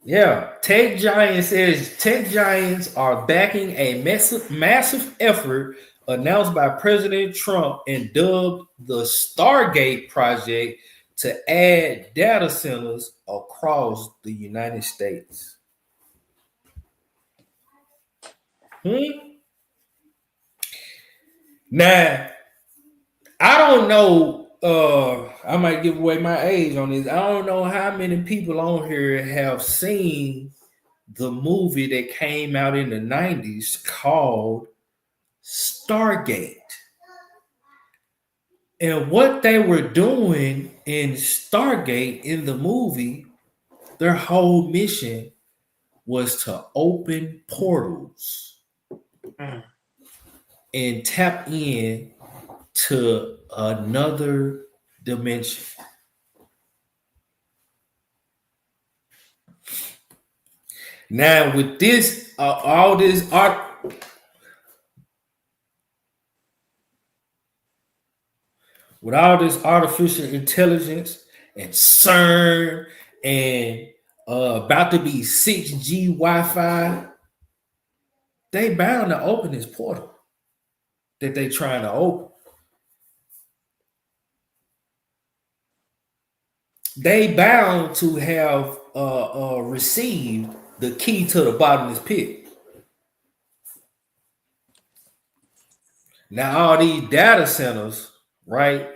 Yeah, Tech Giant says tech giants are backing a massive effort announced by President Trump and dubbed the Stargate project to add data centers across the United States. Now, I don't know. I might give away my age on this. I don't know how many people on here have seen the movie that came out in the 90s called Stargate. And what they were doing in Stargate in the movie, their whole mission was to open portals and tap in to another dimension. Now, with this, all this art, with all this artificial intelligence and CERN and about to be 6G Wi-Fi, they bound to open this portal that they trying to open. They bound to have received the key to the bottomless pit. Now, all these data centers, right?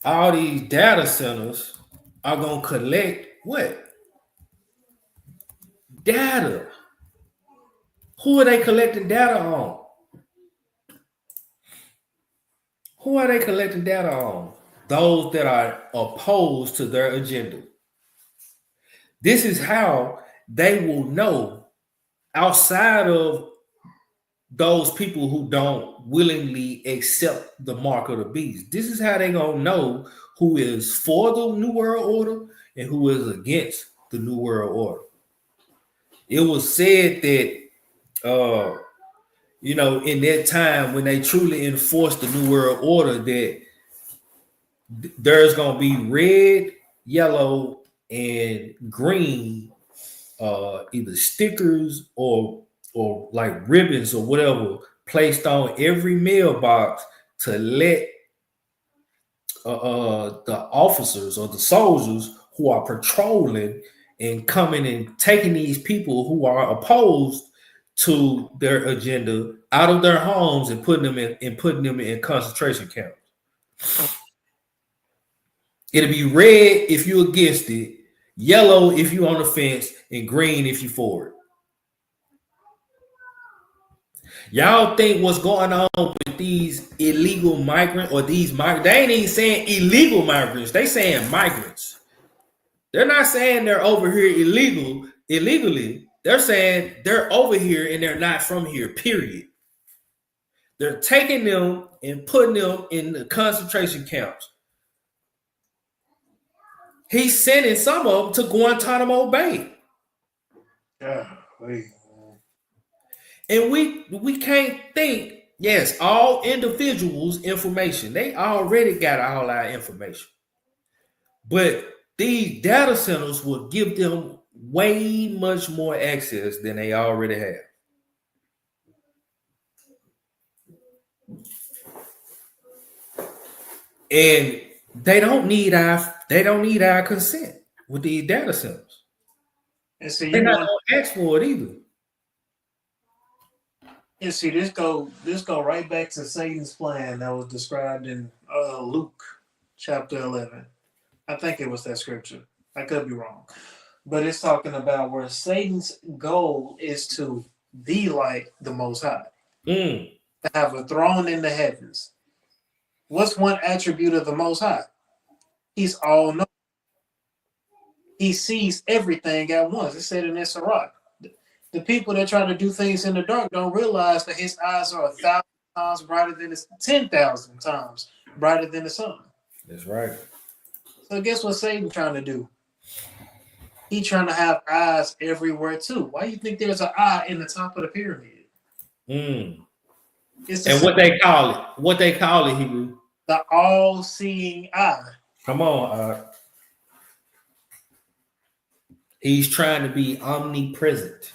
All these data centers are going to collect what? Data. Who are they collecting data on? Who are they collecting data on? Those that are opposed to their agenda. This is how they will know, outside of those people who don't willingly accept the mark of the beast. This is how they're going to know who is for the New World Order and who is against the New World Order. It was said that, in that time when they truly enforced the New World Order, that there's going to be red, yellow, and green, either stickers or like ribbons or whatever placed on every mailbox to let the officers or the soldiers who are patrolling and coming and taking these people who are opposed to their agenda out of their homes and putting them in concentration camps. It'll be red if you're against it, yellow if you're on the fence, and green if you're for it. Y'all think what's going on with these illegal migrants or these migrants? They ain't even saying illegal migrants. They saying migrants. They're not saying they're over here illegally. They're saying they're over here and they're not from here, period. They're taking them and putting them in the concentration camps. He's sending some of them to Guantanamo Bay. And we can't think, yes, all individuals' information. They already got all our information. But these data centers will give them way much more access than they already have. And They don't need our consent with these data centers. And so They're you not want gonna ask for it either. and see this go right back to Satan's plan that was described in Luke chapter 11. I think it was that scripture. I could be wrong. But it's talking about where Satan's goal is to be like the Most High, to have a throne in the heavens. What's one attribute of the Most High? He's all knowing. He sees everything at once. It said in Sirach. The people that try to do things in the dark don't realize that his eyes are 1,000 times brighter than 10,000 times brighter than the sun. That's right. So guess what Satan's trying to do? He's trying to have eyes everywhere too. Why do you think there's an eye in the top of the pyramid? It's and what they call it, Hebrew? The all-seeing eye. Come on, he's trying to be omnipresent.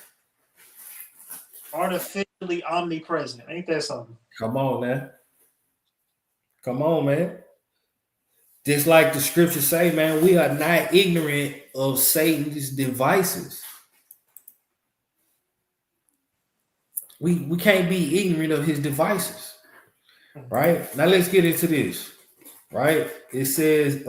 Artificially omnipresent. Ain't that something? Come on, man. Come on, man. Just like the scriptures say, man, we are not ignorant of Satan's devices. We can't be ignorant of his devices. Right? Now let's get into this. Right? It says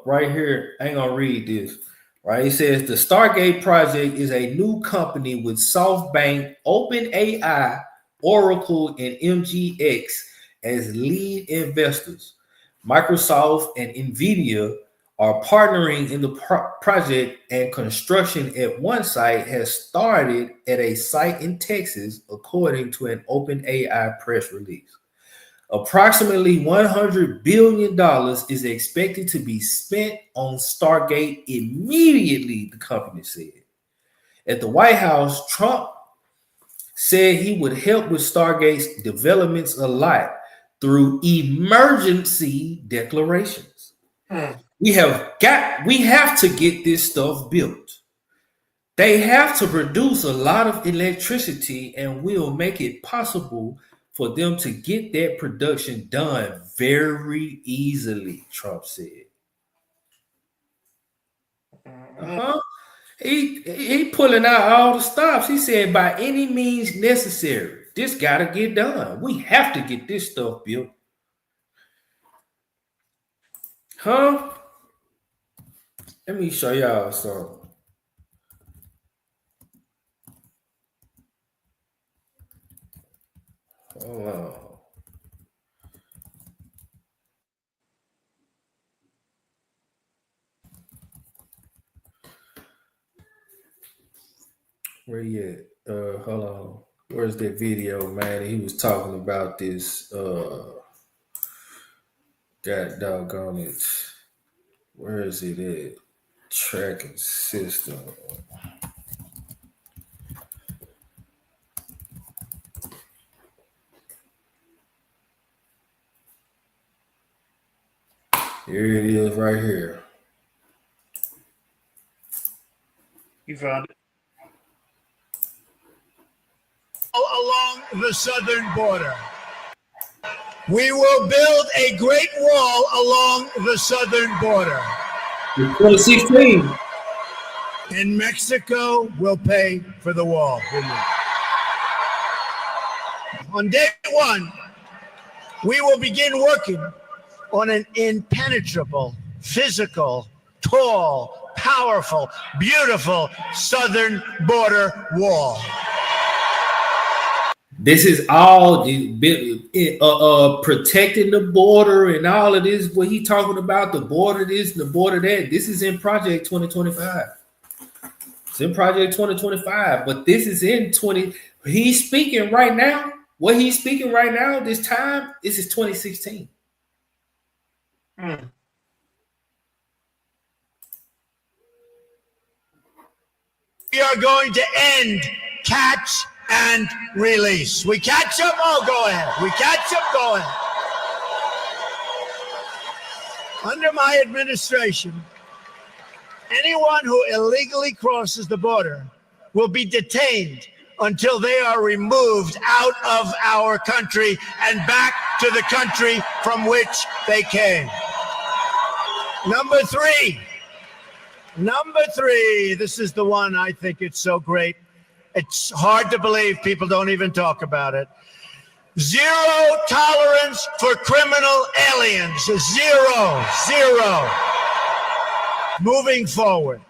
right here, I ain't gonna read this. Right? It says the Stargate project is a new company with SoftBank, OpenAI, Oracle, and MGX as lead investors. Microsoft and NVIDIA are partnering in the project, and construction at one site has started at a site in Texas, according to an OpenAI press release. Approximately $100 billion is expected to be spent on Stargate immediately, the company said. At the White House, Trump said he would help with Stargate's developments a lot through emergency declarations. We have to get this stuff built. They have to produce a lot of electricity, and we'll make it possible for them to get that production done very easily, Trump said. He pulling out all the stops. He said, by any means necessary, this got to get done. We have to get this stuff built. Let me show y'all something. Hold on. Where you at? Hold on. Where's that video, man? He was talking about this. God doggone it. Where is it at? Tracking system. Here it is right here. You found it? Along the southern border. We will build a great wall along the southern border. 2016. And Mexico will pay for the wall. On day one, we will begin working on an impenetrable, physical, tall, powerful, beautiful southern border wall. This is all protecting the border and all of this. What he talking about, the border this, the border that. This is in Project 2025. It's in Project 2025, but this is in 20. He's speaking right now. What he's speaking right now, this time, this is 2016. We are going to end catch and release. We catch them, oh, go ahead. We catch them, go ahead. Under my administration, anyone who illegally crosses the border will be detained until they are removed out of our country and back to the country from which they came. Number three, this is the one I think it's so great. It's hard to believe people don't even talk about it. Zero tolerance for criminal aliens. Zero. Moving forward,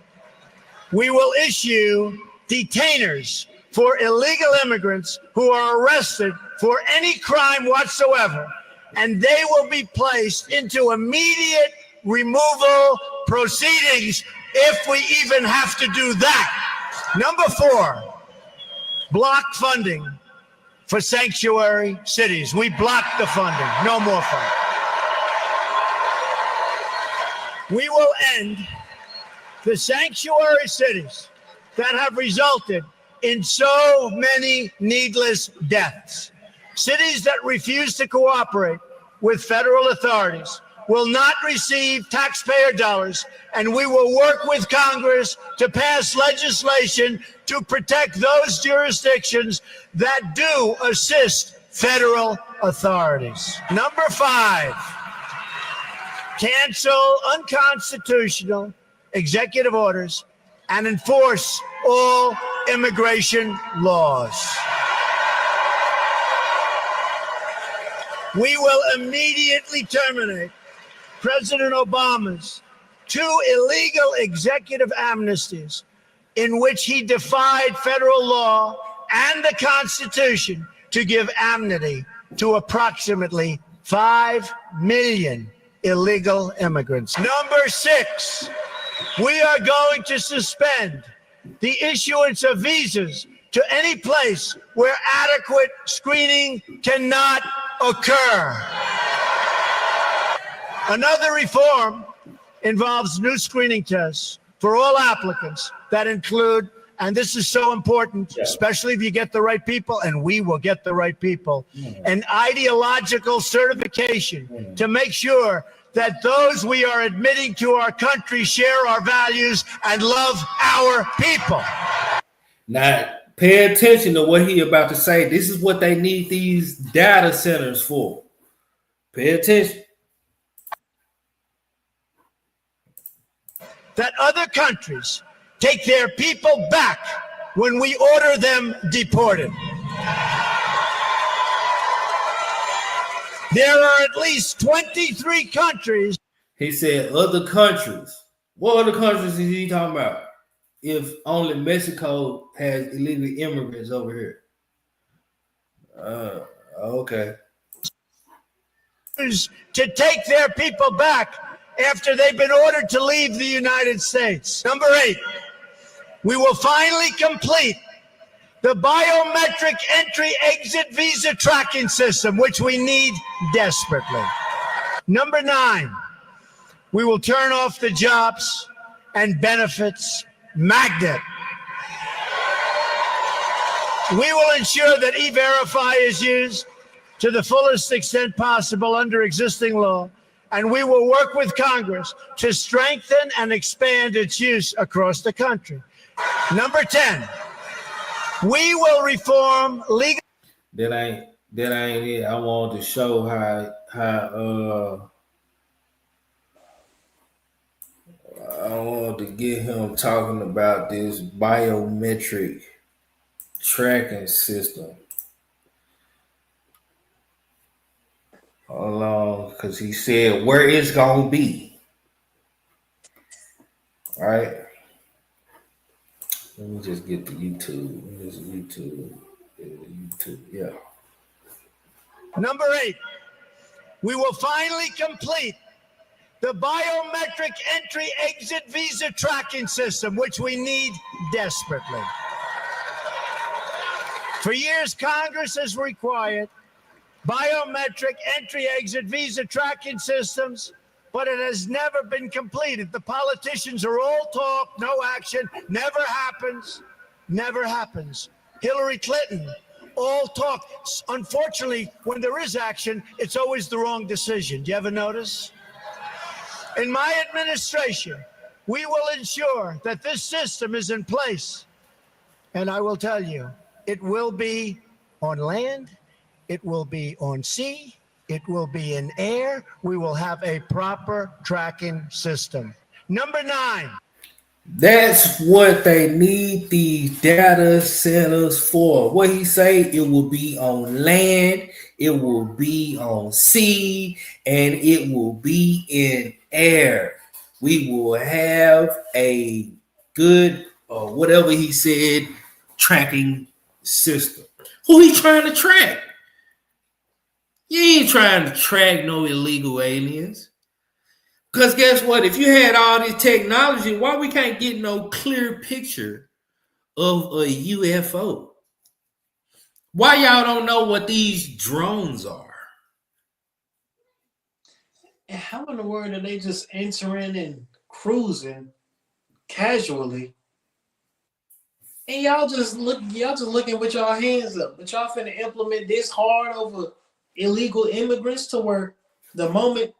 we will issue detainers for illegal immigrants who are arrested for any crime whatsoever, and they will be placed into immediate removal proceedings if we even have to do that. Number 4, block funding for sanctuary cities. We blocked the funding. No more funding. We will end the sanctuary cities that have resulted in so many needless deaths. Cities that refuse to cooperate with federal authorities will not receive taxpayer dollars, and we will work with Congress to pass legislation to protect those jurisdictions that do assist federal authorities. Number 5, cancel unconstitutional executive orders and enforce all immigration laws. We will immediately terminate President Obama's 2 illegal executive amnesties in which he defied federal law and the Constitution to give amnesty to approximately 5 million illegal immigrants. Number 6, we are going to suspend the issuance of visas to any place where adequate screening cannot occur. Another reform involves new screening tests for all applicants that include, and this is so important, especially if you get the right people, and we will get the right people, an ideological certification to make sure that those we are admitting to our country share our values and love our people. Now, pay attention to what he about to say. This is what they need these data centers for. Pay attention. That other countries take their people back when we order them deported. There are at least 23 countries. He said other countries. What other countries is he talking about? If only Mexico has illegal immigrants over here. Okay. To take their people back after they've been ordered to leave the United States. Number 8, we will finally complete the biometric entry-exit visa tracking system, which we need desperately. Number 9, we will turn off the jobs and benefits magnet. We will ensure that E-Verify is used to the fullest extent possible under existing law, and we will work with Congress to strengthen and expand its use across the country. Number 10, we will reform legal. That ain't it. I wanted to show how I wanted to get him talking about this biometric tracking system. Hold on, because he said where it's gonna be. All right. Let me just get to YouTube. YouTube. Yeah. Number 8, we will finally complete the biometric entry-exit visa tracking system, which we need desperately. For years, Congress has required biometric entry-exit visa tracking systems, but it has never been completed. The politicians are all talk, no action, never happens. Hillary Clinton, all talk. Unfortunately, when there is action, it's always the wrong decision. Do you ever notice? In my administration, we will ensure that this system is in place. And I will tell you, it will be on land, it will be on sea, It will be in air. We will have a proper tracking system. Number 9. That's what they need these data centers for. What he say, it will be on land, it will be on sea, and it will be in air. We will have a good, whatever he said, tracking system. Who he trying to track? You ain't trying to track no illegal aliens. Because guess what? If you had all this technology, why we can't get no clear picture of a UFO? Why y'all don't know what these drones are? And how in the world are they just entering and cruising casually? And y'all just looking with y'all hands up. But y'all finna implement this hard over illegal immigrants to where the moment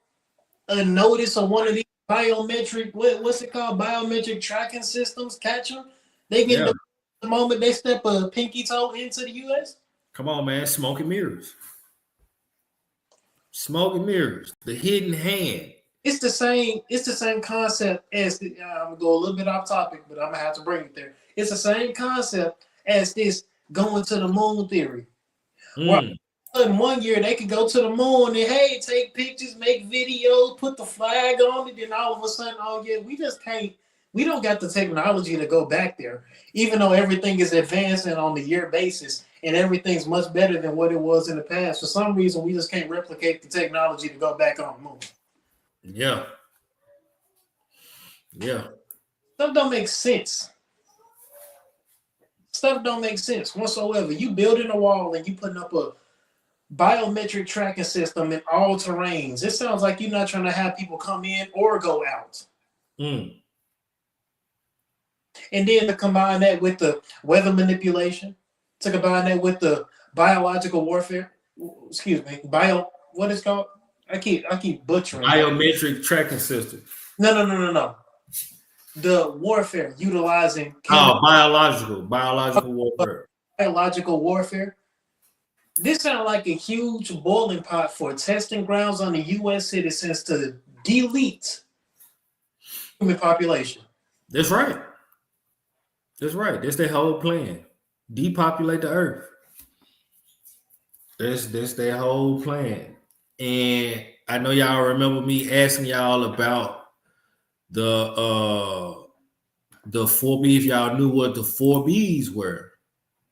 a notice of one of these biometric, what's it called? Biometric tracking systems catch them. They get the moment they step a pinky toe into the U.S. Come on, man. Smoke and mirrors. Smoke and mirrors. The hidden hand. It's the same concept as I'm gonna go a little bit off topic, but I'm gonna have to bring it there. It's the same concept as this going to the moon theory. In 1 year they could go to the moon and hey, take pictures, make videos, put the flag on it, then all of a sudden, oh yeah, we don't got the technology to go back there, even though everything is advancing on the year basis and everything's much better than what it was in the past. For some reason, we just can't replicate the technology to go back on the moon. Yeah. Stuff don't make sense. Stuff don't make sense whatsoever. You building a wall and you putting up a biometric tracking system in all terrains. It sounds like you're not trying to have people come in or go out. Mm. And then to combine that with the weather manipulation, to combine that with the biological warfare, what is called? I keep butchering. Biometric tracking system. No. The warfare utilizing biological warfare. Biological warfare. This sounds like a huge boiling pot for testing grounds on the U.S. citizens to delete human population. That's right. That's their whole plan. Depopulate the earth. That's their whole plan. And I know y'all remember me asking y'all about the 4B, if y'all knew what the 4Bs were,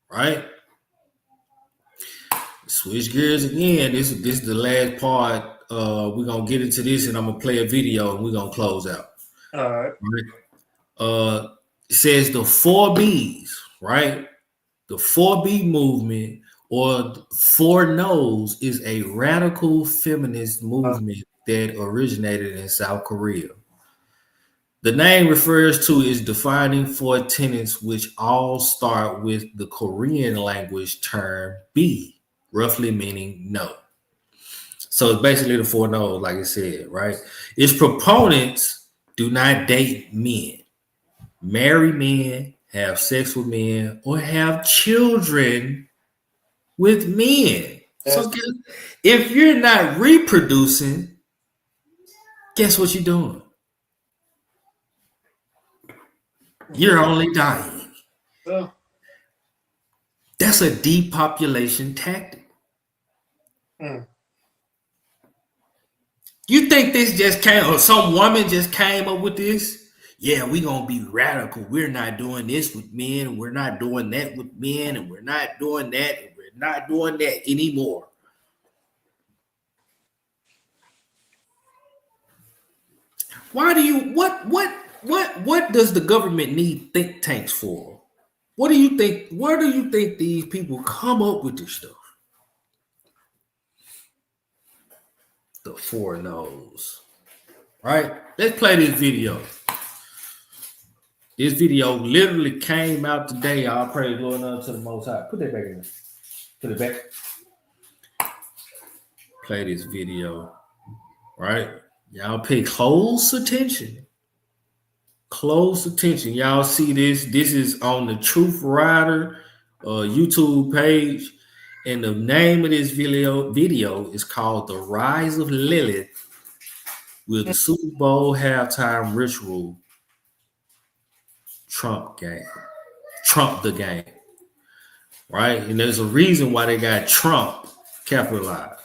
right? Switch gears again. This is the last part. We're gonna get into this, and I'm gonna play a video, and we're gonna close out. All right. It says the 4Bs, right? The 4B movement, or 4 No's, is a radical feminist movement that originated in South Korea. The name refers to its defining 4 tenets, which all start with the Korean language term B, roughly meaning no. So it's basically the 4 No's, like I said, right? Its proponents do not date men, marry men, have sex with men, or have children with men. So if you're not reproducing, guess what you're doing? You're only dying. That's a depopulation tactic. You think this just came, or some woman just came up with this? Yeah, we're going to be radical. We're not doing this with men, and we're not doing that with men, and we're not doing that, and we're not doing that anymore. Why do you, what does the government need think tanks for? What do you think? Where do you think these people come up with this stuff? The 4 No's. Right? Let's play this video. This video literally came out today. I'll pray going up to the Most High. Put that back in there. Put it back. Play this video. Right? Y'all pay close attention. Close attention. Y'all see this. This is on the Truth Rider YouTube page. And the name of this video is called The Rise of Lilith with the Super Bowl halftime ritual Trump the game. Right? And there's a reason why they got Trump capitalized.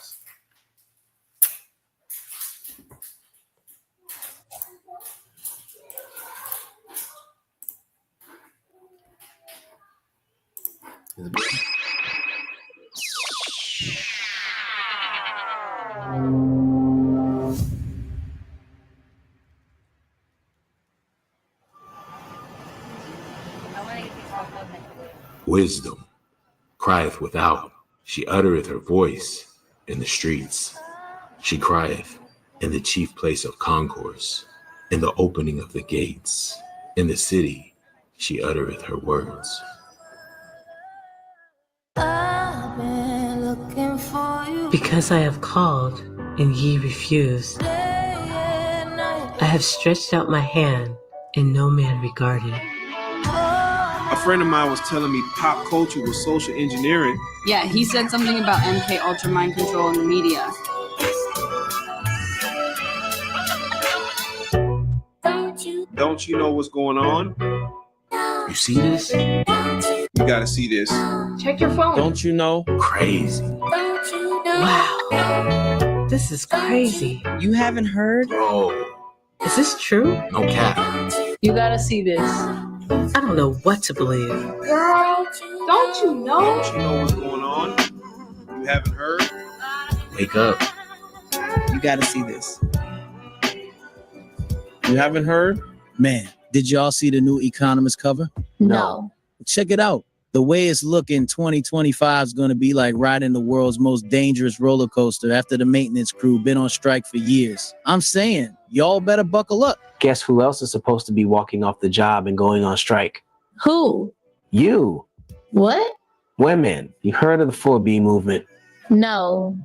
Wisdom crieth without, she uttereth her voice in the streets. She crieth in the chief place of concourse, in the opening of the gates. In the city she uttereth her words. Because I have called, and ye refused. I have stretched out my hand, and no man regarded. A friend of mine was telling me pop culture was social engineering. Yeah, he said something about MK Ultra mind control in the media. Don't you know what's going on? You see this? You gotta see this. Check your phone. Don't you know? Crazy. Wow. This is crazy. You haven't heard? Bro. Is this true? No cap. You gotta see this. I don't know what to believe. Girl, don't you know? Don't you know what's going on? You haven't heard? Wake up. You gotta see this. You haven't heard? Man, did y'all see the new Economist cover? No. Check it out. The way it's looking, 2025 is going to be like riding the world's most dangerous roller coaster after the maintenance crew been on strike for years. I'm saying, y'all better buckle up. Guess who else is supposed to be walking off the job and going on strike? Who? You. What? Women. You heard of the 4B movement? No.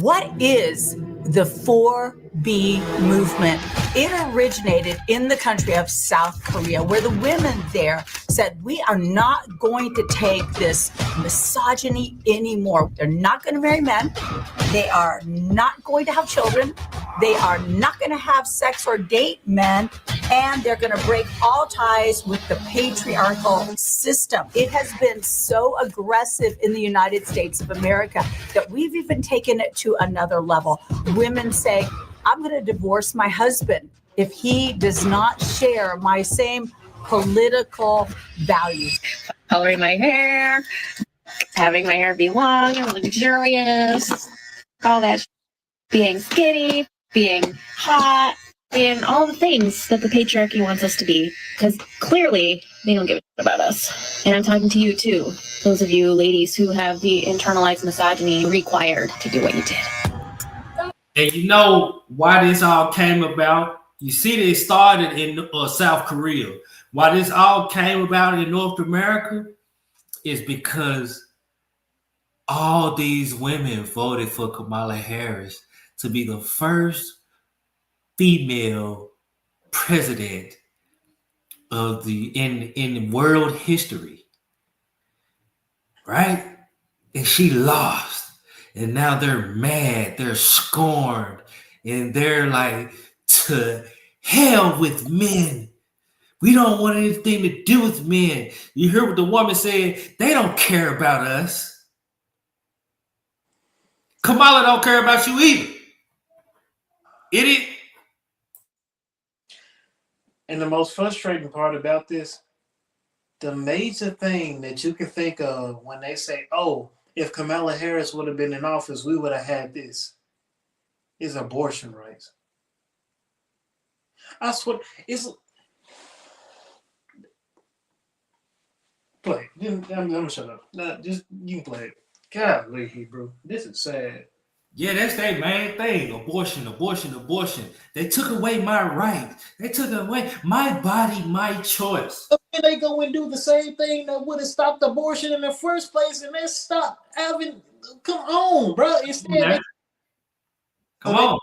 What is the 4B movement? It originated in the country of South Korea, where the women there said, we are not going to take this misogyny anymore. They're not going to marry men. They are not going to have children. They are not going to have sex or date men. And they're going to break all ties with the patriarchal system. It has been so aggressive in the United States of America that we've even taken it to another level. Women say, I'm going to divorce my husband if he does not share my same political values. Coloring my hair, having my hair be long and luxurious, all that, being skinny, being hot, and all the things that the patriarchy wants us to be, because clearly they don't give a shit about us. And I'm talking to you too, those of you ladies who have the internalized misogyny required to do what you did. And you know why this all came about? You see, they started in South Korea. Why this all came about in North America is because all these women voted for Kamala Harris to be the first female president of in world history, right? And she lost. And now they're mad, they're scorned, and they're like, to hell with men. We don't want anything to do with men. You hear what the woman said? They don't care about us. Kamala don't care about you either. Idiot. And the most frustrating part about this, the major thing that you can think of when they say, oh, if Kamala Harris would have been in office, we would have had this, is abortion rights. I swear, it's... Play it. I'm gonna shut up. No, just, you can play it. Golly, Hebrew. This is sad. Yeah, that's their main thing. Abortion, abortion, abortion. They took away my rights. They took away my body, my choice. And they go and do the same thing that would have stopped abortion in the first place, and they stop having. Come on, bro. Instead, come on.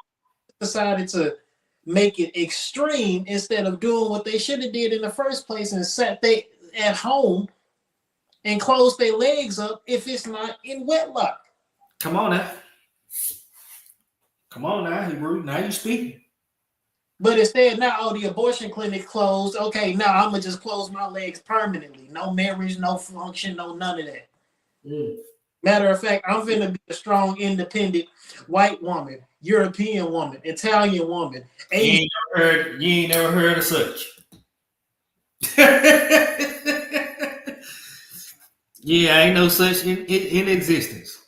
They decided to make it extreme instead of doing what they should have did in the first place and sat they at home and close their legs up if it's not in wedlock. Come on now. Come on now, Hebrew. Now you speaking. But instead, now, oh, the abortion clinic closed. Okay, now I'm going to just close my legs permanently. No marriage, no function, no none of that. Matter of fact, I'm going to be a strong, independent white woman, European woman, Italian woman. You ain't never heard of such. Yeah, ain't no such in existence.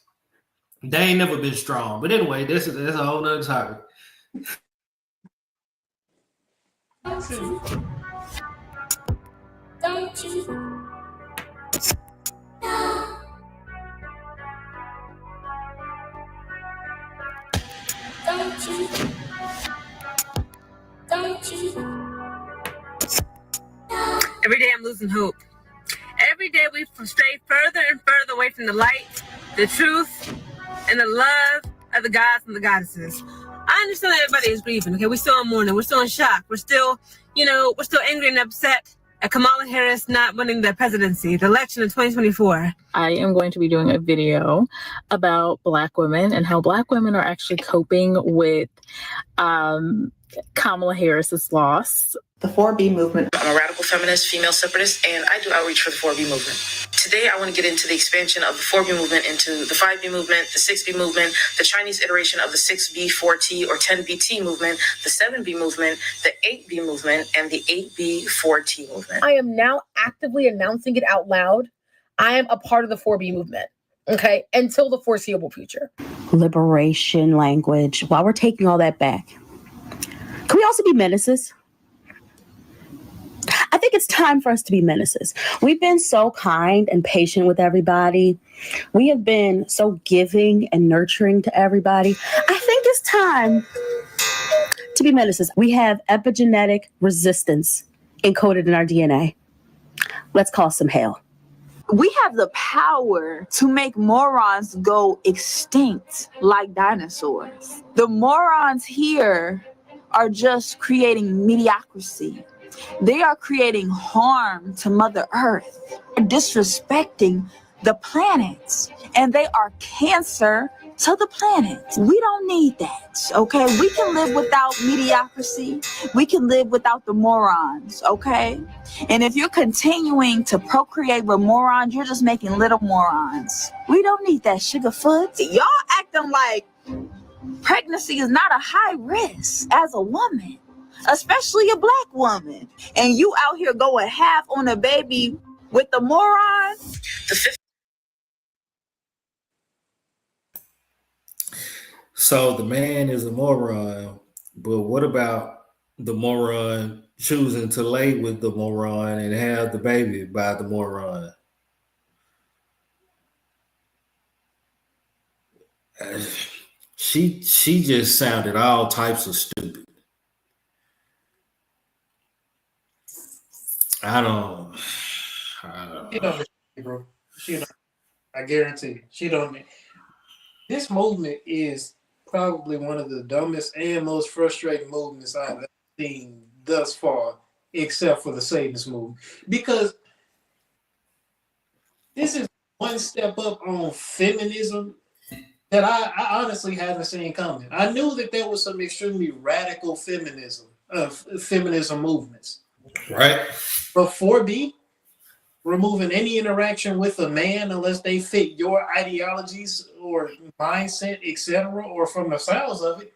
They ain't never been strong. But anyway, that's a whole nother topic. Don't you know? Don't you? Don't you? Every day I'm losing hope. Every day we stray further and further away from the light, the truth, and the love of the gods and the goddesses. I understand that everybody is grieving, okay? We're still in mourning. We're still in shock. We're still, we're still angry and upset at Kamala Harris not winning the presidency, the election in 2024. I am going to be doing a video about Black women and how Black women are actually coping with Kamala Harris's loss. The 4B movement. I'm a radical feminist, female separatist, and I do outreach for the 4B movement. Today, I want to get into the expansion of the 4B movement into the 5B movement, the 6B movement, the Chinese iteration of the 6B4T or 10BT movement, the 7B movement, the 8B movement, and the 8B4T movement. I am now actively announcing it out loud. I am a part of the 4B movement, okay, until the foreseeable future. Liberation language. While we're taking all that back, can we also be menaces? I think it's time for us to be menaces. We've been so kind and patient with everybody. We have been so giving and nurturing to everybody. I think it's time to be menaces. We have epigenetic resistance encoded in our DNA. Let's cause some hell. We have the power to make morons go extinct like dinosaurs. The morons here are just creating mediocrity. They are creating harm to Mother Earth, disrespecting the planets, and they are cancer to the planet. We don't need that, okay? We can live without mediocrity. We can live without the morons, okay? And if you're continuing to procreate with morons, you're just making little morons. We don't need that, Sugarfoot. Y'all acting like pregnancy is not a high risk as a woman, especially a Black woman. And you out here going half on a baby with the moron. So the man is a moron, but what about the moron choosing to lay with the moron and have the baby by the moron? She just sounded all types of stupid. I don't She don't, bro. She don't. I guarantee you, she don't. This movement is probably one of the dumbest and most frustrating movements I've ever seen thus far, except for the Satanist movement, because this is one step up on feminism that I honestly haven't seen coming. I knew that there was some extremely radical feminism movements, right? But 4B, removing any interaction with a man unless they fit your ideologies or mindset, etc., or from the sounds of it,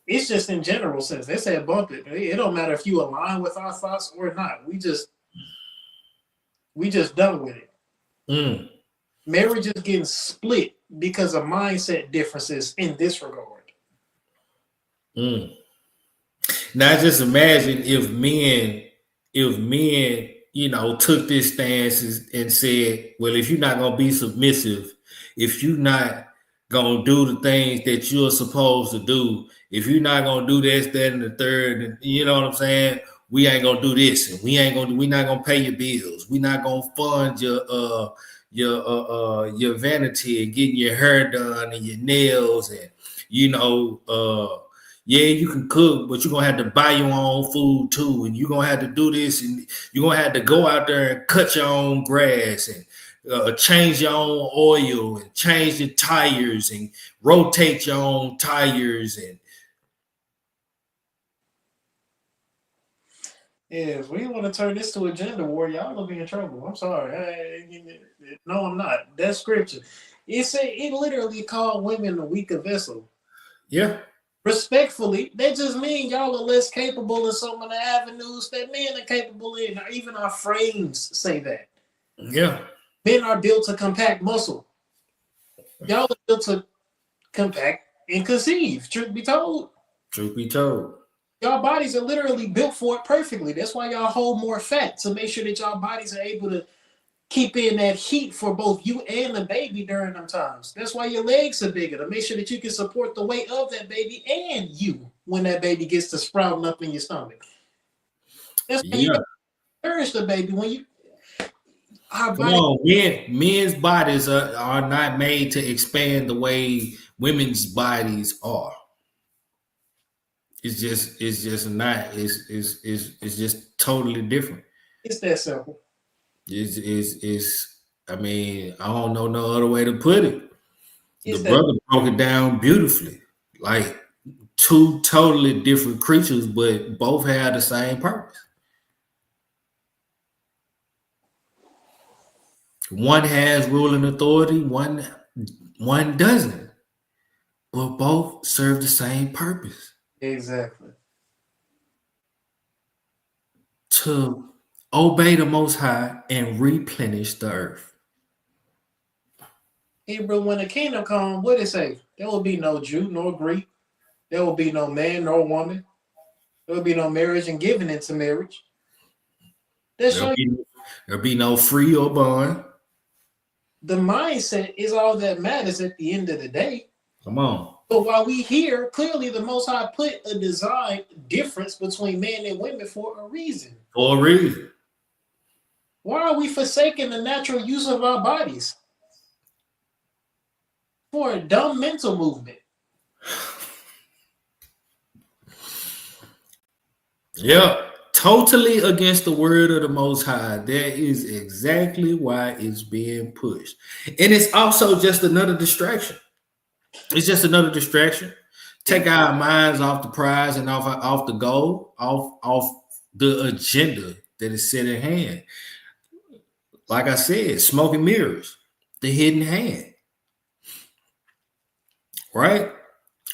it's just in general sense. They said bump it. It don't matter if you align with our thoughts or not. We just done with it. Marriage is getting split because of mindset differences in this regard. Now just imagine if men, took this stance and said, well, if you're not going to be submissive, if you're not going to do the things that you're supposed to do, if you're not going to do this, that, and the third, and you know what I'm saying? We ain't going to do this, and we're not going to pay your bills. We're not going to fund your vanity and getting your hair done and your nails, and yeah, you can cook, but you're gonna have to buy your own food too, and you're gonna have to do this, and you're gonna have to go out there and cut your own grass, and change your own oil and change the tires and rotate your own tires and if we want to turn this to a gender war, y'all will be in trouble. I'm sorry. No, I'm not. That's scripture. It literally called women a weaker vessel. Yeah. Respectfully, that just means y'all are less capable in so many avenues that men are capable in. Even our frames say that. Yeah. Men are built to compact muscle. Y'all are built to compact and conceive. Truth be told. Truth be told. Y'all bodies are literally built for it perfectly. That's why y'all hold more fat to make sure that y'all bodies are able to keep in that heat for both you and the baby during them times. That's why your legs are bigger, to make sure that you can support the weight of that baby and you when that baby gets to sprouting up in your stomach. That's why you nourish the baby when you. Come on, men's bodies are not made to expand the way women's bodies are. It's just not. It's just totally different. It's that simple. I mean, I don't know no other way to put it. The brother broke it down beautifully. Like two totally different creatures, but both have the same purpose. One has ruling authority, one doesn't. But both serve the same purpose. Exactly. To obey the Most High and replenish the earth. Hebrew, when the kingdom comes, what did it say? There will be no Jew nor Greek. There will be no man nor woman. There will be no marriage and giving into marriage. There'll be no free or bond. The mindset is all that matters at the end of the day. Come on. But while we here, clearly the Most High put a design difference between men and women for a reason. For a reason. Why are we forsaking the natural use of our bodies? For a dumb mental movement. Yep. Totally against the word of the Most High. That is exactly why it's being pushed. And it's also just another distraction. It's just another distraction. Take our minds off the prize and off the goal, off the agenda that is set in hand. Like I said, smoke and mirrors, the hidden hand. Right?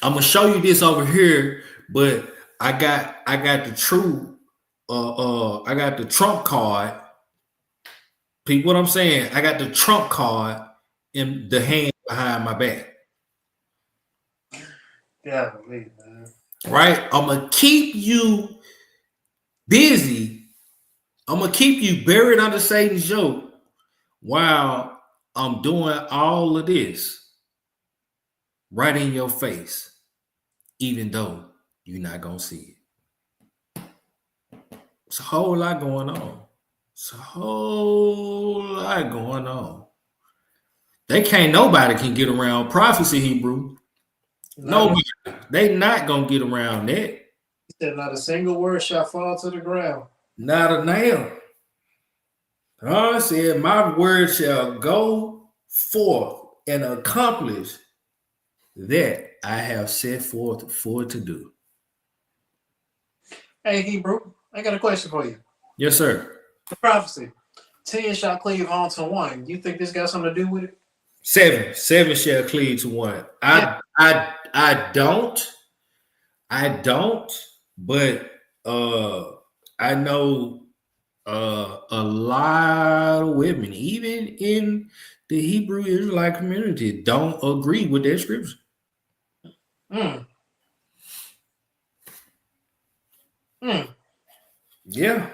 I'm gonna show you this over here, but I got the true I got the trump card. People, what I'm saying, I got the trump card in the hand behind my back. Yeah, man. Right? I'm gonna keep you busy. I'm gonna keep you buried under Satan's yoke while I'm doing all of this right in your face, even though you're not gonna see it. It's a whole lot going on. It's a whole lot going on. Nobody can get around prophecy, Hebrew. Nobody. They not gonna get around that. He said, not a single word shall fall to the ground. Not a nail. God said, my word shall go forth and accomplish that I have set forth for it to do. Hey, Hebrew, I got a question for you. Yes, sir. The prophecy. 10 shall cleave on to one. You think this got something to do with it? 7 shall cleave to one. I don't, but I know a lot of women, even in the Hebrew Israelite community, don't agree with that scripture. Yeah,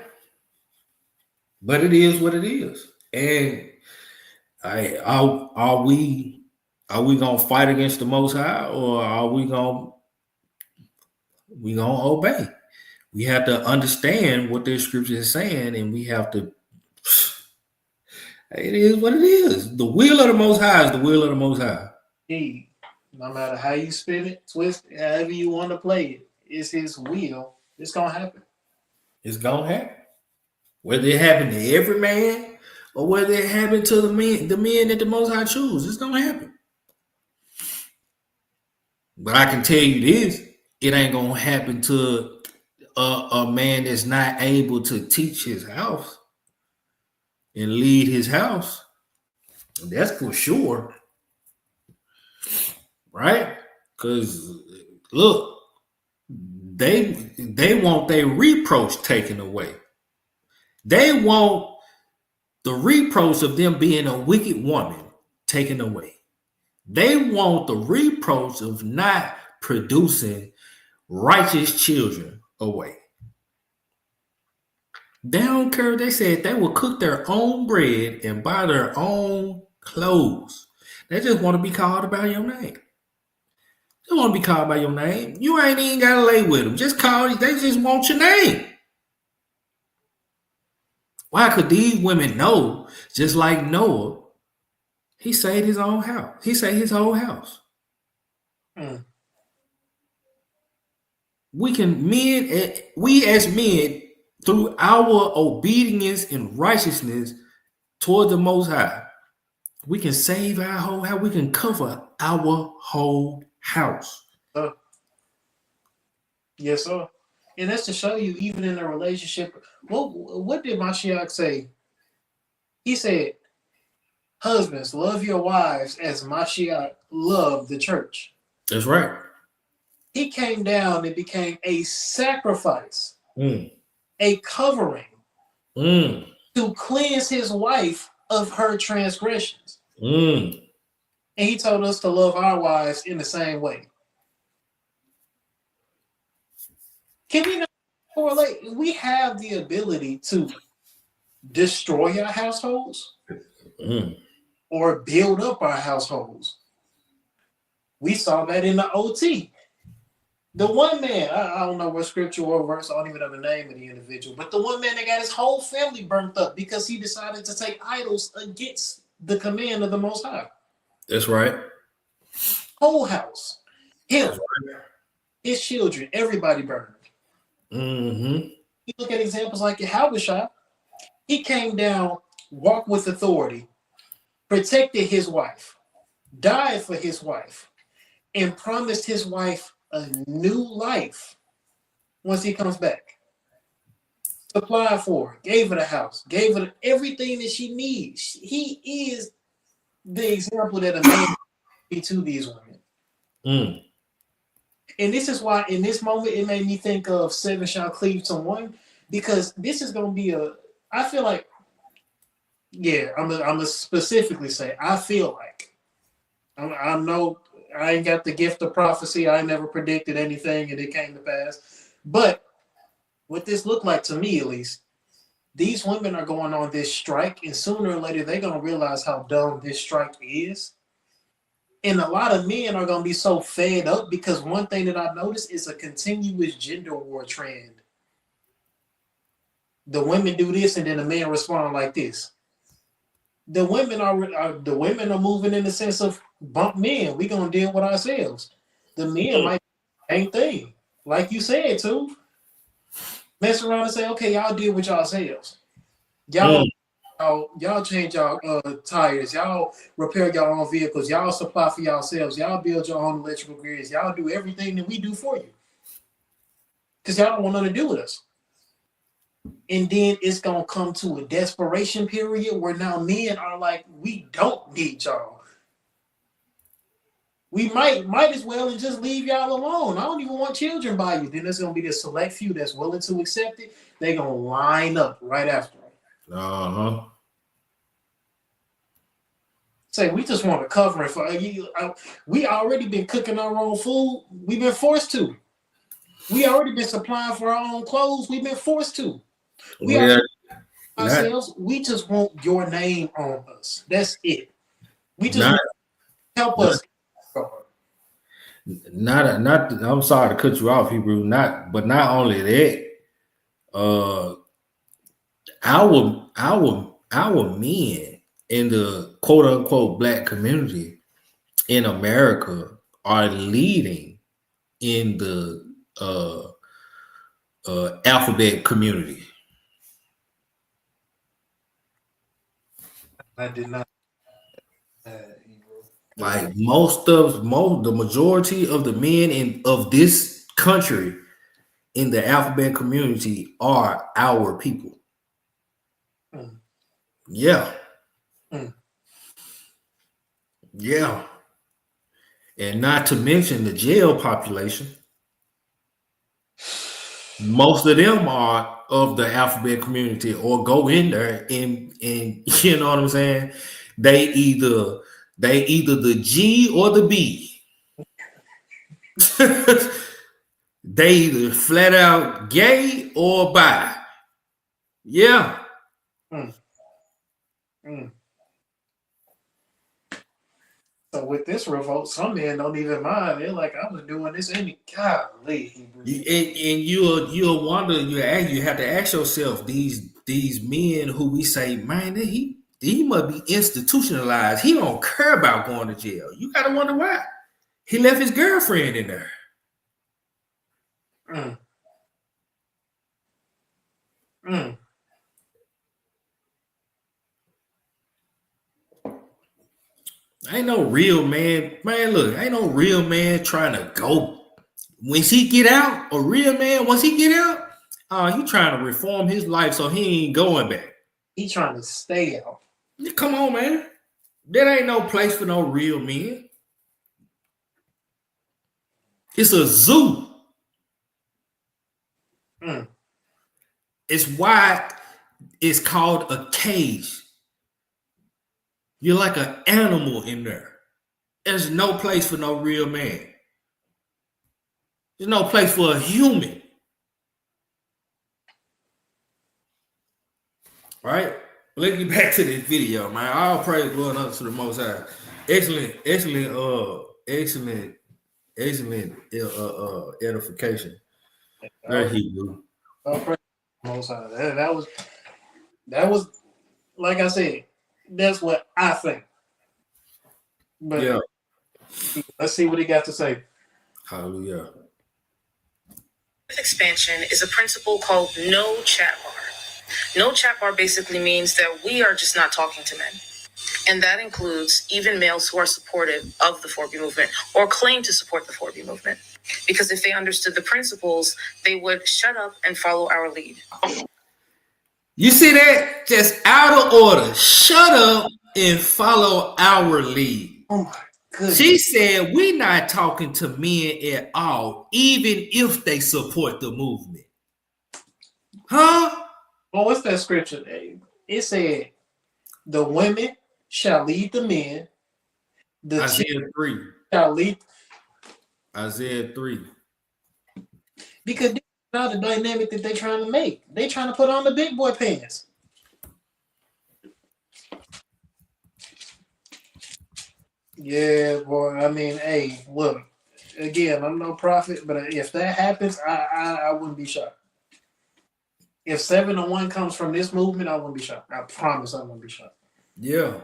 but it is what it is, and are we gonna fight against the Most High, or are we gonna obey? We have to understand what this scripture is saying, and we have to. It is what it is. The will of the Most High is the will of the Most High. No matter how you spin it, twist it, however you want to play it, it's His will. It's gonna happen. It's gonna happen. Whether it happen to every man or whether it happen to the men that the Most High choose. It's gonna happen. But I can tell you this: it ain't gonna happen to a man that's not able to teach his house and lead his house. That's for sure, right? Because look, they want their reproach taken away. They want the reproach of them being a wicked woman taken away. They want the reproach of not producing righteous children away. They don't care. They said they will cook their own bread and buy their own clothes. They just want to be called by your name. They want to be called by your name. You ain't even got to lay with them. Just call. They just want your name. Why could these women know? Just like Noah, he saved his own house. He saved his whole house. We as men, through our obedience and righteousness toward the Most High, we can save our whole house. We can cover our whole house. Yes, sir. And that's to show you, even in a relationship. What did Mashiach say? He said, husbands, love your wives as Mashiach loved the church. That's right. He came down and became a sacrifice, a covering to cleanse his wife of her transgressions. And he told us to love our wives in the same way. Can we not correlate? We have the ability to destroy our households or build up our households. We saw that in the OT. The one man, I don't know what scripture or verse, I don't even know the name of the individual, but the one man that got his whole family burnt up because he decided to take idols against the command of the Most High. That's right. Whole house, him, his children, everybody burned. You look at examples like Yahushua, he came down, walked with authority, protected his wife, died for his wife, and promised his wife a new life once he comes back. Supplied for her, gave her the house, gave her everything that she needs. He is the example that a man be to these women. And this is why in this moment it made me think of seven shall cleave to one, because this is going to be I feel like, yeah, I'm gonna specifically say, I feel like, I know I ain't got the gift of prophecy. I never predicted anything and it came to pass. But what this looked like to me, at least, these women are going on this strike, and sooner or later they're going to realize how dumb this strike is. And a lot of men are going to be so fed up, because one thing that I've noticed is a continuous gender war trend. The women do this, and then the men respond like this. The women are moving in the sense of bump men. We're going to deal with ourselves. The men might be the same thing. Like you said, too. Mess around and say, okay, y'all deal with yourselves. Y'all change y'all tires. Y'all repair your own vehicles. Y'all supply for yourselves. Y'all build your own electrical grids. Y'all do everything that we do for you. Because y'all don't want nothing to do with us. And then it's going to come to a desperation period where now men are like, we don't need y'all. We might as well and just leave y'all alone. I don't even want children by you. Then there's going to be this select few that's willing to accept it. They're going to line up right after it. Say, we just want to cover it for you. We already been cooking our own food. We've been forced to. We already been supplying for our own clothes. We've been forced to. We ourselves. We just want your name on us. That's it. We just want help us. I'm sorry to cut you off, Hebrew. Not only that, our men in the quote unquote black community in America are leading in the alphabet community. I did not. Like the majority of the men of this country in the alphabet community are our people. Yeah. Yeah. And not to mention the jail population. Most of them are of the alphabet community or go in there and you know what I'm saying? They either the G or the B. They either flat out gay or bi. Yeah. So with this revolt, some men don't even mind. They're like, I was doing this any golly. And you'll wonder, you have to ask yourself, these men who we say, man, he must be institutionalized. He don't care about going to jail. You gotta wonder why. He left his girlfriend in there. Ain't no real man. Man, look, ain't no real man trying to go. Once he get out, a real man, once he get out, he trying to reform his life so he ain't going back. He trying to stay out. Come on, man. There ain't no place for no real men. It's a zoo. It's why it's called a cage. You're like an animal in there. There's no place for no real man. There's no place for a human. Right? Let's get back to this video, man. All praise going up to the Most High. Excellent edification. There he do. All praise Most High. That was like I said. That's what I think. But yeah. Let's see what he got to say. Hallelujah. Expansion is a principle called no chat bar. No chat bar basically means that we are just not talking to men. And that includes even males who are supportive of the 4B movement or claim to support the 4B movement. Because if they understood the principles, they would shut up and follow our lead. You see that? Just out of order. Shut up and follow our lead. Oh my goodness. She said we're not talking to men at all, even if they support the movement. Huh? Well, what's that scripture, Dave? It said, the women shall lead the men. The Isaiah 3. Shall lead. Isaiah 3. Because this is not the dynamic that they're trying to make. They're trying to put on the big boy pants. Yeah, boy. I mean, hey, look. Again, I'm no prophet, but if that happens, I wouldn't be shocked. If 7-1 comes from this movement, I wouldn't be shocked. I promise I wouldn't be shocked. Yeah.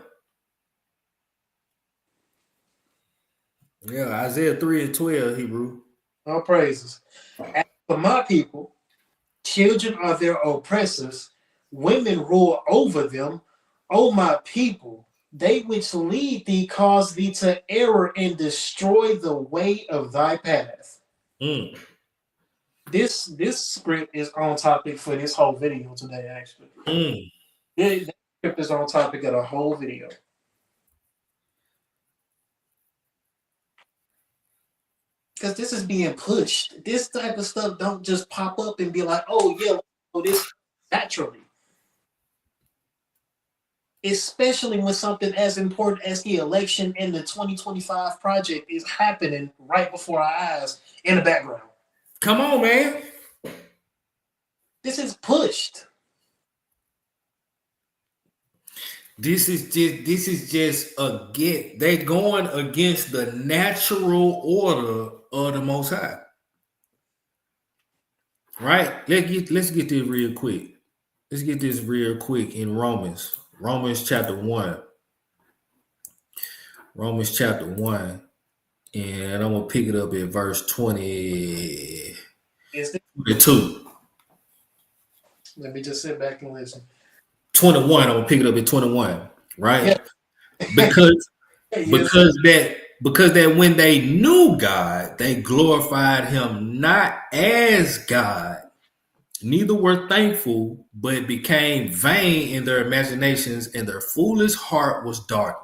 Yeah, Isaiah 3:12, Hebrew. All praises. As for my people, children are their oppressors, women rule over them. O my people, they which lead thee cause thee to error and destroy the way of thy path. This script is on topic for this whole video today, actually. This script is on topic of the whole video. Because this is being pushed. This type of stuff don't just pop up and be like, oh, yeah, this naturally. Especially when something as important as the election and the 2025 project is happening right before our eyes in the background. Come on, man. This is pushed. This is just they're going against the natural order of the Most High. Right? Let's get this real quick. Let's get this real quick in Romans chapter 1. Romans chapter 1. And I'm gonna pick it up at verse 22. Let me just sit back and listen. 21. I'm gonna pick it up at 21. right? Because that when they knew God, they glorified him not as God, neither were thankful, but became vain in their imaginations, and their foolish heart was darkened.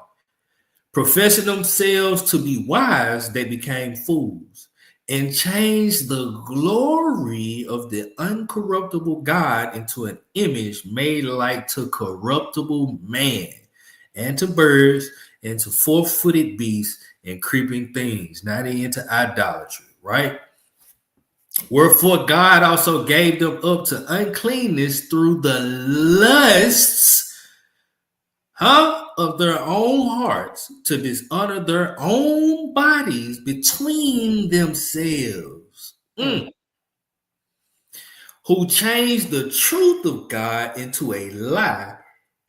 Professing themselves to be wise, they became fools and changed the glory of the uncorruptible God into an image made like to corruptible man, and to birds, and to four-footed beasts, and creeping things, not into idolatry, right? Wherefore God also gave them up to uncleanness through the lusts of their own hearts, to dishonor their own bodies between themselves, who changed the truth of God into a lie,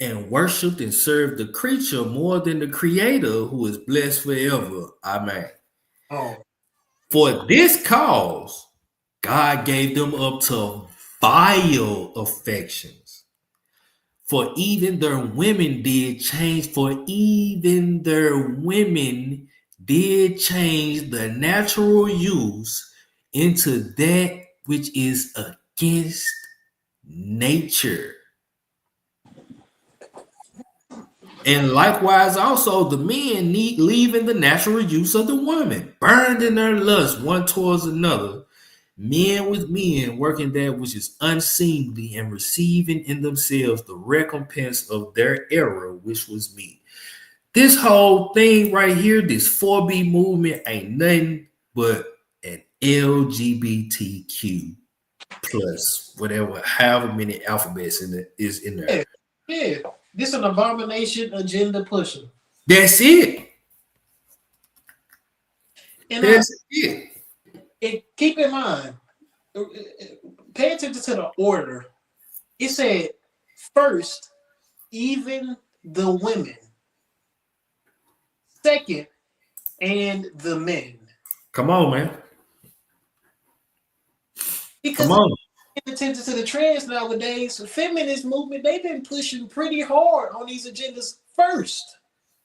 and worshiped and served the creature more than the Creator, who is blessed forever. Amen. For this cause, God gave them up to vile affections. For even their women did change the natural use into that which is against nature. And likewise also the men leaving the natural use of the woman, burned in their lust one towards another, men with men, working that which is unseemly, and receiving in themselves the recompense of their error, which was meat. This whole thing right here, this 4B movement, ain't nothing but an LGBTQ plus whatever, however many alphabets is in there. Yeah. This is an abomination agenda pusher. That's it. And keep in mind, pay attention to the order. It said first, even the women. Second, and the men. Come on, man. Because paying attention to the trends nowadays, the feminist movement, they've been pushing pretty hard on these agendas first.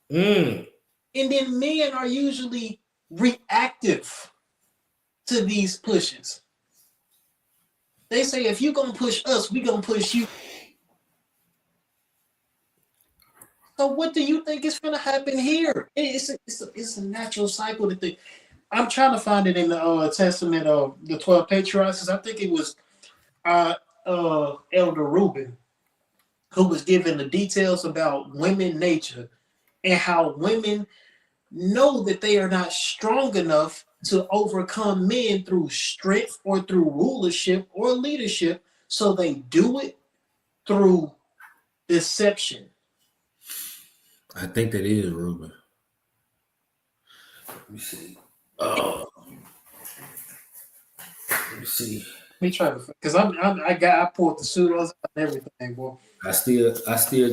And then men are usually reactive to these pushes. They say, if you're going to push us, we're going to push you. So what do you think is going to happen here? It's a natural cycle to think. I'm trying to find it in the Testament of the 12 Patriarchs. I think it was Elder Reuben who was given the details about women nature and how women know that they are not strong enough to overcome men through strength or through rulership or leadership. So they do it through deception. I think that is Reuben. Let me see. Let me see. Let me try to, because I pulled the pseudos and everything, boy. I still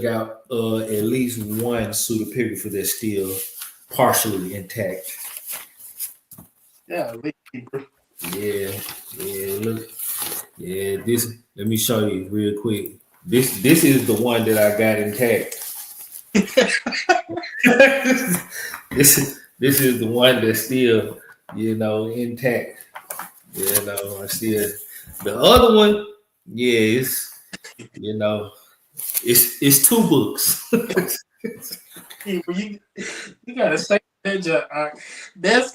got at least one pseudepigraphy that's still partially intact. Yeah, look. Yeah, this, let me show you real quick. This is the one that I got intact. This is the one that's still, intact. I still, the other one, it's it's two books. You gotta say that, that's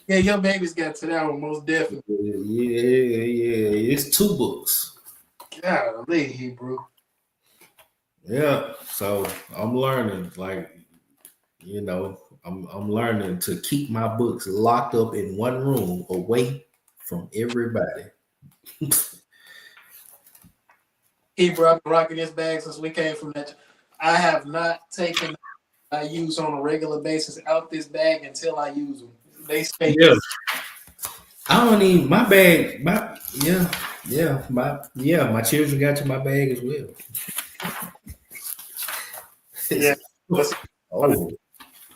yeah, your baby's got to that one most definitely. Yeah, it's two books. Golly, Hebrew. Yeah, so I'm learning, I'm learning to keep my books locked up in one room away from everybody. Hebrew, I've been rocking this bag since we came from that. I have not taken I use on a regular basis out this bag until I use them. They stay. Yeah. I don't even, my bag, my children got to my bag as well. Yeah. Oh.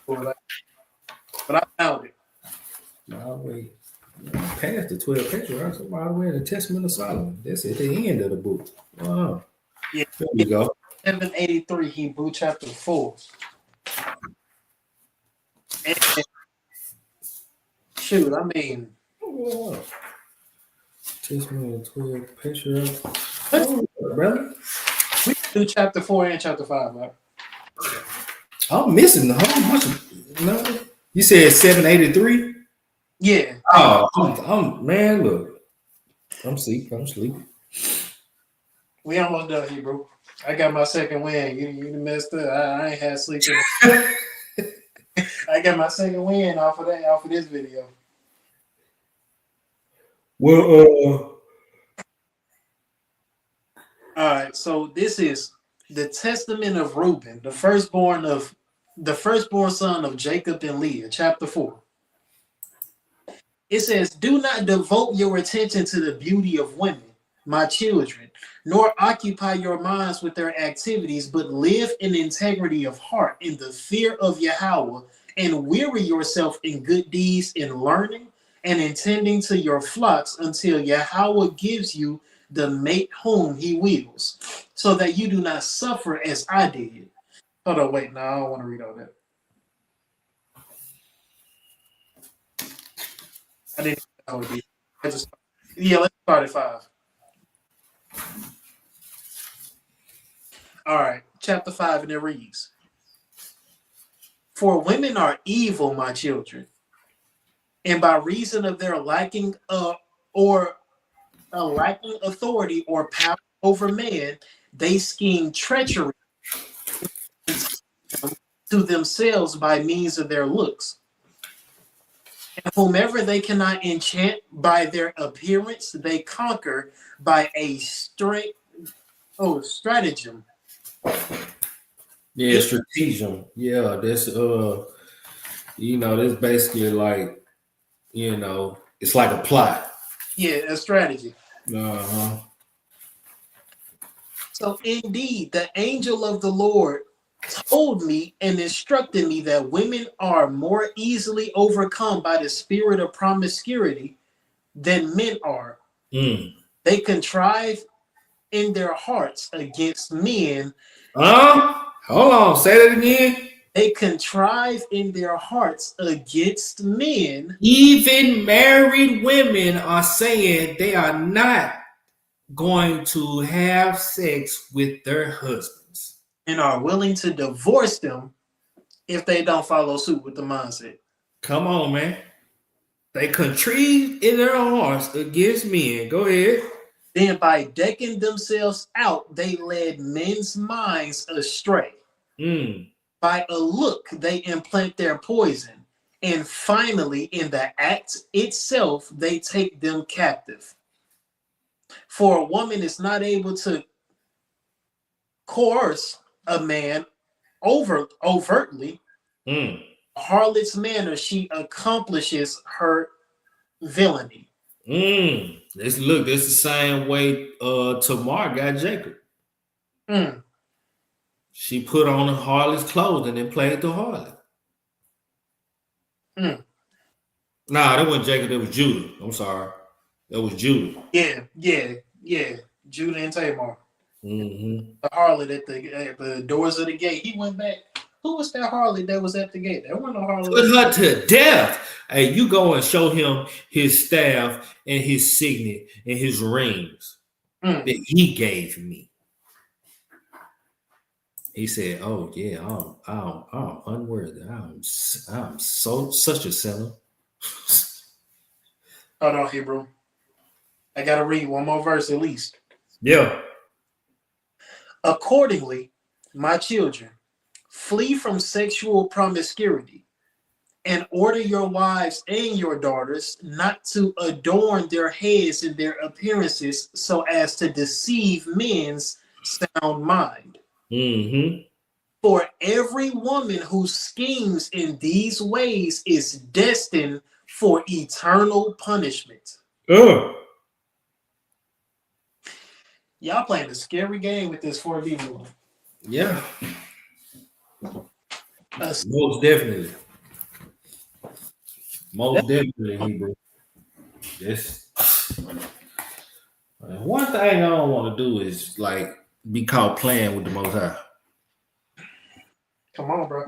But I found it. No, wait. Past the 12 patriarchs, I'm all the way in the Testament of Solomon. That's at the end of the book. Wow. Yeah. There you go. 783, Hebrew chapter 4. And shoot, I mean, Teach me 12 picture. Oh, brother. we can do chapter 4 and chapter 5, right? I'm missing the whole bunch of. No, you said 783. Yeah. Oh, I'm man. Look, I'm sleeping. We almost done, Hebrew. I got my second win. You messed up. I ain't had sleep. I got my second win off of this video. Well, all right. So this is the testament of Reuben, the firstborn son of Jacob and Leah, chapter 4. It says, "Do not devote your attention to the beauty of women, my children, nor occupy your minds with their activities, but live in integrity of heart, in the fear of Yahweh, and weary yourself in good deeds, in learning, and in tending to your flocks until Yahweh gives you the mate whom he wills, so that you do not suffer as I did." Hold on, wait, no, I don't want to read all that. I didn't know let's start at 5. All right, chapter 5, and it reads, "For women are evil, my children, and by reason of their lacking authority or power over man, they scheme treachery to themselves by means of their looks. And whomever they cannot enchant by their appearance, they conquer by a stratagem." yeah, stratagem. Yeah, that's that's basically like, it's like a plot. Yeah, a strategy. Uh-huh. So indeed, the angel of the Lord told me and instructed me that women are more easily overcome by the spirit of promiscuity than men are. They contrive in their hearts against men. Hold on, say that again. They contrive in their hearts against men. Even married women are saying they are not going to have sex with their husbands and are willing to divorce them if they don't follow suit with the mindset. Come on, man. They contrive in their hearts against men. Go ahead. Then by decking themselves out, they led men's minds astray. By a look, they implant their poison. And finally, in the act itself, they take them captive. For a woman is not able to coerce a man overtly. Harlot's manner, she accomplishes her villainy. This the same way Tamar got Jacob. She put on a harlot's clothing and played the harlot. Nah, that wasn't Jacob, that was Judah. I'm sorry. That was Judah. Yeah. Judah and Tamar. The harlot at the doors of the gate. He went back. Who was that harlot that was at the gate? There wasn't no harlot. Put her to death. Hey, you go and show him his staff and his signet and his rings that he gave me. He said, "Oh yeah, I'm unworthy. I'm such a sinner." Hold on, Hebrew. I gotta read one more verse at least. Yeah. "Accordingly, my children, flee from sexual promiscuity, and order your wives and your daughters not to adorn their heads and their appearances so as to deceive men's sound mind. For every woman who schemes in these ways is destined for eternal punishment." Y'all playing a scary game with this 4B movie. Yeah. Most definitely. Most definitely, Hebrew. Yes. One thing I don't want to do is like be caught playing with the Most High. Come on, bro.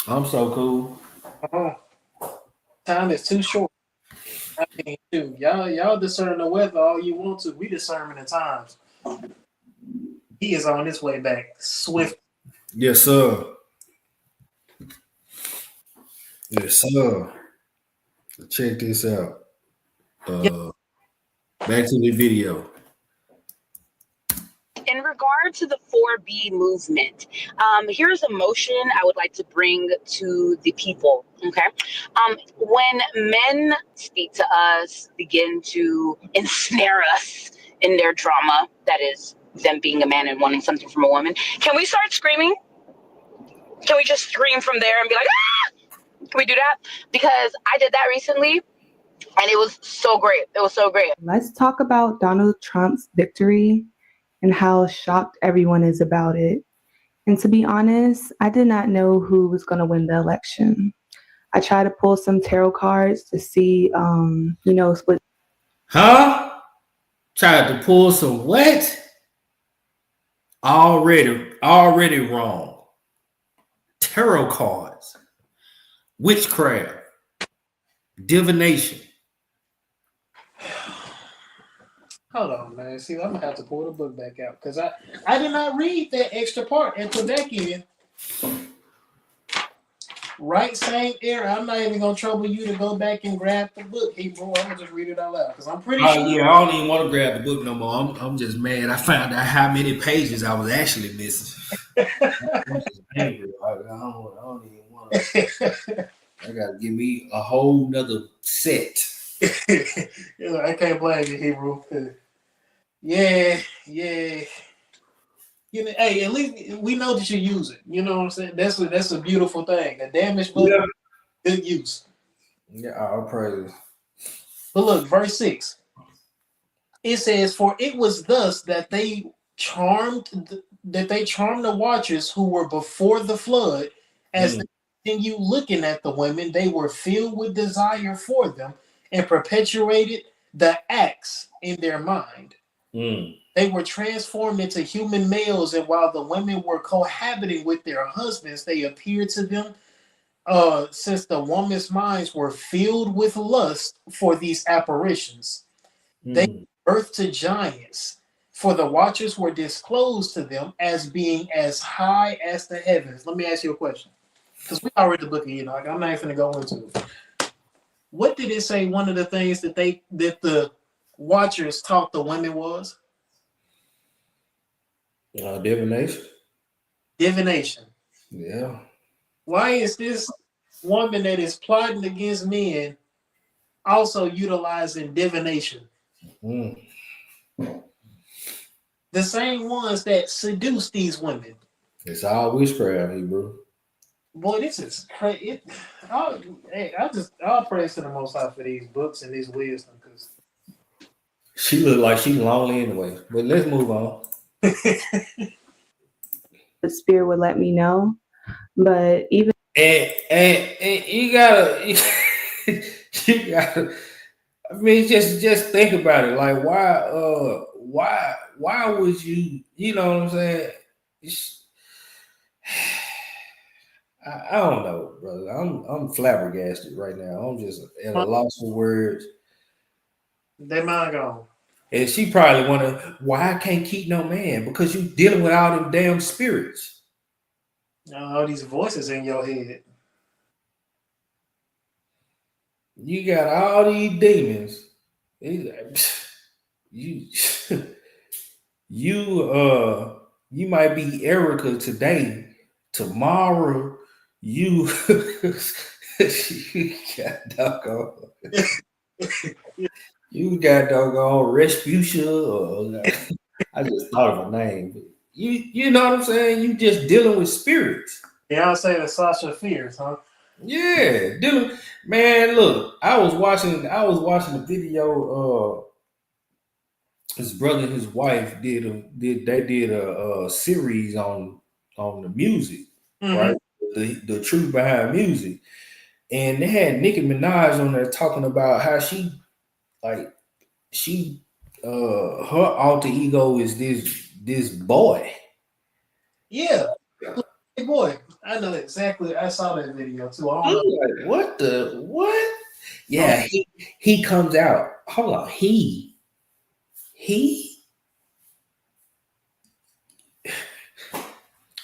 I'm so cool. Come on. Time is too short. I mean, dude, y'all discern the weather all you want to. We discern the times. He is on his way back swift. Yes, sir. Yes, sir. Check this out. Back to the video. In regard to the 4B movement, here's a motion I would like to bring to the people. Okay. When men speak to us, begin to ensnare us in their drama, that is, them being a man and wanting something from a woman, can we start screaming? Can we just scream from there and be like, ah? Can we do that? Because I did that recently and it was so great. It was so great. Let's talk about Donald Trump's victory and how shocked everyone is about it. And to be honest, I did not know who was going to win the election. I tried to pull some tarot cards to see, what. Huh? Tried to pull some what? Already wrong. Tarot cards. Witchcraft. Divination. Hold on, man. See, I'm gonna have to pull the book back out because I did not read that extra part and put back in. Right, same error. I'm not even gonna trouble you to go back and grab the book, Hebrew. I'm gonna just read it out loud because I'm pretty sure. Yeah, I don't even want to grab the book no more. I'm just mad. I found out how many pages I was actually missing. I'm just angry. I don't even want to. I gotta give me a whole nother set. I can't blame you, Hebrew. Yeah. You know, hey, at least we know that you use it. You know what I'm saying? That's a beautiful thing. A damaged book, good use. Yeah, I'll praise. But look, verse 6. It says, "For it was thus that they charmed the watchers who were before the flood, as they continued looking at the women, they were filled with desire for them and perpetuated the acts in their mind. They were transformed into human males, and while the women were cohabiting with their husbands, they appeared to them, since the woman's minds were filled with lust for these apparitions. They gave birth to giants, for the watchers were disclosed to them as being as high as the heavens." Let me ask you a question, because we already the book of Enoch. I'm not even going to go into it. What did it say one of the things that the watchers taught the women was? Divination. Divination. Yeah. Why is this woman that is plotting against men also utilizing divination? The same ones that seduce these women. It's all witchcraft, Hebrew. Boy, this is crazy. I'll praise to the Most High for these books and this wisdom, because she look like she's lonely anyway. But let's move on. The spirit would let me know, but even and you gotta. I mean, just think about it. Like, why would you? You know what I'm saying? I don't know, brother. I'm flabbergasted right now. I'm just at a loss for words. They mind gone. And she probably wonder why I can't keep no man, because you dealing with all them damn spirits. All these voices in your head. You got all these demons. You might be Erica today. Tomorrow you got doggone. You got doggone Respucia, or I just thought of a name. You know what I'm saying? You just dealing with spirits. Yeah, I'll say the Sasha Fierce, huh? Yeah, dealing. Man, look, I was watching the video. His brother and his wife did a series on the music, right? The truth behind music, and they had Nicki Minaj on there talking about how her alter ego is this boy. Yeah. Hey boy, I know exactly. I saw that video too. I don't know. Like, what? Yeah, he comes out. Hold on. He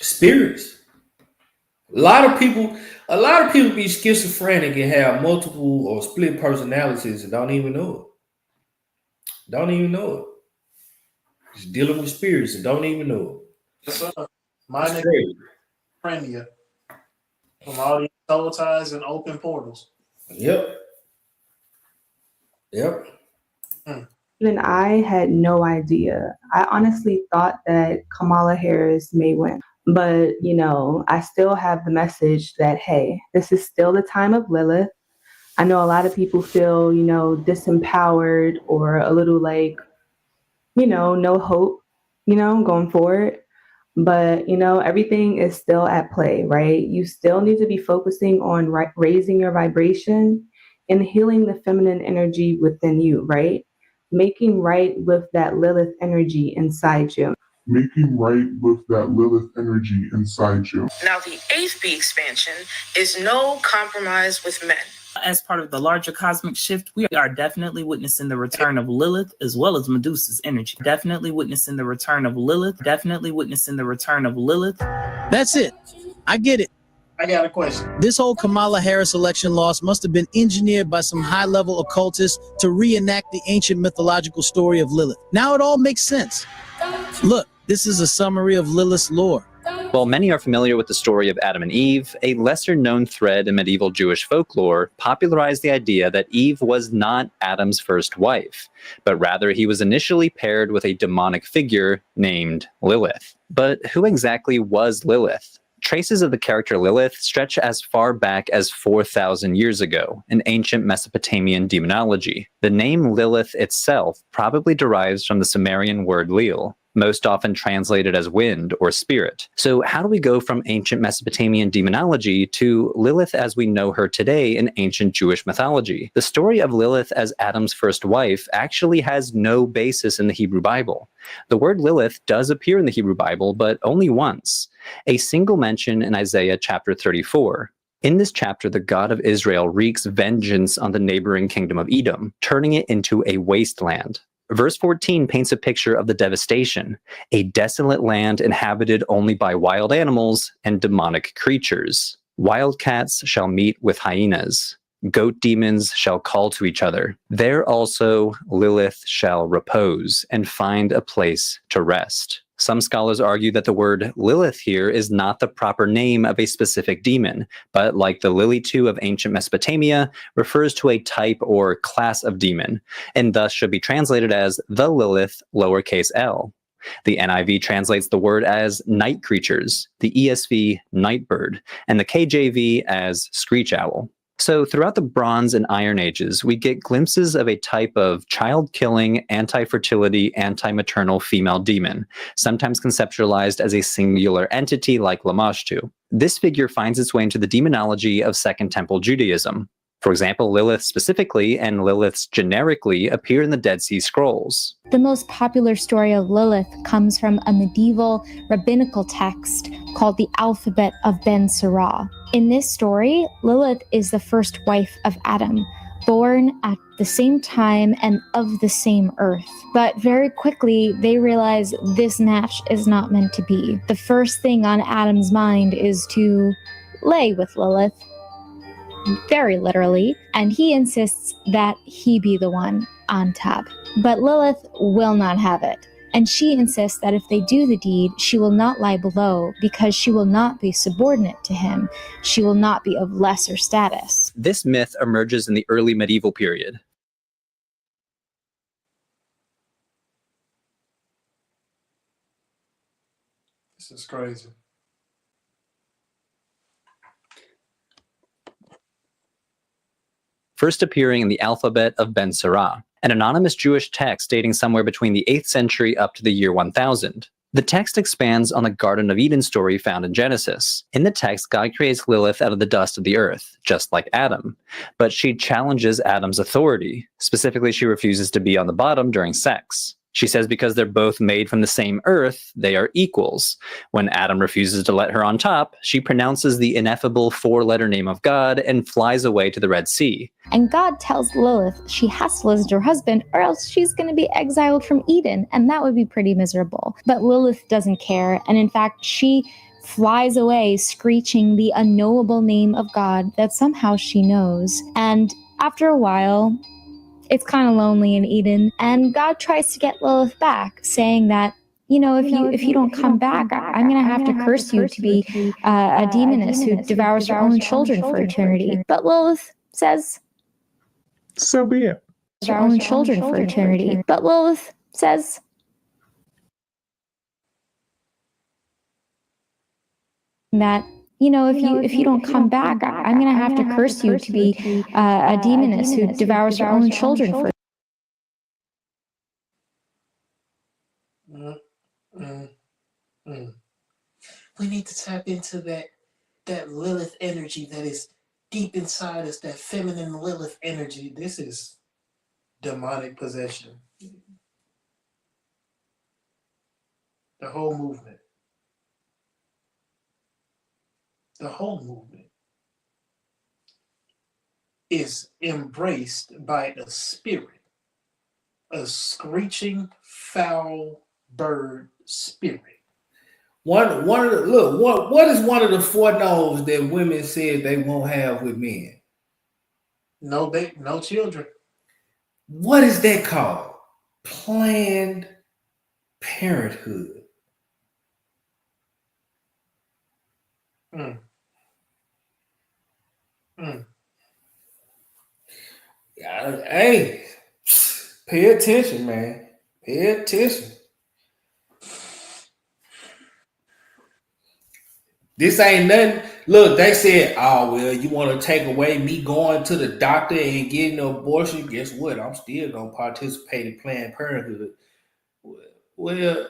spirits. A lot of people be schizophrenic and have multiple or split personalities and don't even know it. Don't even know it. Just dealing with spirits and don't even know Yes, sir. it. My name is Prendia. From all these soul ties and open portals. Yep. Even I had no idea. I honestly thought that Kamala Harris may win. But, I still have the message that, hey, this is still the time of Lilith. I know a lot of people feel, disempowered or a little like, no hope, going forward. But, everything is still at play, right? You still need to be focusing on raising your vibration and healing the feminine energy within you, right? Making right with that Lilith energy inside you. Now, the 8th B expansion is no compromise with men. As part of the larger cosmic shift, we are definitely witnessing the return of Lilith as well as Medusa's energy. Definitely witnessing the return of Lilith. That's it. I get it. I got a question. This whole Kamala Harris election loss must have been engineered by some high-level occultists to reenact the ancient mythological story of Lilith. Now it all makes sense. Look, this is a summary of Lilith's lore. While many are familiar with the story of Adam and Eve, a lesser-known thread in medieval Jewish folklore popularized the idea that Eve was not Adam's first wife, but rather he was initially paired with a demonic figure named Lilith. But who exactly was Lilith? Traces of the character Lilith stretch as far back as 4,000 years ago in ancient Mesopotamian demonology. The name Lilith itself probably derives from the Sumerian word Lil, most often translated as wind or spirit. So how do we go from ancient Mesopotamian demonology to Lilith as we know her today in ancient Jewish mythology? The story of Lilith as Adam's first wife actually has no basis in the Hebrew Bible. The word Lilith does appear in the Hebrew Bible, but only once. A single mention in Isaiah chapter 34. In this chapter, the God of Israel wreaks vengeance on the neighboring kingdom of Edom, turning it into a wasteland. Verse 14 paints a picture of the devastation, a desolate land inhabited only by wild animals and demonic creatures. Wildcats shall meet with hyenas. Goat demons shall call to each other. There also Lilith shall repose and find a place to rest. Some scholars argue that the word Lilith here is not the proper name of a specific demon, but like the Lilitu of ancient Mesopotamia, refers to a type or class of demon, and thus should be translated as the Lilith lowercase l. The NIV translates the word as night creatures, the ESV nightbird, and the KJV as screech owl. So throughout the Bronze and Iron Ages, we get glimpses of a type of child-killing, anti-fertility, anti-maternal female demon, sometimes conceptualized as a singular entity like Lamashtu. This figure finds its way into the demonology of Second Temple Judaism. For example, Lilith specifically and Liliths generically appear in the Dead Sea Scrolls. The most popular story of Lilith comes from a medieval rabbinical text called the Alphabet of Ben Sirah. In this story, Lilith is the first wife of Adam, born at the same time and of the same earth. But very quickly, they realize this match is not meant to be. The first thing on Adam's mind is to lay with Lilith, very literally, and he insists that he be the one on top. But Lilith will not have it, and she insists that if they do the deed, she will not lie below because she will not be subordinate to him. She will not be of lesser status. This myth emerges in the early medieval period. This is crazy. First appearing in the Alphabet of Ben Sirah, an anonymous Jewish text dating somewhere between the 8th century up to the year 1000. The text expands on the Garden of Eden story found in Genesis. In the text, God creates Lilith out of the dust of the earth, just like Adam. But she challenges Adam's authority. Specifically, she refuses to be on the bottom during sex. She says because they're both made from the same earth, they are equals. When Adam refuses to let her on top, she pronounces the ineffable 4-letter name of God and flies away to the Red Sea. And God tells Lilith she has to listen to her husband or else she's going to be exiled from Eden, and that would be pretty miserable. But Lilith doesn't care, and in fact, she flies away screeching the unknowable name of God that somehow she knows. And after a while, it's kind of lonely in Eden, and God tries to get Lilith back, saying that, if you don't come back, I'm going to have to curse you to be a demoness who devours your own children for eternity. But Lilith says, so be it. Your own children for eternity. But Lilith says, that, if you don't come back, I'm going to have to curse you to be a demoness who devours your own children for. We need to tap into that Lilith energy that is deep inside us, that feminine Lilith energy. This is demonic possession. The whole movement. The whole movement is embraced by a spirit, a screeching, foul bird spirit. What is one of the 4 no's that women said they won't have with men? No children. What is that called? Planned Parenthood. Hey, pay attention, man. Pay attention. This ain't nothing. Look, they said, oh, well, you want to take away me going to the doctor and getting an abortion? Guess what? I'm still going to participate in Planned Parenthood. Well,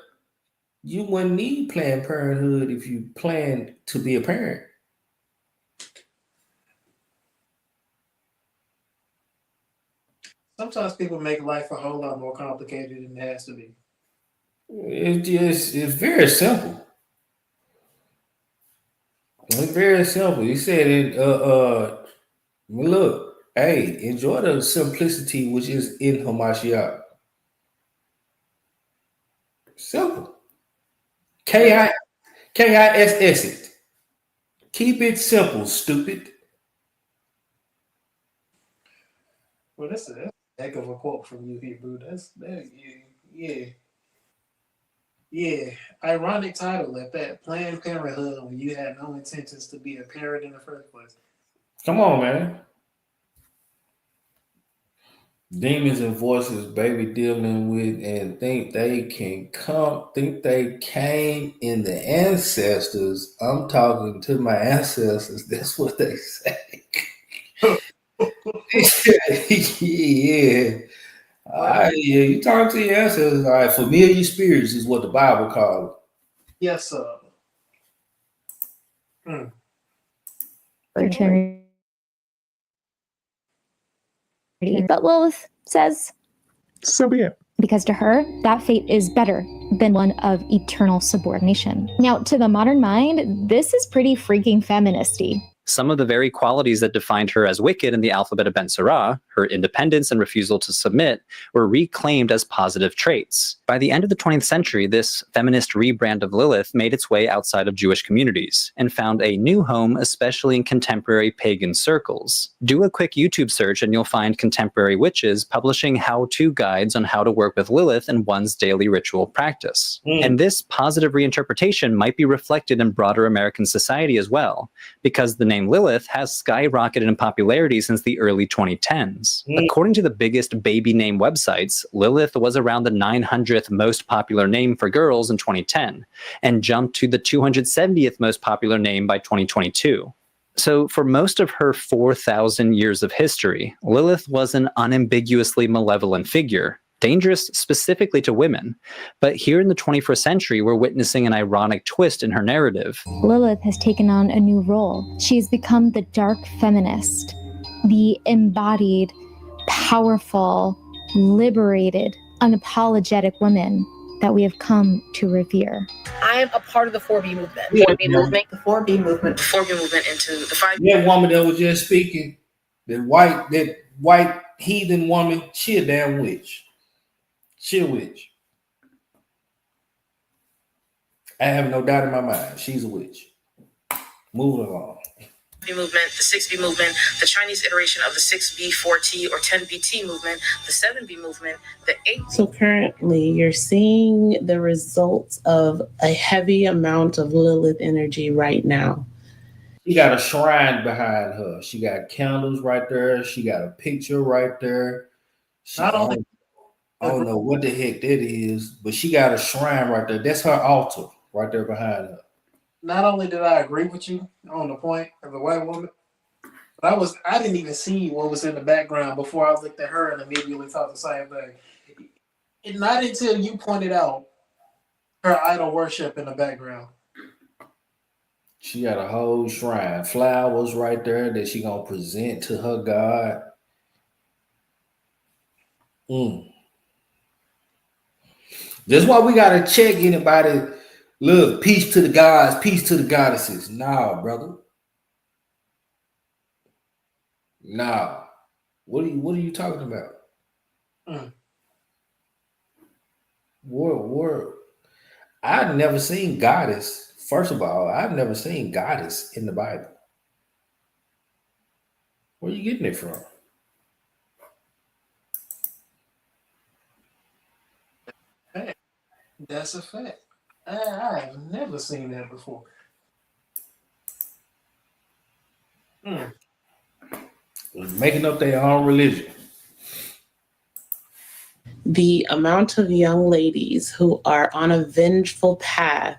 you wouldn't need Planned Parenthood if you plan to be a parent. Sometimes people make life a whole lot more complicated than it has to be. It's very simple. It's very simple. He said it, look, hey, enjoy the simplicity which is in Hamashiach. Simple. Kiss it. Keep it simple, stupid. Well, that's a heck of a quote from you, Hebrew. Yeah. Ironic title at that. Planned Parenthood when you had no intentions to be a parent in the first place. Come on, man. Demons and voices baby dealing with and think they came in the ancestors. I'm talking to my ancestors. That's what they say. Yeah. All right, yeah, you talk to your ancestors. All right, familiar spirits is what the Bible calls it. Yes, sir. But Lilith says, so be it. Because to her, that fate is better than one of eternal subordination. Now, to the modern mind, this is pretty freaking feministy. Some of the very qualities that defined her as wicked in the alphabet of Ben Sirah, her independence and refusal to submit, were reclaimed as positive traits. By the end of the 20th century, this feminist rebrand of Lilith made its way outside of Jewish communities and found a new home, especially in contemporary pagan circles. Do a quick YouTube search and you'll find contemporary witches publishing how-to guides on how to work with Lilith in one's daily ritual practice. And this positive reinterpretation might be reflected in broader American society as well, because the name Lilith has skyrocketed in popularity since the early 2010s. According to the biggest baby name websites, Lilith was around the 900th most popular name for girls in 2010 and jumped to the 270th most popular name by 2022. So for most of her 4,000 years of history, Lilith was an unambiguously malevolent figure, dangerous specifically to women. But here in the 21st century, we're witnessing an ironic twist in her narrative. Lilith has taken on a new role. She's become the dark feminist, the embodied, powerful, liberated unapologetic women that we have come to revere. I am a part of the 4B movement. 4B movement. The 4B movement. The 4B movement into the 5. That woman that was just speaking, that white heathen woman, she a damn witch. She a witch. I have no doubt in my mind. She's a witch. Moving along. Movement, the 6B movement, the Chinese iteration of the 6B4T or 10BT movement, the 7B movement, the 8. So currently you're seeing the results of a heavy amount of Lilith energy right now. She got a shrine behind her. She got candles right there. She got a picture right there. I don't know what the heck that is, but she got a shrine right there. That's her altar right there behind her. Not only did I agree with you on the point of the white woman, but I didn't even see what was in the background before I looked at her and immediately thought the same thing. And not until you pointed out her idol worship in the background. She got a whole shrine, flowers right there that she gonna present to her God. That's why we gotta check anybody. Look, peace to the gods, peace to the goddesses. Nah, brother. Nah. What are you talking about? Word. I've never seen goddess. First of all, I've never seen goddess in the Bible. Where are you getting it from? Hey, that's a fact. I have never seen that before. Making up their own religion. The amount of young ladies who are on a vengeful path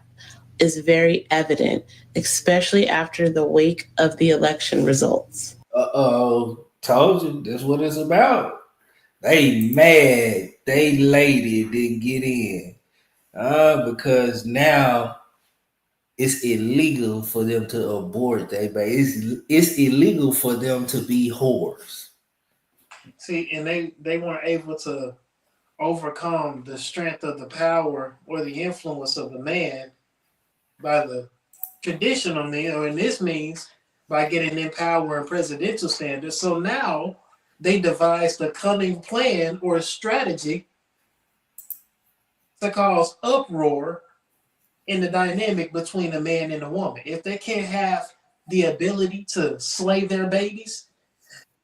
is very evident, especially after the wake of the election results. Told you, that's what it's about. They mad they lady didn't get in. Because now it's illegal for them to abort their baby. It's illegal for them to be whores. See, and they weren't able to overcome the strength of the power or the influence of the man by the traditional men, and this means by getting in power and presidential standards. So now they devised a cunning plan or a strategy to cause uproar in the dynamic between a man and a woman. If they can't have the ability to slay their babies,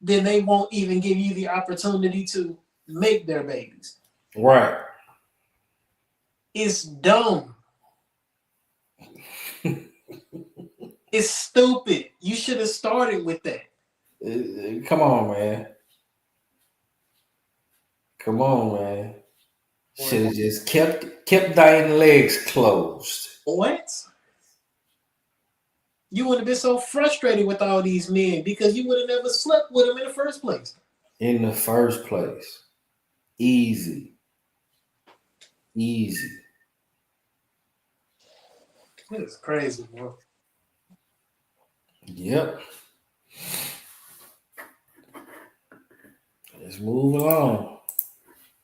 then they won't even give you the opportunity to make their babies. Right. It's dumb. It's stupid. You should have started with that. Come on, man. Come on, man. Should have just kept Diane's legs closed. What? You would have been so frustrated with all these men because you would have never slept with them in the first place. In the first place. Easy. It's crazy, bro. Yep. Let's move along.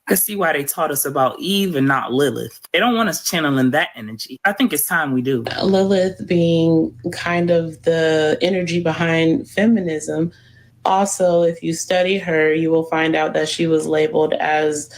I see why they taught us about Eve and not Lilith. They don't want us channeling that energy. I think it's time we do. Lilith being kind of the energy behind feminism. Also, if you study her, you will find out that she was labeled as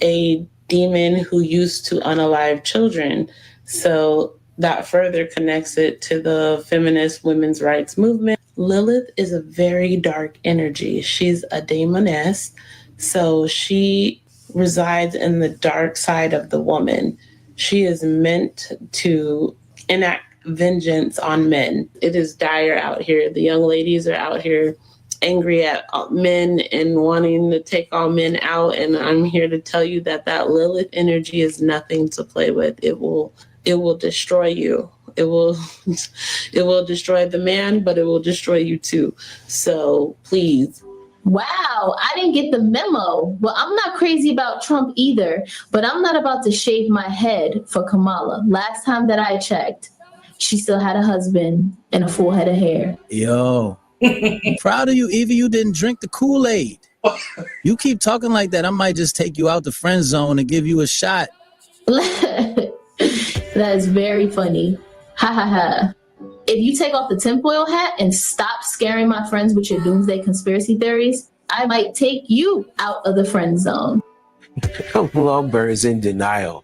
a demon who used to unalive children. So that further connects it to the feminist women's rights movement. Lilith is a very dark energy. She's a demoness. So she resides in the dark side of the woman. She is meant to enact vengeance on men. It is dire out here. The young ladies are out here angry at men and wanting to take all men out. And I'm here to tell you that Lilith energy is nothing to play with. It will destroy you. It will destroy the man, but it will destroy you too. So please. Wow, I didn't get the memo. Well, I'm not crazy about Trump either, but I'm not about to shave my head for Kamala. Last time that I checked, she still had a husband and a full head of hair. Yo, proud of you, Evie. You didn't drink the Kool-Aid. You keep talking like that, I might just take you out the friend zone and give you a shot. That is very funny. Ha ha ha. If you take off the tinfoil hat and stop scaring my friends with your doomsday conspiracy theories, I might take you out of the friend zone. Lumber's in denial.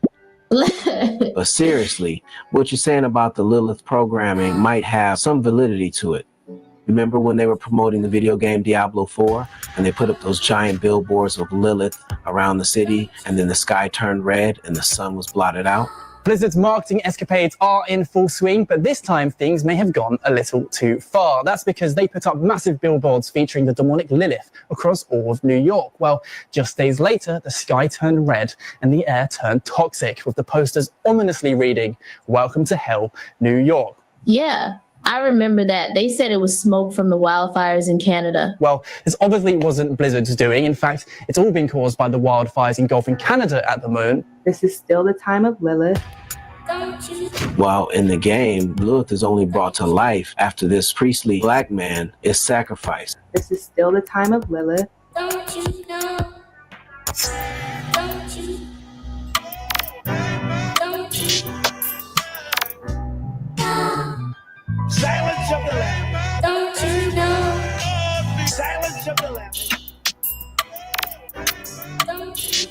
But seriously, what you're saying about the Lilith programming might have some validity to it. Remember when they were promoting the video game Diablo 4 and they put up those giant billboards of Lilith around the city, and then the sky turned red and the sun was blotted out? Blizzard's marketing escapades are in full swing, but this time things may have gone a little too far. That's because they put up massive billboards featuring the demonic Lilith across all of New York. Well, just days later, the sky turned red and the air turned toxic, with the posters ominously reading, "Welcome to Hell, New York." Yeah, I remember that. They said it was smoke from the wildfires in Canada. Well, this obviously wasn't Blizzard's doing. In fact, it's all been caused by the wildfires engulfing Canada at the moment. This is still the time of Lilith. While in the game, Lilith is only brought to life after this priestly black man is sacrificed. This is still the time of Lilith. Don't you know? Don't you? Don't you? Silence of the Lambs. Don't you know? Silence of the Lambs. Don't you?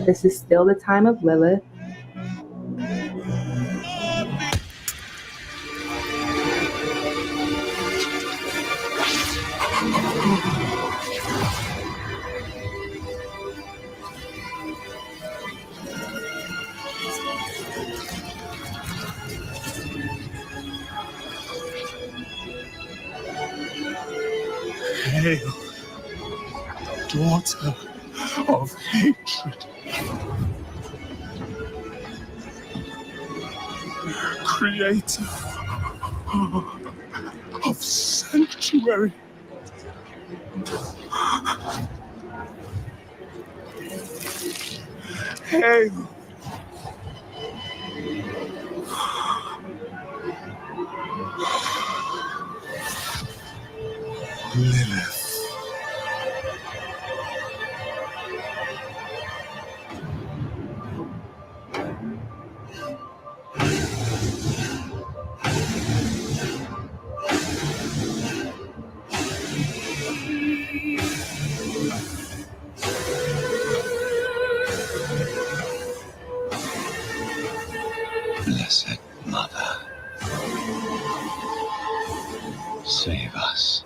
This is still the time of Lilith. Hail, daughter of hatred. Creator of sanctuary. Hail, Lilith. Blessed Mother, save us.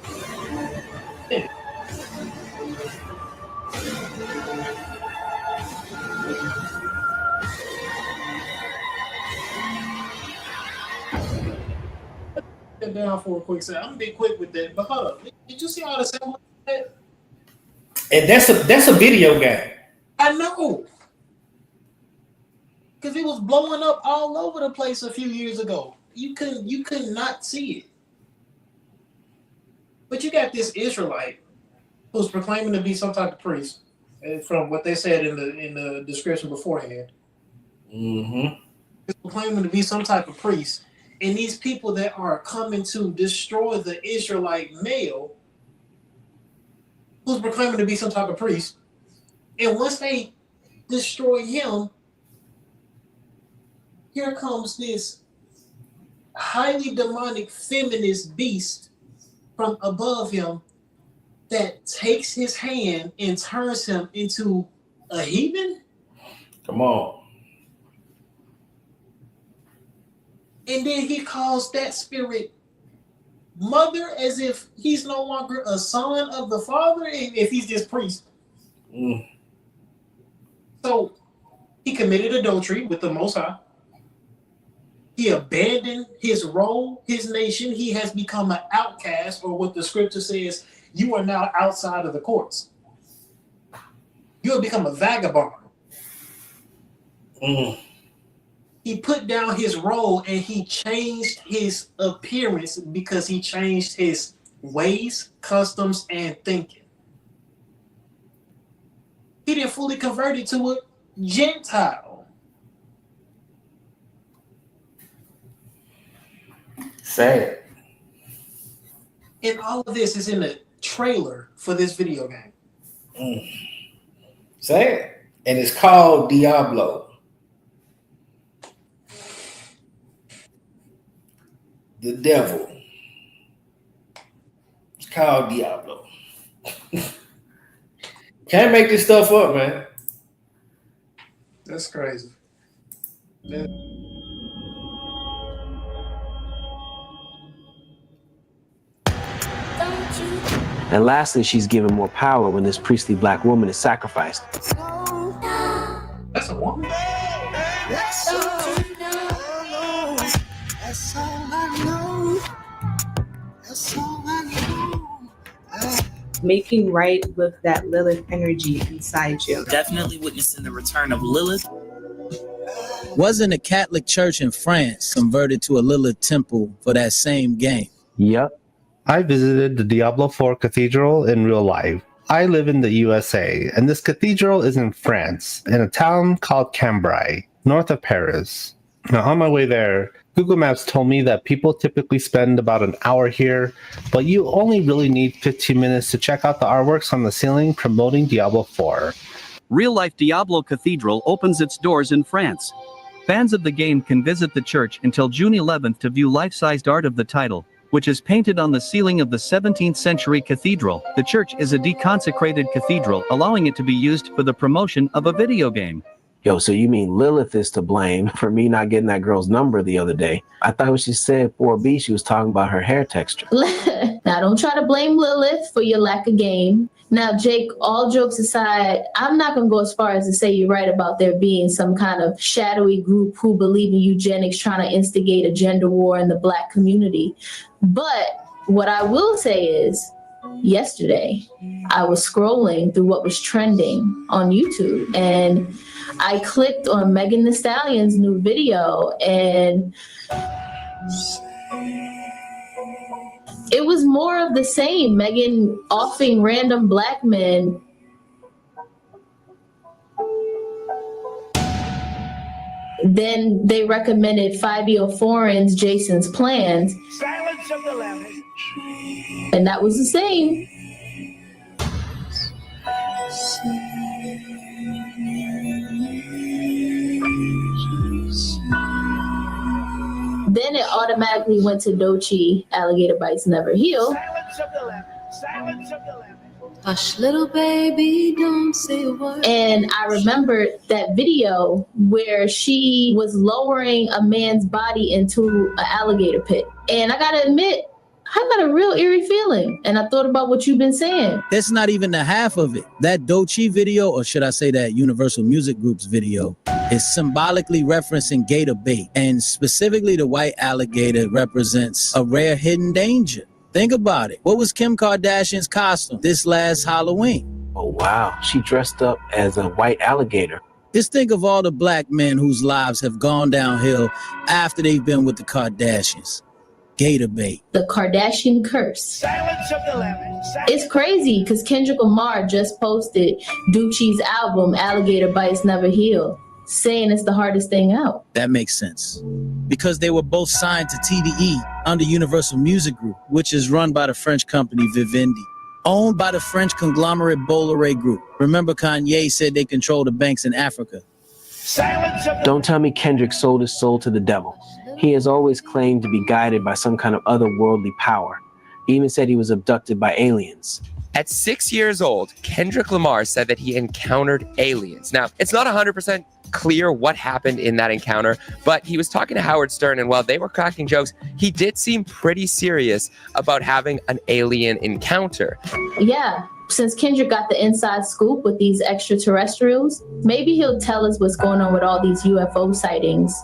Sit down for a quick second. I'm gonna be quick with that, but hold up. Did you see all the symbols? And that's a video game. I know. Because it was blowing up all over the place a few years ago. You could not see it. But you got this Israelite who's proclaiming to be some type of priest, from what they said in the description beforehand. Mm-hmm. He's proclaiming to be some type of priest, and these people that are coming to destroy the Israelite male, who's proclaiming to be some type of priest, and once they destroy him, here comes this highly demonic feminist beast from above him that takes his hand and turns him into a heathen? Come on. And then he calls that spirit mother, as if he's no longer a son of the father, if he's this priest. Mm. So he committed adultery with the Most High. He abandoned his role, his nation. He has become an outcast, or what the scripture says, you are now outside of the courts. You have become a vagabond. Mm. He put down his role and he changed his appearance because he changed his ways, customs, and thinking. He didn't fully convert it to a Gentile. Sad. And all of this is in the trailer for this video game? Say it. And it's called Diablo. The devil. It's called Diablo. Can't make this stuff up, man. That's crazy. Yeah. And lastly, she's given more power when this priestly black woman is sacrificed. That's a woman? That's all I know. That's all I know. Making right with that Lilith energy inside you. Definitely witnessing the return of Lilith. Wasn't a Catholic church in France converted to a Lilith temple for that same game? Yep. I visited the Diablo 4 Cathedral in real life. I live in the USA, and this cathedral is in France, in a town called Cambrai, north of Paris. Now, on my way there, Google Maps told me that people typically spend about an hour here, but you only really need 15 minutes to check out the artworks on the ceiling promoting Diablo 4. Real-life Diablo Cathedral opens its doors in France. Fans of the game can visit the church until June 11th to view life-sized art of the title, which is painted on the ceiling of the 17th century cathedral. The church is a deconsecrated cathedral, allowing it to be used for the promotion of a video game. Yo, so you mean Lilith is to blame for me not getting that girl's number the other day? I thought when she said 4B, she was talking about her hair texture. Now, don't try to blame Lilith for your lack of game. Now, Jake, all jokes aside, I'm not going to go as far as to say you're right about there being some kind of shadowy group who believe in eugenics trying to instigate a gender war in the Black community. But what I will say is, yesterday, I was scrolling through what was trending on YouTube, and I clicked on Megan Thee Stallion's new video, and it was more of the same. Megan offing random Black men then they recommended Fabio Foreign's Jason's Plans. Silence of the Lambs. And that was the same. Then it automatically went to Doechii, Alligator Bites Never Heal. Silence of the Lambs. Silence of the Lambs. Hush, little baby, don't say a word. And I remembered that video where she was lowering a man's body into an alligator pit. And I gotta admit, I got a real eerie feeling. And I thought about what you've been saying. That's not even the half of it. That Doechii video, or should I say that Universal Music Group's video, is symbolically referencing gator bait. And specifically the white alligator represents a rare hidden danger. Think about it. What was Kim Kardashian's costume this last Halloween? Oh, wow. She dressed up as a white alligator. Just think of all the Black men whose lives have gone downhill after they've been with the Kardashians. Gator bait. The Kardashian curse. Silence of the Lambs. It's crazy because Kendrick Lamar just posted Doechii's album, Alligator Bites Never Heal, saying it's the hardest thing out. That makes sense. Because they were both signed to TDE under Universal Music Group, which is run by the French company Vivendi, owned by the French conglomerate Bolloré Group. Remember Kanye said they control the banks in Africa. Silence of the Don't tell me Kendrick sold his soul to the devil. He has always claimed to be guided by some kind of otherworldly power. He even said he was abducted by aliens. At 6 years old, Kendrick Lamar said that he encountered aliens. Now, it's not 100% clear what happened in that encounter, but he was talking to Howard Stern, and while they were cracking jokes, he did seem pretty serious about having an alien encounter. Yeah, since Kendrick got the inside scoop with these extraterrestrials, maybe he'll tell us what's going on with all these UFO sightings.